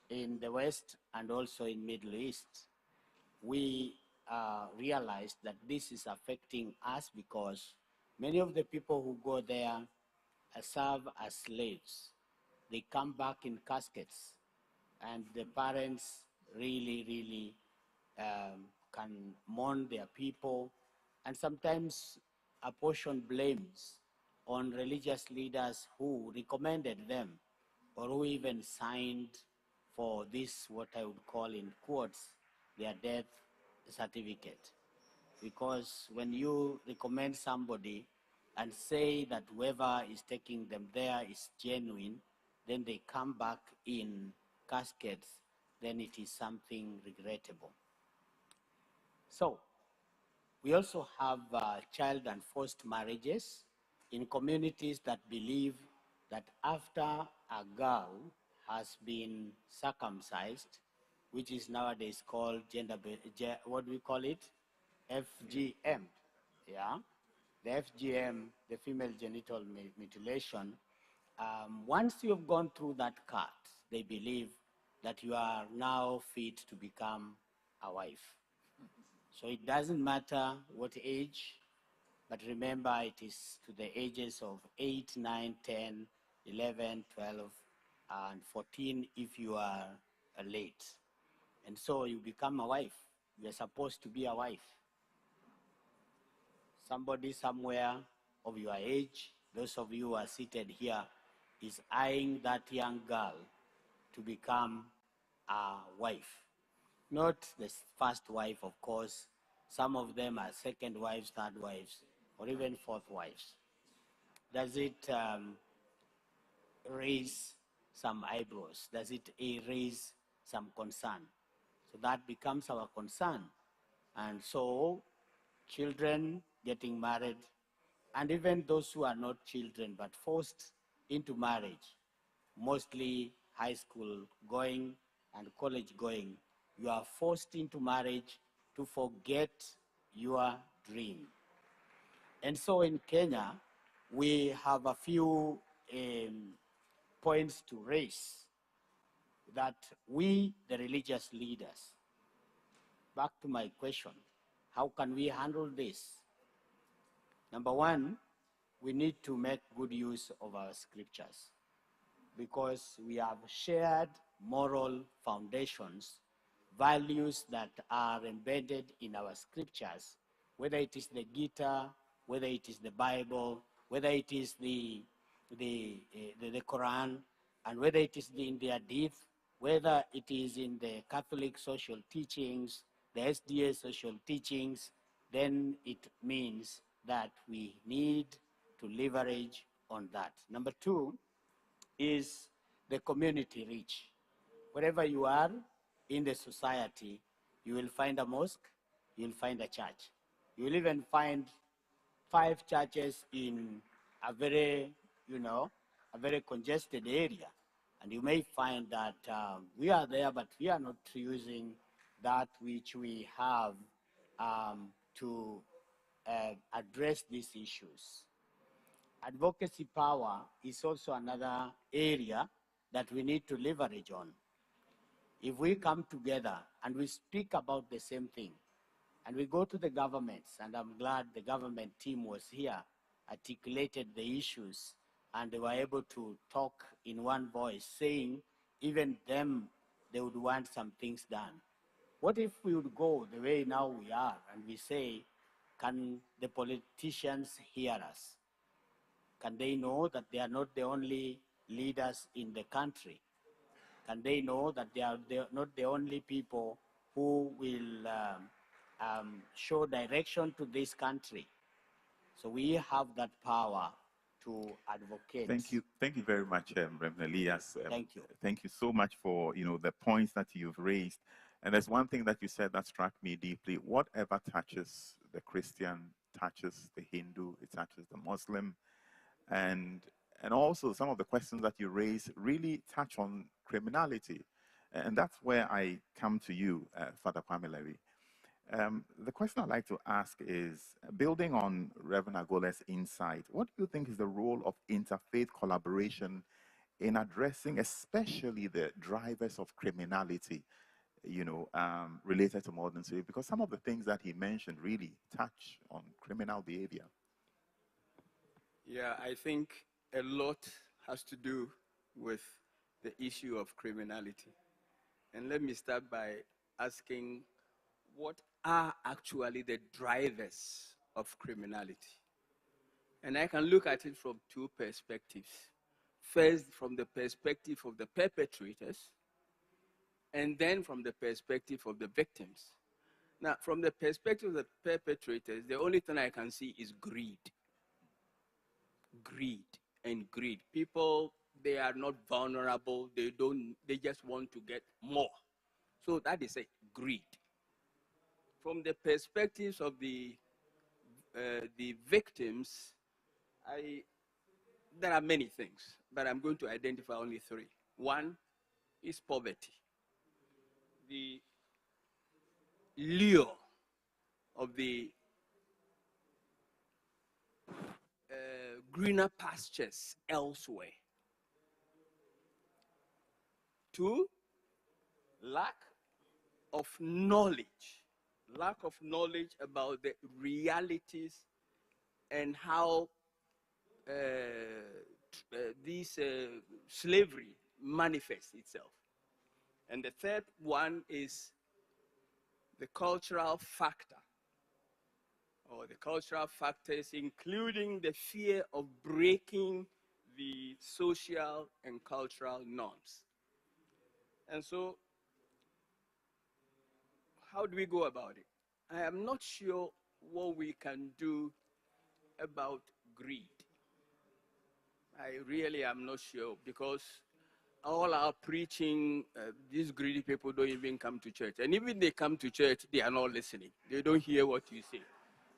in the West and also in Middle East. We realized that this is affecting us because many of the people who go there serve as slaves. They come back in caskets, and the parents really can mourn their people, and sometimes apportion blames on religious leaders who recommended them or who even signed for this, what I would call in quotes, their death certificate. Because when you recommend somebody and say that whoever is taking them there is genuine, then they come back in caskets, then it is something regrettable. So, we also have child and forced marriages in communities that believe that after a girl has been circumcised, which is nowadays called what do we call it? FGM, yeah? The FGM, the female genital mutilation, once you've gone through that cut, they believe that you are now fit to become a wife. So it doesn't matter what age, but remember it is to the ages of 8, 9, 10, 11, 12, and 14 if you are late. And so you become a wife. You're supposed to be a wife. Somebody somewhere of your age, those of you who are seated here, is eyeing that young girl to become a wife. Not the first wife, of course. Some of them are second wives, third wives, or even fourth wives. Does it raise some eyebrows? Does it raise some concern? So that becomes our concern. And so children getting married, and even those who are not children but forced into marriage, mostly high school going and college going, you are forced into marriage to forget your dream. And so in Kenya, we have a few points to raise that we, the religious leaders, back to my question, how can we handle this? Number one, we need to make good use of our scriptures because we have shared moral foundations, values that are embedded in our scriptures, whether it is the Gita, whether it is the Bible, whether it is the Quran, and whether it is in the Hadith, whether it is in the Catholic social teachings, the SDA social teachings, then it means that we need to leverage on that. Number two is the community reach. Wherever you are in the society, you will find a mosque, you will find a church. You will even find 5 churches in a very, a very congested area. And you may find that we are there, but we are not using that which we have to address these issues. Advocacy power is also another area that we need to leverage on. If we come together and we speak about the same thing, and we go to the governments, and I'm glad the government team was here, articulated the issues, and they were able to talk in one voice, saying even them they would want some things done. What if we would go the way now we are and we say, can the politicians hear us? Can they know that they are not the only leaders in the country? Can they know that they are not the only people who will show direction to this country? So we have that power to advocate. Thank you very much, Reverend Elias. Thank you. Thank you so much for the points that you've raised. And there's one thing that you said that struck me deeply. Whatever touches the Christian touches the Hindu, it touches the Muslim, and also some of the questions that you raise really touch on criminality, and that's where I come to you, Father Kwame Levi. The question I'd like to ask is, building on Reverend Agole's insight, what do you think is the role of interfaith collaboration in addressing especially the drivers of criminality, related to modern slavery? Because some of the things that he mentioned really touch on criminal behavior. Yeah, I think a lot has to do with the issue of criminality. And let me start by asking, what are actually the drivers of criminality? And I can look at it from two perspectives. First, from the perspective of the perpetrators, and then from the perspective of the victims. Now, from the perspective of the perpetrators, the only thing I can see is greed. Greed and greed. People, they are not vulnerable. They just want to get more. So that is a greed. From the perspectives of the victims, there are many things, but I'm going to identify only three. One is poverty. The lure of the greener pastures elsewhere. Two, lack of knowledge about the realities and how this slavery manifests itself. And the third one is the cultural factor, or the cultural factors, including the fear of breaking the social and cultural norms. And so, how do we go about it? I am not sure what we can do about greed. I really am not sure, because all our preaching, these greedy people don't even come to church. And even they come to church, they are not listening. They don't hear what you say.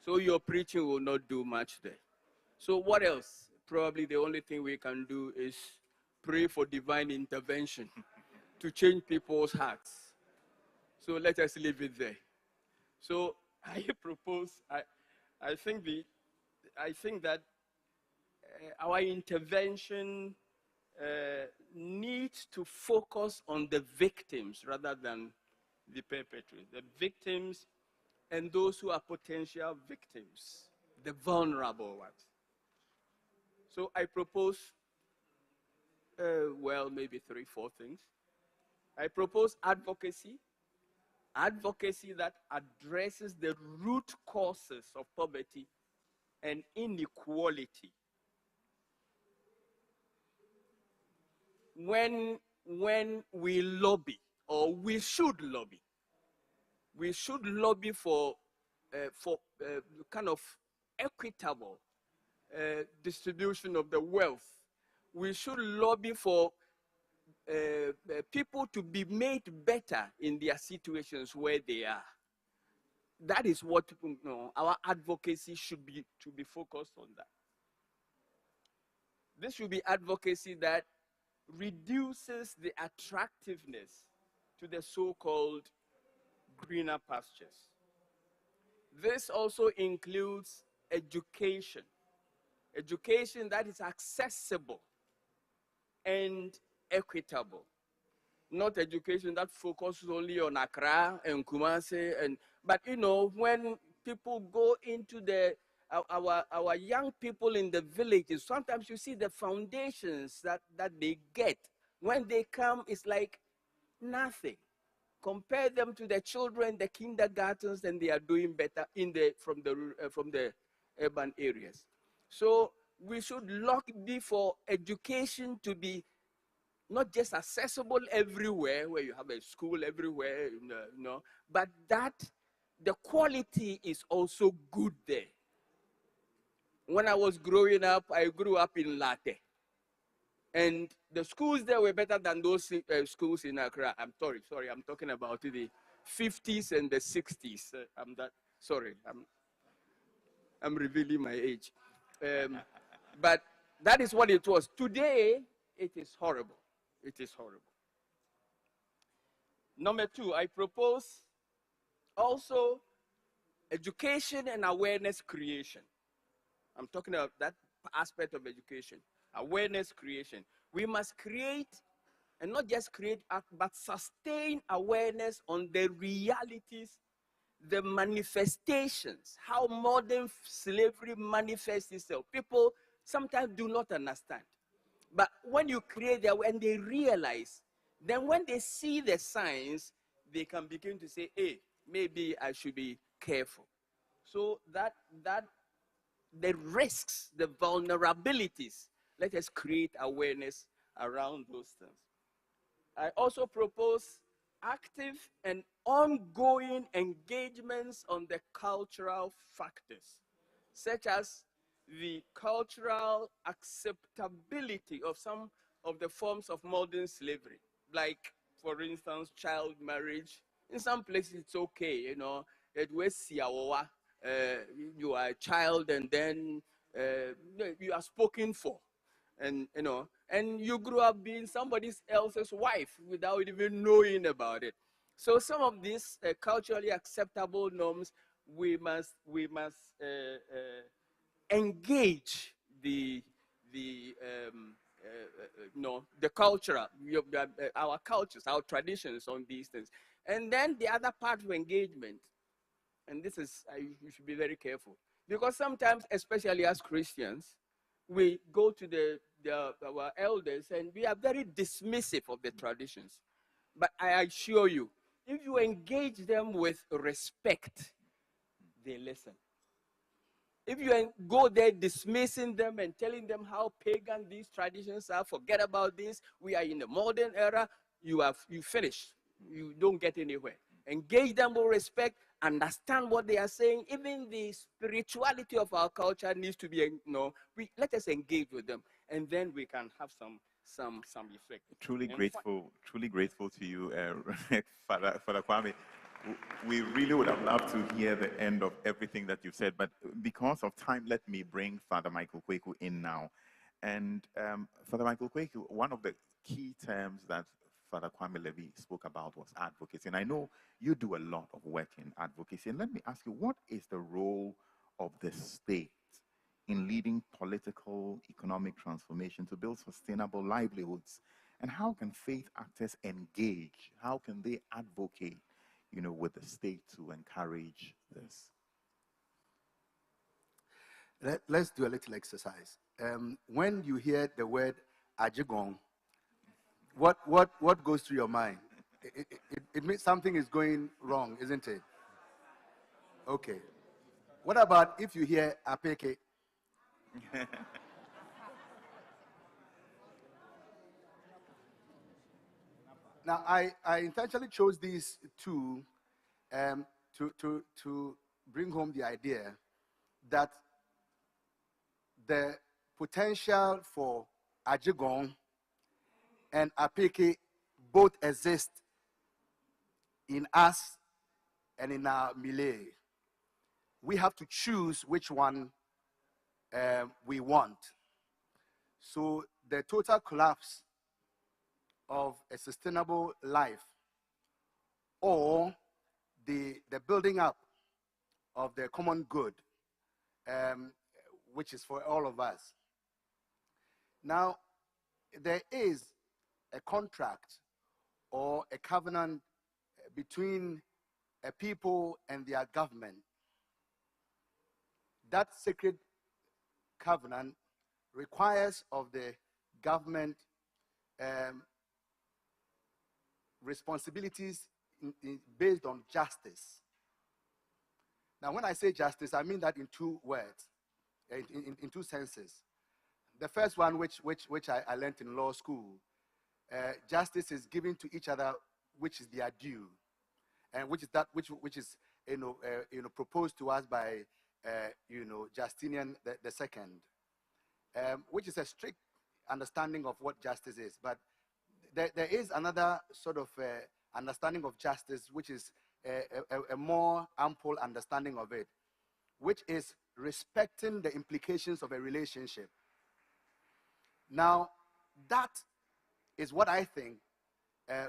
So your preaching will not do much there. So what else? Probably the only thing we can do is pray for divine intervention to change people's hearts. So let us leave it there. So I propose, I think that our intervention needs to focus on the victims rather than the perpetrators. The victims and those who are potential victims, the vulnerable ones. So I propose, maybe 3, 4 things. I propose advocacy that addresses the root causes of poverty and inequality. When we lobby, or we should lobby for kind of equitable distribution of the wealth. We should lobby for people to be made better in their situations where they are. That is what our advocacy should be, to be focused on that. This should be advocacy that reduces the attractiveness to the so-called greener pastures. This also includes education that is accessible and equitable, not education that focuses only on Accra and Kumasi. But when people go into our young people in the villages, sometimes you see the foundations that they get. When they come, it's like Nothing. Compare them to the children, the kindergartens, and they are doing better from the urban areas. So we should be for education to be not just accessible everywhere, where you have a school everywhere, but that the quality is also good there. When I was growing up, I grew up in Latte. And the schools there were better than those schools in Accra. I'm sorry, I'm talking about the 50s and the 60s. I'm revealing my age. But that is what it was. Today, it is horrible. It is horrible. Number 2, I propose also education and awareness creation. I'm talking about that aspect of education, awareness creation. We must create, and not just create, but sustain awareness on the realities, the manifestations, how modern slavery manifests itself. People sometimes do not understand. But when you create that, when they realize, then when they see the signs, they can begin to say, hey, maybe I should be careful. So that the risks, the vulnerabilities, let us create awareness around those things. I also propose active and ongoing engagements on the cultural factors, such as the cultural acceptability of some of the forms of modern slavery, like, for instance, child marriage. In some places, it's okay, you are a child and then you are spoken for. And you grew up being somebody else's wife without even knowing about it. So some of these culturally acceptable norms, we must engage the cultural, our cultures, our traditions on these things. And then the other part of engagement, and this is, you should be very careful, because sometimes, especially as Christians, we go to our elders and we are very dismissive of the traditions. But I assure you, if you engage them with respect, they listen. If you go there dismissing them and telling them how pagan these traditions are, forget about this, we are in the modern era, you finish. You don't get anywhere. Engage them with respect, understand what they are saying. Even the spirituality of our culture needs to be, let us engage with them, and then we can have some effect. Truly grateful to you, Father Kwame. We really would have loved to hear the end of everything that you've said, but because of time, let me bring Father Michael Kweku in now. And Father Michael Kweku, one of the key terms that Father Kwame Levy spoke about was advocacy. And I know you do a lot of work in advocacy. And let me ask you, what is the role of the state in leading political, economic transformation to build sustainable livelihoods? And how can faith actors engage? How can they advocate, with the state to encourage this? Let's do a little exercise. When you hear the word Ajigong, what goes through your mind? It means something is going wrong, isn't it? Okay. What about if you hear Apeke? Now, I intentionally chose these two to bring home the idea that the potential for Ajigong and Apeke both exist in us and in our milieu. We have to choose which one we want. So the total collapse of a sustainable life, or the building up of the common good, which is for all of us. Now, there is a contract or a covenant between a people and their government. That sacred covenant requires of the government responsibilities based on justice. Now, when I say justice, I mean that in two words, in two senses. The first one, which I learned in law school, justice is given to each other, which is their due, and which is proposed to us by Justinian the second, which is a strict understanding of what justice is. But there is another sort of understanding of justice, which is a more ample understanding of it, which is respecting the implications of a relationship. Now, that is what I think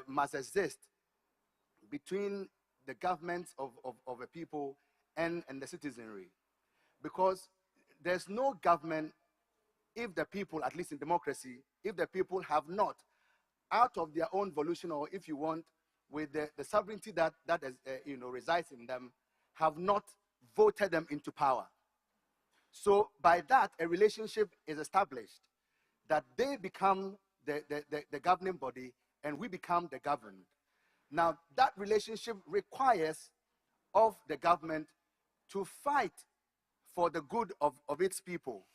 must exist between the governments of a people and the citizenry. Because there's no government if the people, at least in democracy, if the people have not, out of their own volition, or if you want, with the sovereignty that is, resides in them, have not voted them into power. So by that, a relationship is established that they become the governing body and we become the governed. Now, that relationship requires of the government to fight for the good of its people,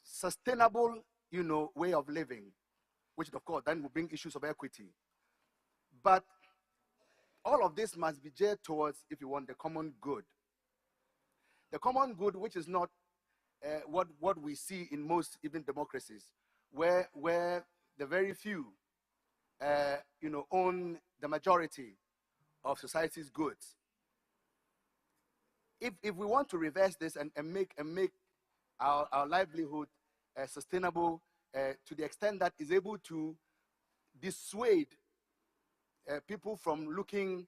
sustainable, way of living, which of course then will bring issues of equity. But all of this must be geared towards, if you want, the common good. The common good, which is not what we see in most even democracies, where the very few, own the majority of society's goods. If we want to reverse this and make our livelihood sustainable to the extent that is able to dissuade people from looking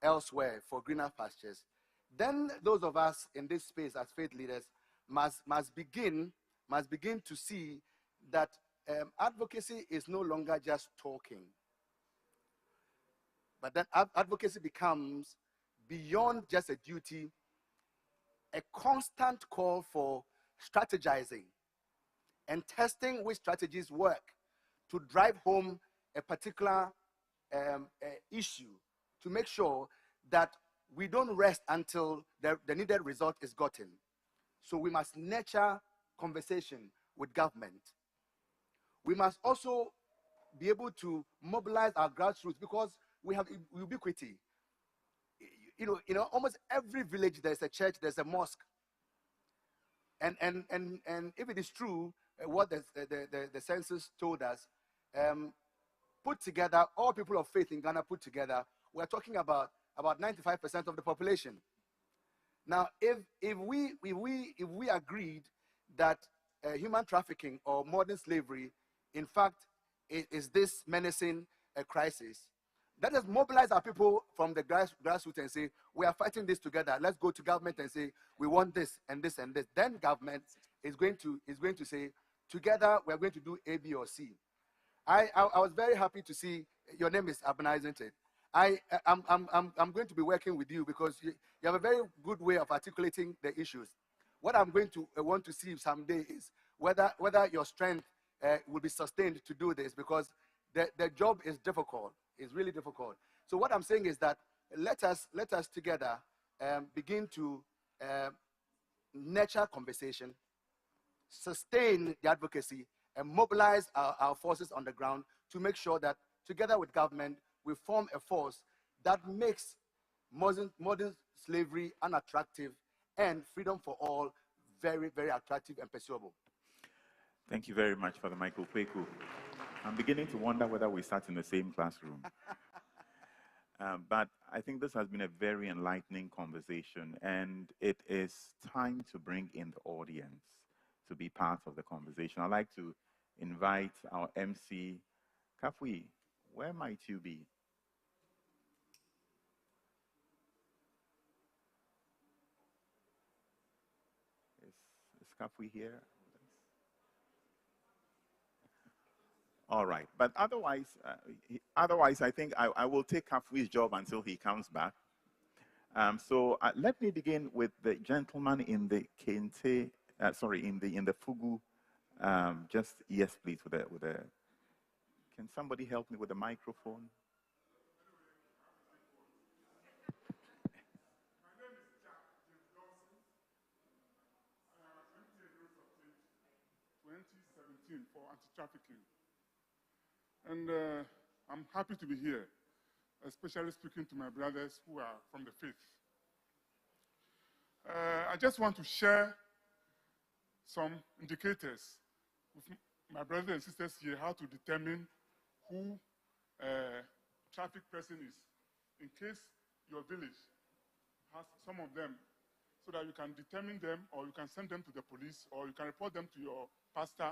elsewhere for greener pastures, then those of us in this space as faith leaders must begin to see that advocacy is no longer just talking, but that advocacy becomes, beyond just a duty, a constant call for strategizing and testing which strategies work to drive home a particular issue, to make sure that we don't rest until the needed result is gotten. So we must nurture conversation with government. We must also be able to mobilize our grassroots, because we have ubiquity. Almost every village there's a church, there's a mosque. And if it is true, what the census told us, put together, all people of faith in Ghana put together, we're talking about 95% of the population. Now, if we agreed that human trafficking or modern slavery, in fact, is this menacing crisis, let us mobilize our people from the grassroots and say, we are fighting this together. Let's go to government and say, we want this and this and this. Then government is going to say, together we're going to do A, B, or C. I was very happy to see your name is Abena, isn't it? I'm going to be working with you because you have a very good way of articulating the issues. What I'm going to want to see someday is whether your strength will be sustained to do this, because the job is difficult. It's really difficult. So what I'm saying is that let us together begin to nurture conversation, sustain the advocacy, and mobilize our forces on the ground to make sure that together with government, we form a force that makes modern slavery unattractive and freedom for all very, very attractive and pursuable. Thank you very much, Father Michael Kweku. I'm beginning to wonder whether we sat in the same classroom. But I think this has been a very enlightening conversation, and it is time to bring in the audience to be part of the conversation. I'd like to invite our MC, Kafui. Where might you be? Is Kafui here? All right, but otherwise, I think I will take Kafui's job until he comes back. So let me begin with the gentleman in the Kente, in the Fugu. Just yes, please, with the. Can somebody help me with the microphone? team for anti-trafficking. And I'm happy to be here, especially speaking to my brothers who are from the faith. I just want to share some indicators with my brothers and sisters here how to determine who a traffic person is, in case your village has some of them, so that you can determine them, or you can send them to the police, or you can report them to your pastor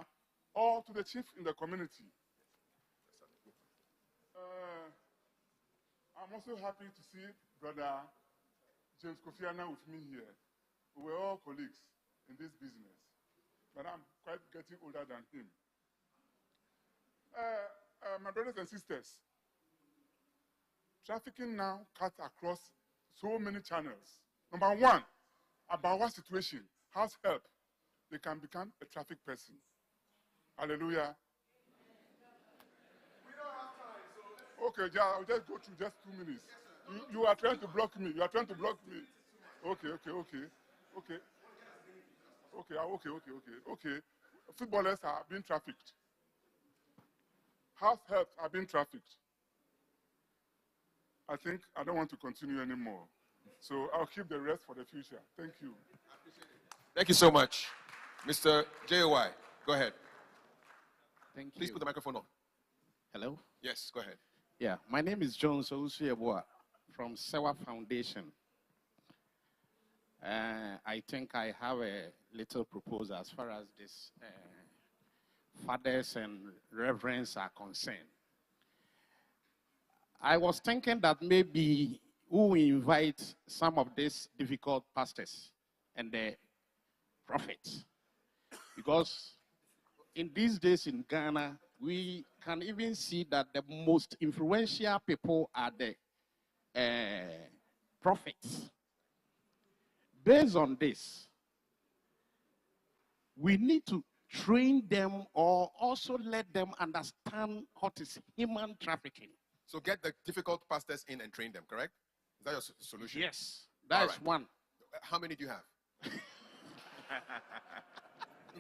or to the chief in the community. I'm also happy to see Brother James Kofiana with me here. We were all colleagues in this business, but I'm quite getting older than him. My brothers and sisters, trafficking now cuts across so many channels. Number one, about what situation, house help, they can become a traffic person. Hallelujah. Okay, yeah, I'll just go through just 2 minutes. You are trying to block me. You are trying to block me. Okay. Okay. Footballers are being trafficked. House help are being trafficked. I think I don't want to continue anymore. So I'll keep the rest for the future. Thank you. Thank you so much. Mr. J.O.Y., go ahead. Thank you. Please put the microphone on. Hello? Yes, go ahead. Yeah, my name is John Solusieboa from Sewa Foundation. I think I have a little proposal as far as this fathers and reverends are concerned. I was thinking that maybe we will invite some of these difficult pastors and the prophets, because in these days in Ghana, we can even see that the most influential people are the prophets. Based on this, we need to train them or also let them understand what is human trafficking. So get the difficult pastors in and train them, correct? Is that your solution? Yes, that's one. How many do you have?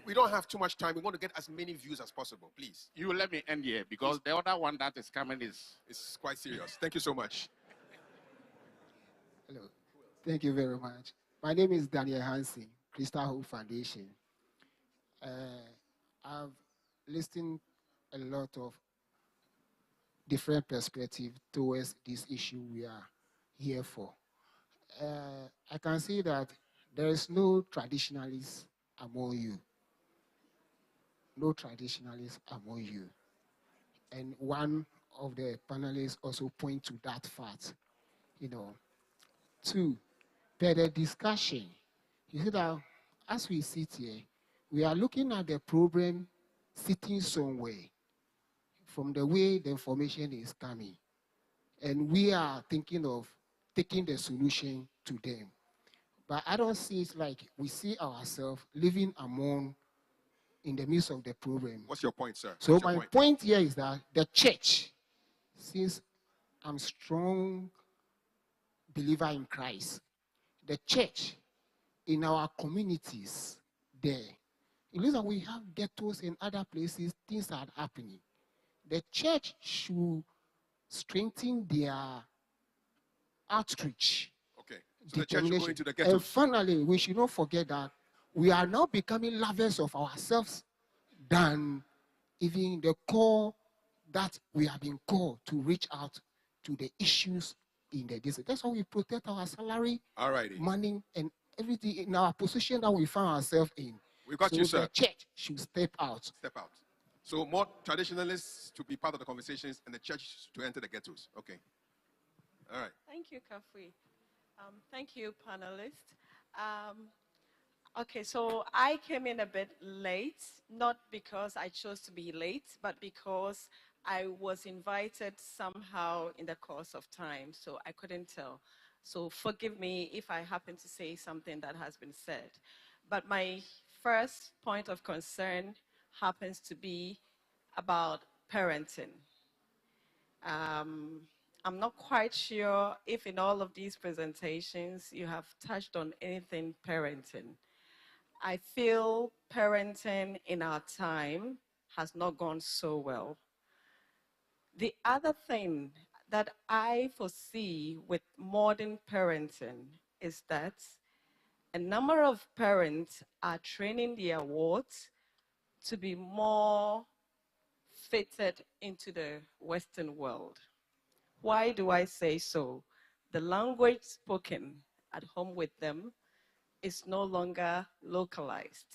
We don't have too much time. We want to get as many views as possible, please. You let me end here, because the other one that is coming is quite serious. Thank you so much. Hello. Thank you very much. My name is Daniel Hansen, Crystal Hope Foundation. I've listened a lot of different perspectives towards this issue we are here for. I can see that there is no traditionalists among you. No traditionalists among you. And one of the panelists also point to that fact. Two, per the discussion, you see that as we sit here, we are looking at the problem sitting somewhere from the way the information is coming. And we are thinking of taking the solution to them. But I don't see it like we see ourselves living among in the midst of the problem. What's your point, sir? So my point here is that the church, since I'm strong believer in Christ, the church in our communities there, it looks like we have ghettos and other places, things are happening. The church should strengthen their outreach. Okay. So the church should go into the ghettos. And finally, we should not forget that we are now becoming lovers of ourselves than even the core that we have been called to reach out to the issues in the district. That's why we protect our salary, money, and everything in our position that we find ourselves in. We got you, sir. The church should step out. Step out. So more traditionalists to be part of the conversations and the church to enter the ghettos. Okay. All right. Thank you, Kafui. Thank you, panelists. Okay, so I came in a bit late, not because I chose to be late, but because I was invited somehow in the course of time, so I couldn't tell. So forgive me if I happen to say something that has been said. But my first point of concern happens to be about parenting. I'm not quite sure if in all of these presentations you have touched on anything parenting. I feel parenting in our time has not gone so well. The other thing that I foresee with modern parenting is that a number of parents are training their wards to be more fitted into the Western world. Why do I say so? The language spoken at home with them is no longer localized.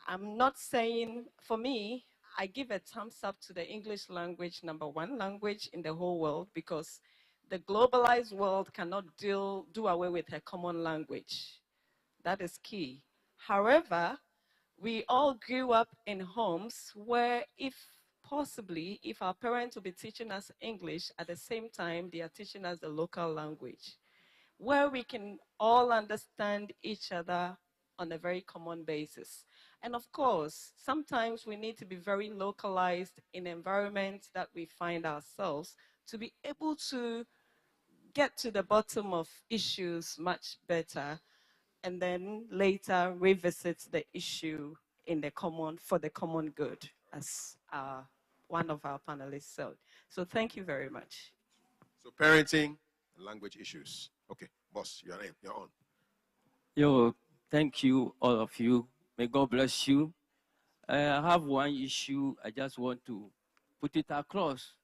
I'm not saying, for me, I give a thumbs up to the English language, #1 language in the whole world, because the globalized world cannot do away with a common language. That is key. However, we all grew up in homes where if our parents will be teaching us English, at the same time, they are teaching us the local language, where we can all understand each other on a very common basis. And of course, sometimes we need to be very localized in environments that we find ourselves to be able to get to the bottom of issues much better, and then later revisit the issue for the common good, as one of our panelists said. So thank you very much. So parenting and language issues. Okay, boss, you're on. Yo, thank you, all of you. May God bless you. I have one issue I just want to put it across.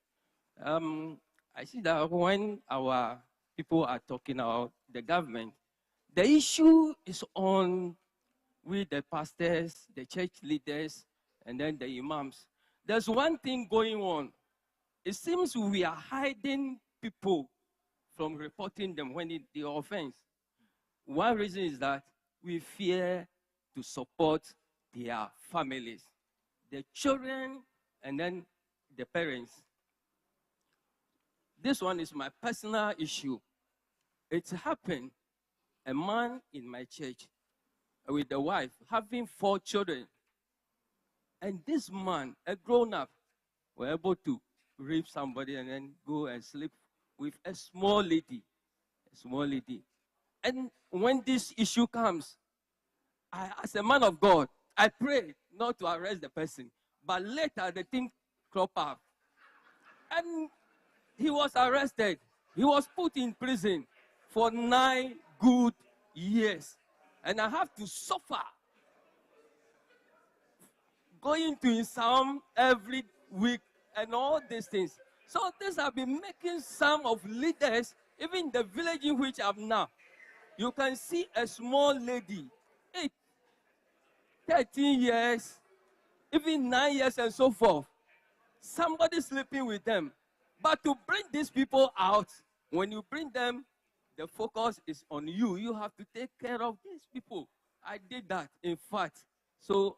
I see that when our people are talking about the government, the issue is on with the pastors, the church leaders, and then the imams. There's one thing going on. It seems we are hiding people from reporting them when they offense. One reason is that we fear to support their families, the children, and then the parents. This one is my personal issue. It's happened. A man in my church with a wife having 4 children. And this man, a grown-up, were able to rape somebody and then go and sleep with a small lady. And when this issue comes, as a man of God, I pray not to arrest the person. But later the thing cropped up. And he was arrested. He was put in prison for 9 good years. And I have to suffer going to his psalm every week and all these things. So this have been making some of leaders, even the village in which I'm now, you can see a small lady, 13 years, even 9 years and so forth. Somebody sleeping with them. But to bring these people out, when you bring them, the focus is on you. You have to take care of these people. I did that, in fact. So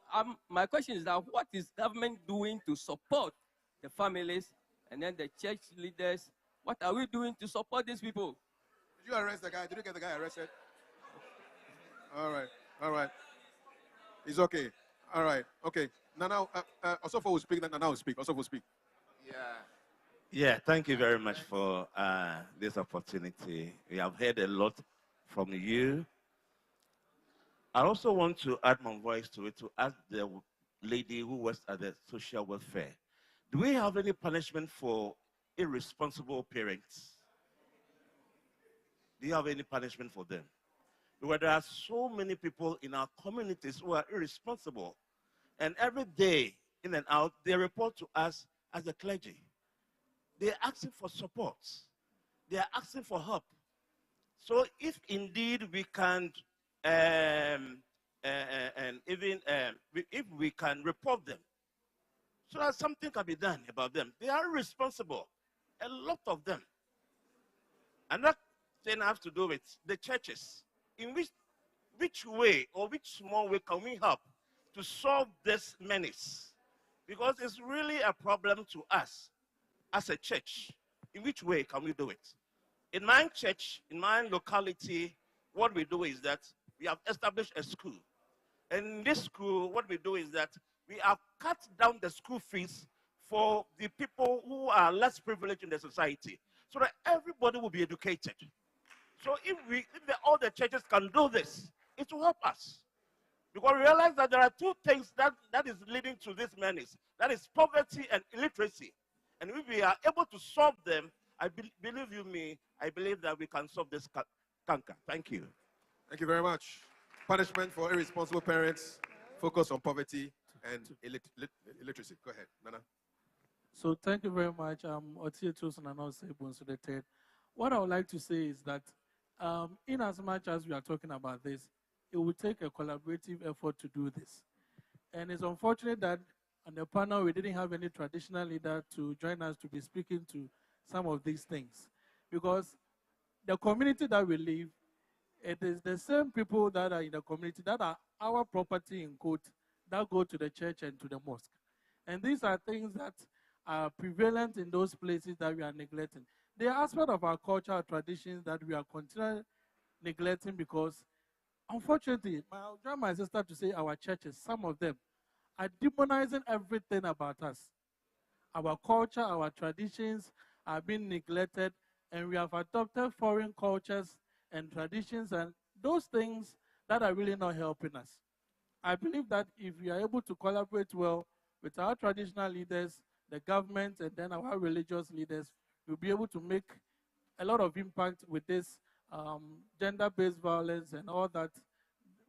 my question is that what is government doing to support the families and then the church leaders? What are we doing to support these people? Did you arrest the guy? Did you get the guy arrested? All right. It's okay. All right, okay. Now, Osofo will speak, then Nana will speak. Osofo will speak. Yeah, thank you very much for this opportunity. We have heard a lot from you. I also want to add my voice to it to ask the lady who works at the social welfare. Do we have any punishment for irresponsible parents? Do you have any punishment for them? Because there are so many people in our communities who are irresponsible. And every day, in and out, they report to us as the clergy. They're asking for support. They are asking for help. So if indeed we can, if we can report them, so that something can be done about them. They are responsible, a lot of them. Another thing has to do with the churches. In which way or which small way can we help to solve this menace? Because it's really a problem to us as a church. In which way can we do it? In my church, in my locality, what we do is that we have established a school. And in this school, what we do is that we have cut down the school fees for the people who are less privileged in the society, so that everybody will be educated. So if all the churches can do this, it will help us. Because we realize that there are two things that is leading to this menace. That is poverty and illiteracy. And if we are able to solve them, believe you me, I believe that we can solve this canker. Thank you. Thank you very much. Punishment for irresponsible parents, focus on poverty and illiteracy. Go ahead, Nana. So thank you very much. Otie Tosin and also Bunsudeted. What I would like to say is that in as much as we are talking about this, it will take a collaborative effort to do this. And it's unfortunate that on the panel we didn't have any traditional leader to join us to be speaking to some of these things. Because the community that we live, it is the same people that are in the community that are our property in quote, that go to the church and to the mosque. And these are things that are prevalent in those places that we are neglecting. There are aspects of our cultural traditions that we are continually neglecting because, unfortunately, I'll join my sister to say our churches, some of them, are demonizing everything about us. Our culture, our traditions are being neglected, and we have adopted foreign cultures and traditions and those things that are really not helping us. I believe that if we are able to collaborate well with our traditional leaders, the government, and then our religious leaders, we'll be able to make a lot of impact with this gender-based violence and all that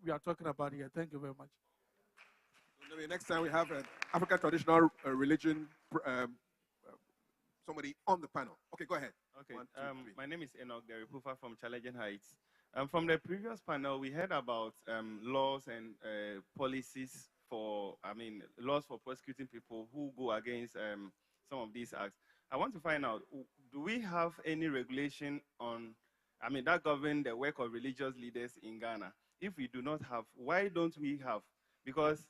we are talking about here. Thank you very much. Maybe next time we have an African traditional religion, somebody on the panel. Okay, go ahead. Okay, my name is Enoch Deripufa from Challenging Heights. From the previous panel, we heard about laws and policies for, laws for prosecuting people who go against some of these acts. I want to find out, do we have any regulation on, that govern the work of religious leaders in Ghana? If we do not have, why don't we have? Because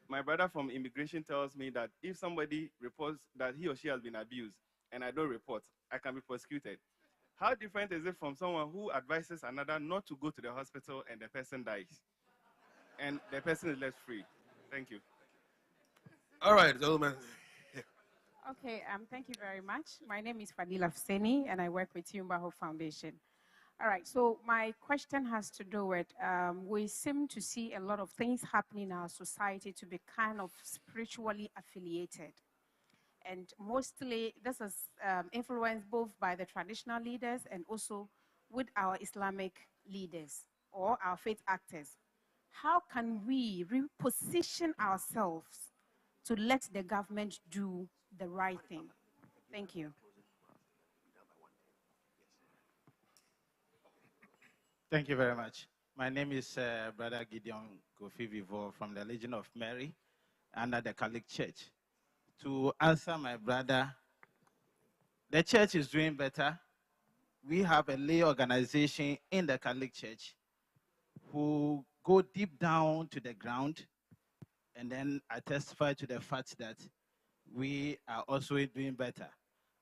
my brother from immigration tells me that if somebody reports that he or she has been abused and I don't report, I can be prosecuted. How different is it from someone who advises another not to go to the hospital and the person dies and the person is left free? Thank you. All right, gentlemen. Okay, thank you very much. My name is Fadila Fseni, and I work with Yumbaho Foundation. All right, so my question has to do with, we seem to see a lot of things happening in our society to be kind of spiritually affiliated. And mostly this is influenced both by the traditional leaders and also with our Islamic leaders or our faith actors. How can we reposition ourselves to let the government do the right thing? Thank you. Thank you very much. My name is Brother Gideon Kofi Vivo from the Legion of Mary under the Catholic Church. To answer my brother, the church is doing better. We have a lay organization in the Catholic Church who go deep down to the ground, and then I testify to the fact that we are also doing better.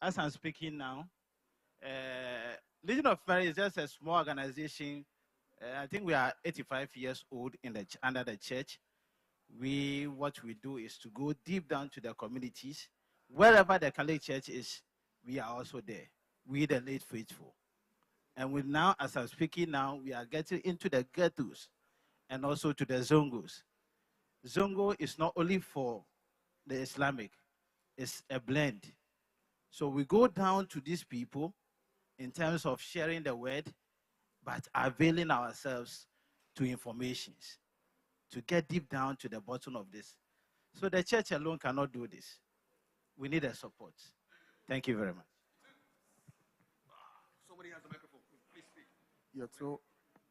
As I'm speaking now, Legion of Mary is just a small organization. I think we are 85 years old under the church. What we do is to go deep down to the communities. Wherever the Catholic Church is, we are also there. We the late faithful. And we now, as I'm speaking now, we are getting into the ghettos and also to the Zongos. Zongo is not only for the Islamic, it's a blend. So we go down to these people in terms of sharing the word, but availing ourselves to informations to get deep down to the bottom of this. So the church alone cannot do this. We need a support. Thank you very much. Somebody has the microphone. Please speak. Yeah, so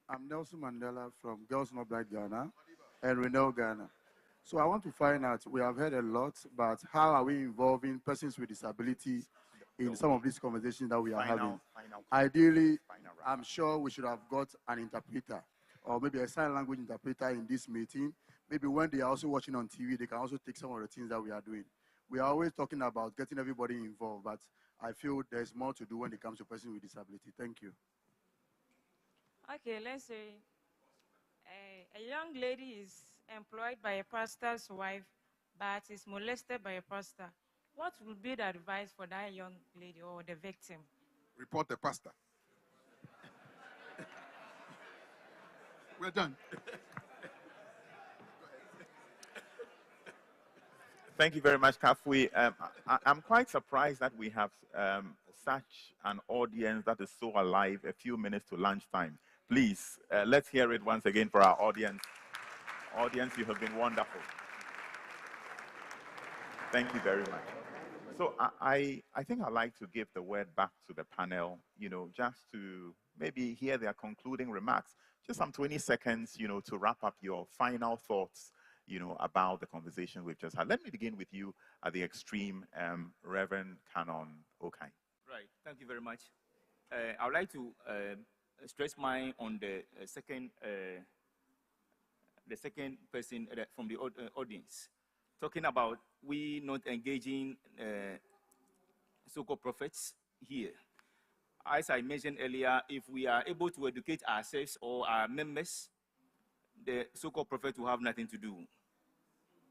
I'm Nelson Mandela from Girls Not Black Ghana and Renel Ghana. So I want to find out, we have heard a lot, but how are we involving persons with disability in some of these conversations that we are having? Ideally, I'm sure we should have got an interpreter or maybe a sign language interpreter in this meeting. Maybe when they are also watching on TV, they can also take some of the things that we are doing. We are always talking about getting everybody involved, but I feel there's more to do when it comes to persons with disability. Thank you. Okay, let's say a young lady is employed by a pastor's wife, but is molested by a pastor. What would be the advice for that young lady or the victim? Report the pastor. We're done. Thank you very much, Kafui. I'm quite surprised that we have such an audience that is so alive a few minutes to lunchtime. Please, let's hear it once again for our audience. Audience, you have been wonderful. Thank you very much. So I think I'd like to give the word back to the panel, just to maybe hear their concluding remarks. Just some 20 seconds, to wrap up your final thoughts, about the conversation we've just had. Let me begin with you at the extreme, Reverend Canon Okai. Right. Thank you very much. I would like to stress mine on the second person from the audience, talking about we not engaging so-called prophets here. As I mentioned earlier, if we are able to educate ourselves or our members, the so-called prophet will have nothing to do.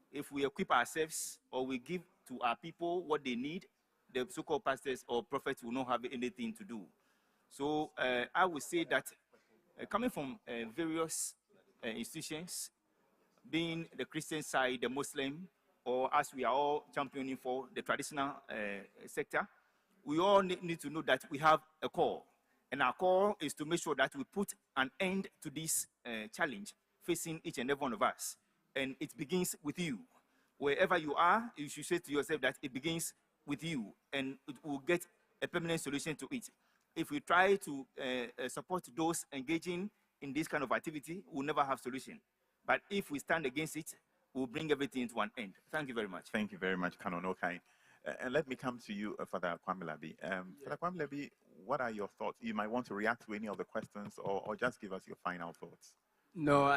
If we equip ourselves or we give to our people what they need, the so-called pastors or prophets will not have anything to do. So I would say that coming from various institutions, being the Christian side, the Muslim, or as we are all championing for the traditional sector, we all need to know that we have a call. And our call is to make sure that we put an end to this challenge facing each and every one of us. And it begins with you. Wherever you are, you should say to yourself that it begins with you, and it will get a permanent solution to it. If we try to support those engaging in this kind of activity, we'll never have solution. But if we stand against it, we'll bring everything to an end. Thank you very much. Thank you very much, Canon Okai. And let me come to you, Father Kwamelabi. Father Kwamelabi, what are your thoughts? You might want to react to any of the questions, or just give us your final thoughts. No,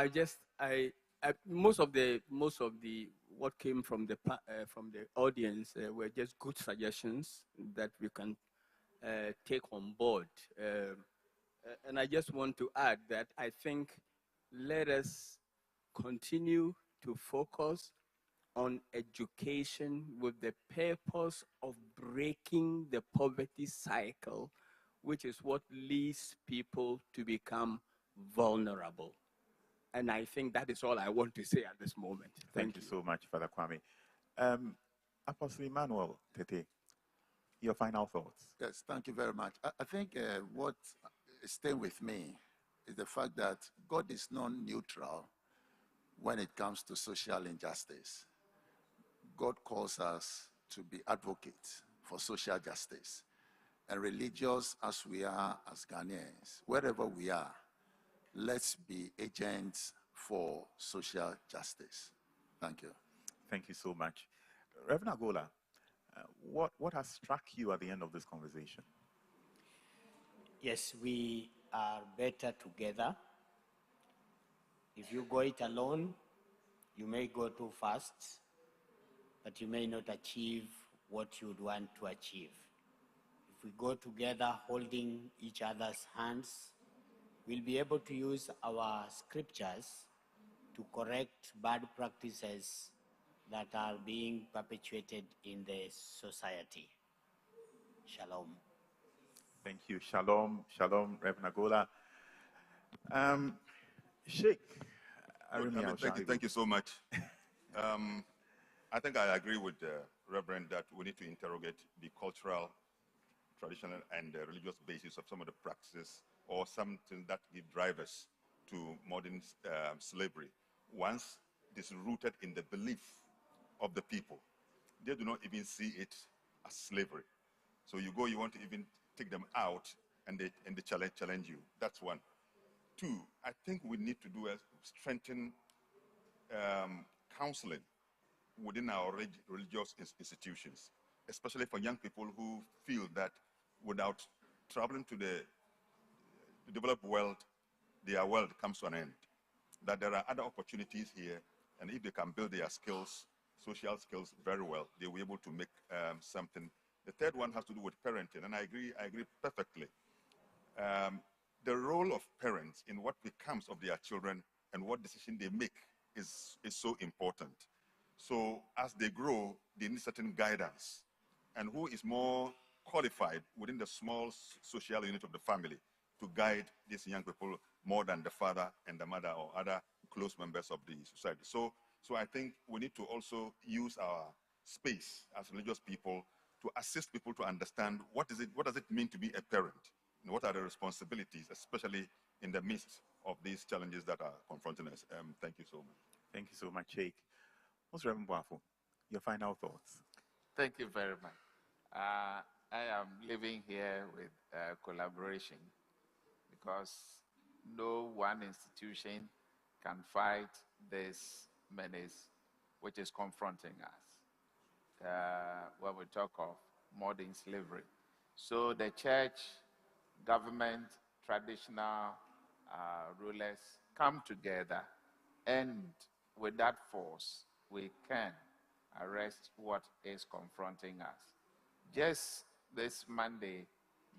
most of the what came from the audience were just good suggestions that we can take on board. And I just want to add that I think let us continue to focus on education with the purpose of breaking the poverty cycle, which is what leads people to become vulnerable. And I think that is all I want to say at this moment. Thank you so much, Father Kwame. Apostle Emmanuel Tete, your final thoughts. Yes, thank you very much. I think what is staying with me is the fact that God is non-neutral when it comes to social injustice. God calls us to be advocates for social justice. And religious as we are as Ghanaians, wherever we are, let's be agents for social justice. Thank you. Thank you so much. Reverend Agola, what has struck you at the end of this conversation? Yes, we are better together. If you go it alone, you may go too fast, but you may not achieve what you would want to achieve. If we go together holding each other's hands, we'll be able to use our scriptures to correct bad practices that are being perpetuated in the society. Shalom. Thank you. Shalom, shalom, Reverend Agola. Sheikh. Thank you so much. I think I agree with the Reverend that we need to interrogate the cultural, traditional, and religious basis of some of the practices or something that give drivers to modern slavery. Once it is rooted in the belief of the people, they do not even see it as slavery. So you want to even take them out, and they challenge you. That's one. Two, I think we need to do a strengthen counseling within our religious institutions, especially for young people who feel that without traveling to the developed world, their world comes to an end. That there are other opportunities here, and if they can build their skills, social skills very well, they will be able to make something. The third one has to do with parenting, and I agree perfectly. The role of parents in what becomes of their children and what decision they make is so important. So as they grow, they need certain guidance. And who is more qualified within the small social unit of the family to guide these young people more than the father and the mother or other close members of the society? So I think we need to also use our space as religious people to assist people to understand what does it mean to be a parent, and what are the responsibilities, especially in the midst of these challenges that are confronting us. Thank you so much. Thank you so much, Sheikh. Most Reverend Boafo, your final thoughts. Thank you very much. I am living here with collaboration, because no one institution can fight this menace which is confronting us when we talk of modern slavery. So the church, government, traditional rulers come together, and with that force, we can arrest what is confronting us. Just this Monday,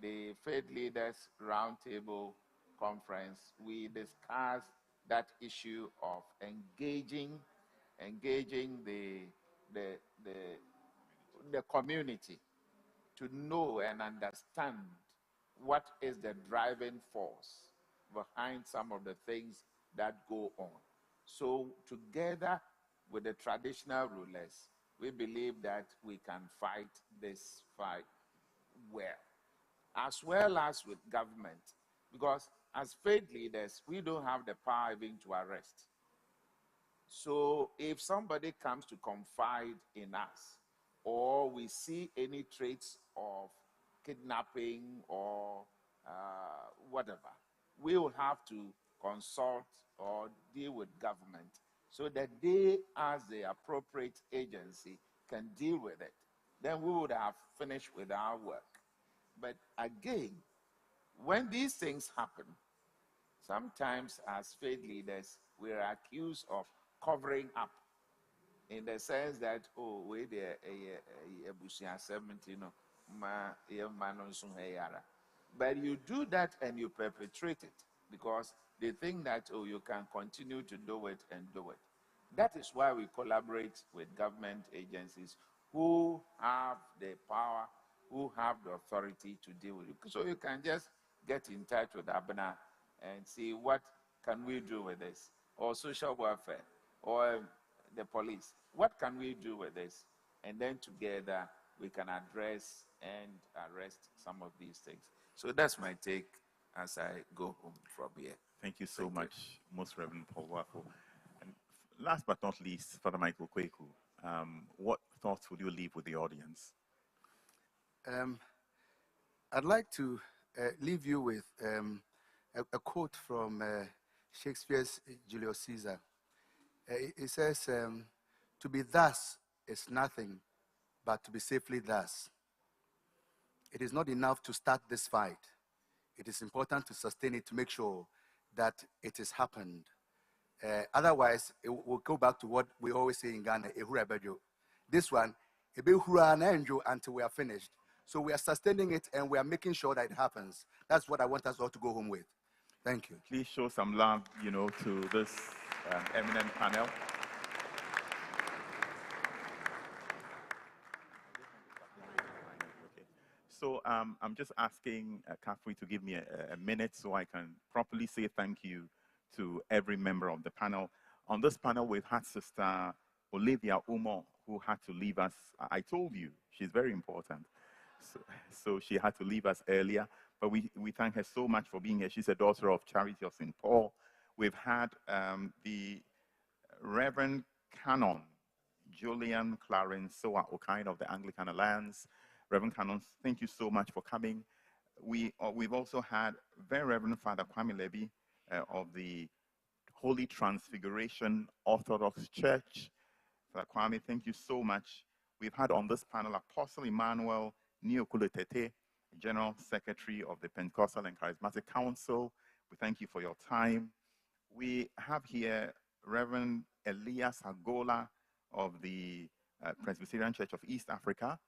the Faith Leaders Roundtable Conference, we discussed that issue of engaging the community to know and understand what is the driving force behind some of the things that go on. So together with the traditional rulers, we believe that we can fight this fight well as with government. Because as faith leaders, we don't have the power even to arrest. So if somebody comes to confide in us, or we see any traits of kidnapping or whatever, we will have to consult or deal with government so that they, as the appropriate agency, can deal with it. Then we would have finished with our work. But again, when these things happen, sometimes as faith leaders, we are accused of covering up, in the sense that, oh, we there a 70, but you do that and you perpetrate it because they think that, oh, you can continue to do it and do it. That is why we collaborate with government agencies who have the power, who have the authority to deal with it. So you can just get in touch with Abner and see what can we do with this, or social welfare, or the police. What can we do with this? And then together we can address and arrest some of these things. So that's my take as I go home from here. Thank you so much, Most Reverend Paul Wafo. And last but not least, Father Michael Kweku, what thoughts would you leave with the audience? I'd like to leave you with a quote from Shakespeare's Julius Caesar. It says, to be thus is nothing, but to be safely thus. It is not enough to start this fight. It is important to sustain it, to make sure that it has happened. Otherwise, it will go back to what we always say in Ghana, ehura bejo. This one, ebehura na enjo until we are finished. So we are sustaining it and we are making sure that it happens. That's what I want us all to go home with. Thank you. Please show some love, to this eminent panel. So I'm just asking Kafui to give me a minute so I can properly say thank you to every member of the panel. On this panel, we've had Sister Olivia Umo, who had to leave us. I told you, she's very important. So she had to leave us earlier, but we thank her so much for being here. She's a daughter of Charity of St. Paul. We've had the Reverend Canon Julian Clarence Soa Okain of the Anglican Alliance. Reverend Canon, thank you so much for coming. We've also had Very Reverend Father Kwame Levy of the Holy Transfiguration Orthodox Church. Father Kwame, thank you so much. We've had on this panel Apostle Emmanuel Niokuletete, General Secretary of the Pentecostal and Charismatic Council. We thank you for your time. We have here Reverend Elias Agola of the Presbyterian Church of East Africa.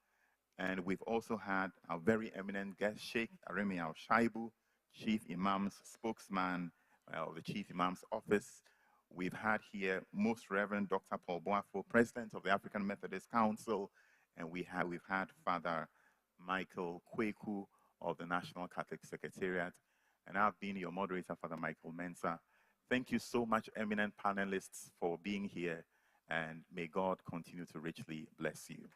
And we've also had our very eminent guest, Sheikh Aremi Al-Shaibu, Chief Imam's spokesman of the Chief Imam's Office. We've had here Most Reverend Dr. Paul Boafo, President of the African Methodist Council, and we've had Father Michael Kweku of the National Catholic Secretariat, and I've been your moderator, Father Michael Mensah. Thank you so much, eminent panelists, for being here, and may God continue to richly bless you.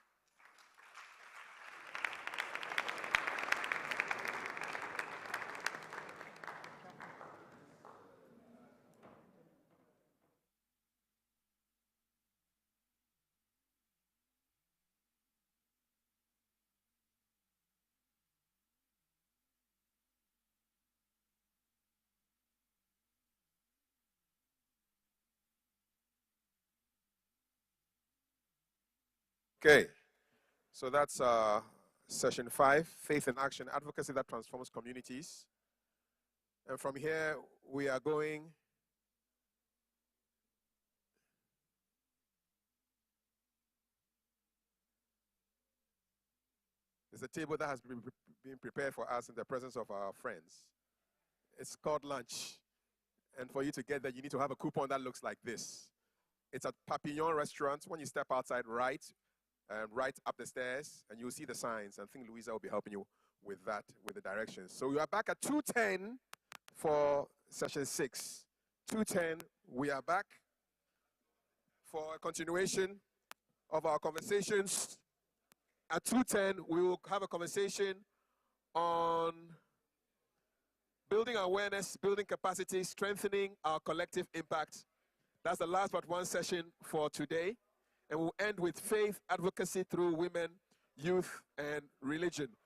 Okay, so that's session 5, Faith in Action, Advocacy that Transforms Communities. And from here, we are going there's a table that has been prepared for us in the presence of our friends. It's called lunch. And for you to get there, you need to have a coupon that looks like this. It's at Papillon Restaurant. When you step outside, right up the stairs, and you'll see the signs. I think Louisa will be helping you with that, with the directions. So we are back at 2:10 for session 6. 2:10, we are back for a continuation of our conversations. At 2:10, we will have a conversation on building awareness, building capacity, strengthening our collective impact. That's the last but one session for today. And we'll end with faith, advocacy through women, youth, and religion.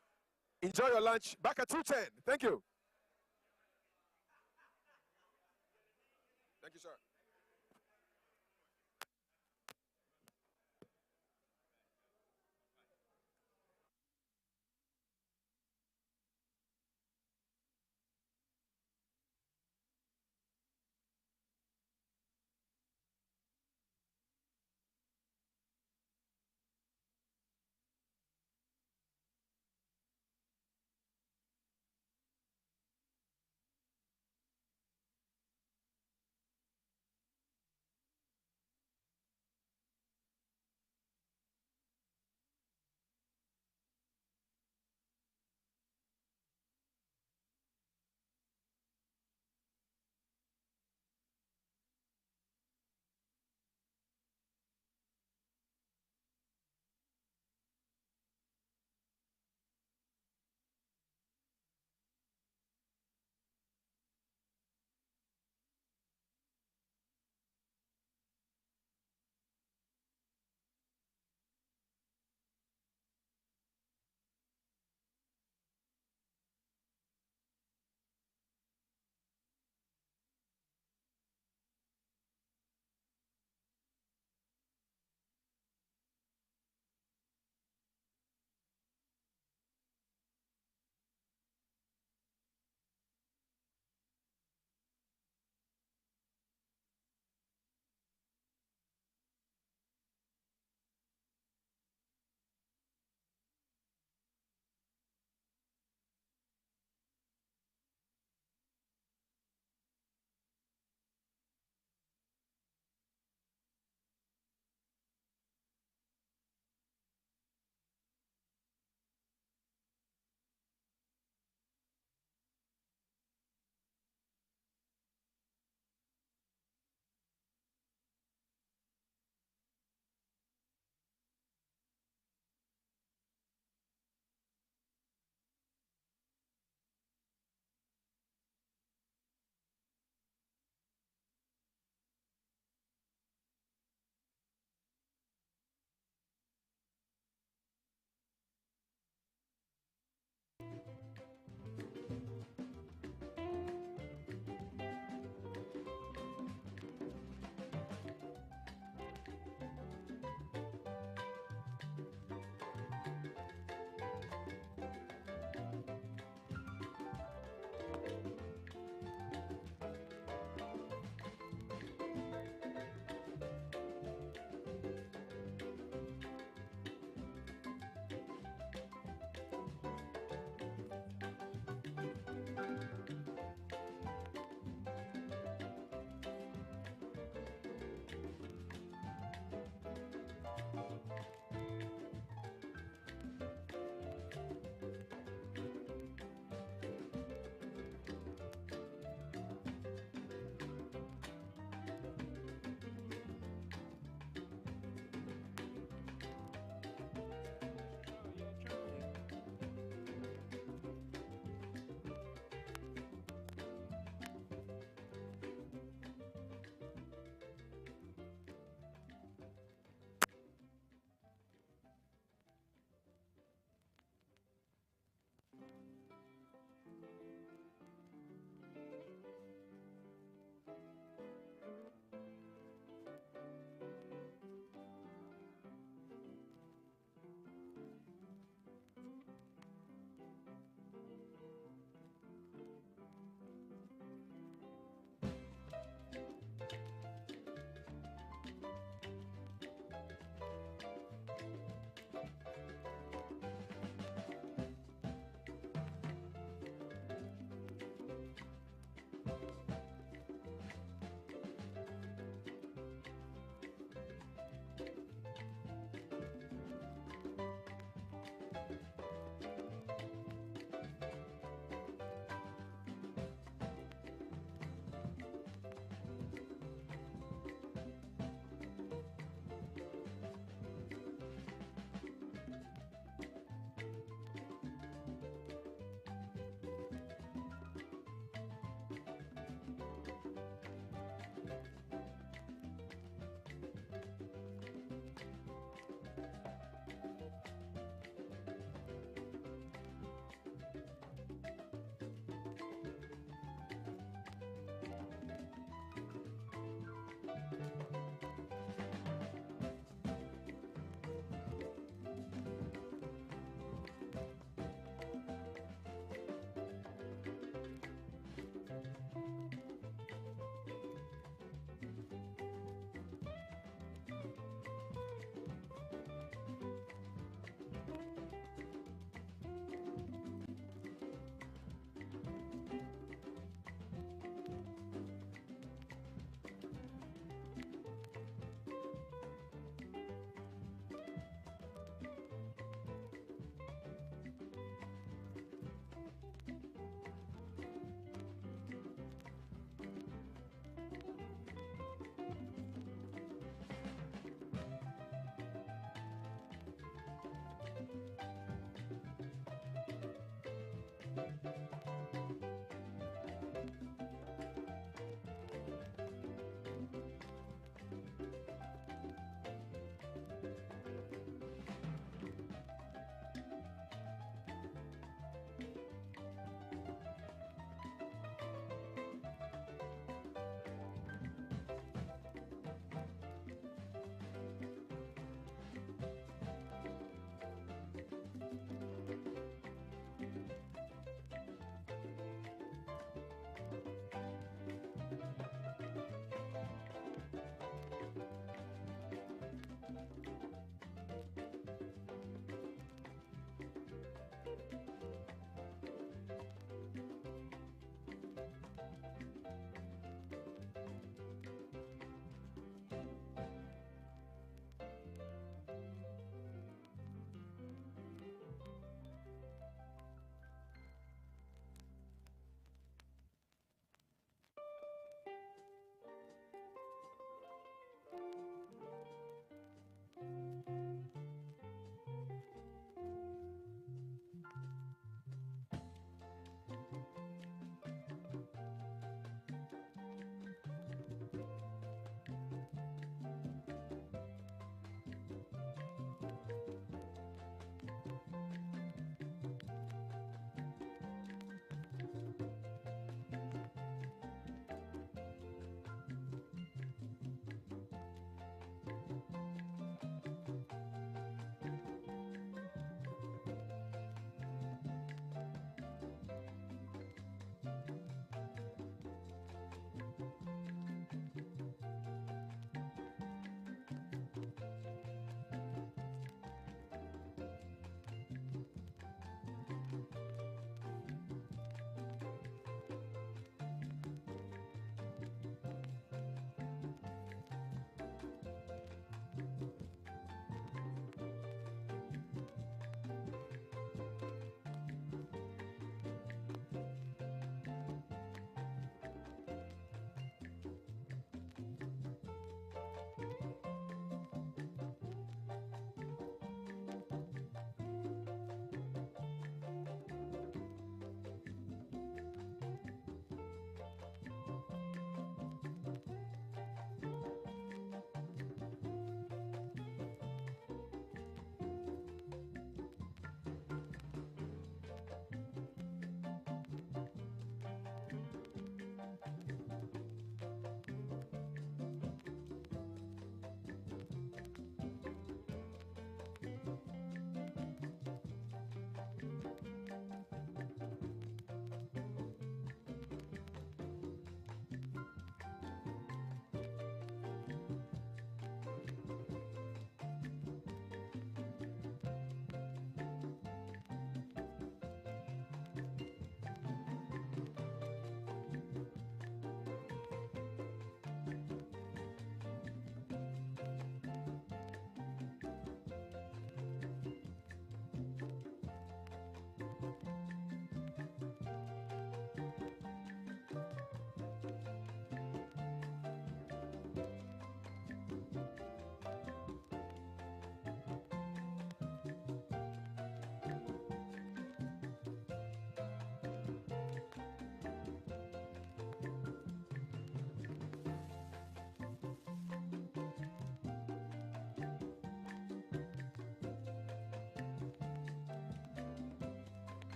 Enjoy your lunch. Back at 2:10. Thank you. Thank you, sir.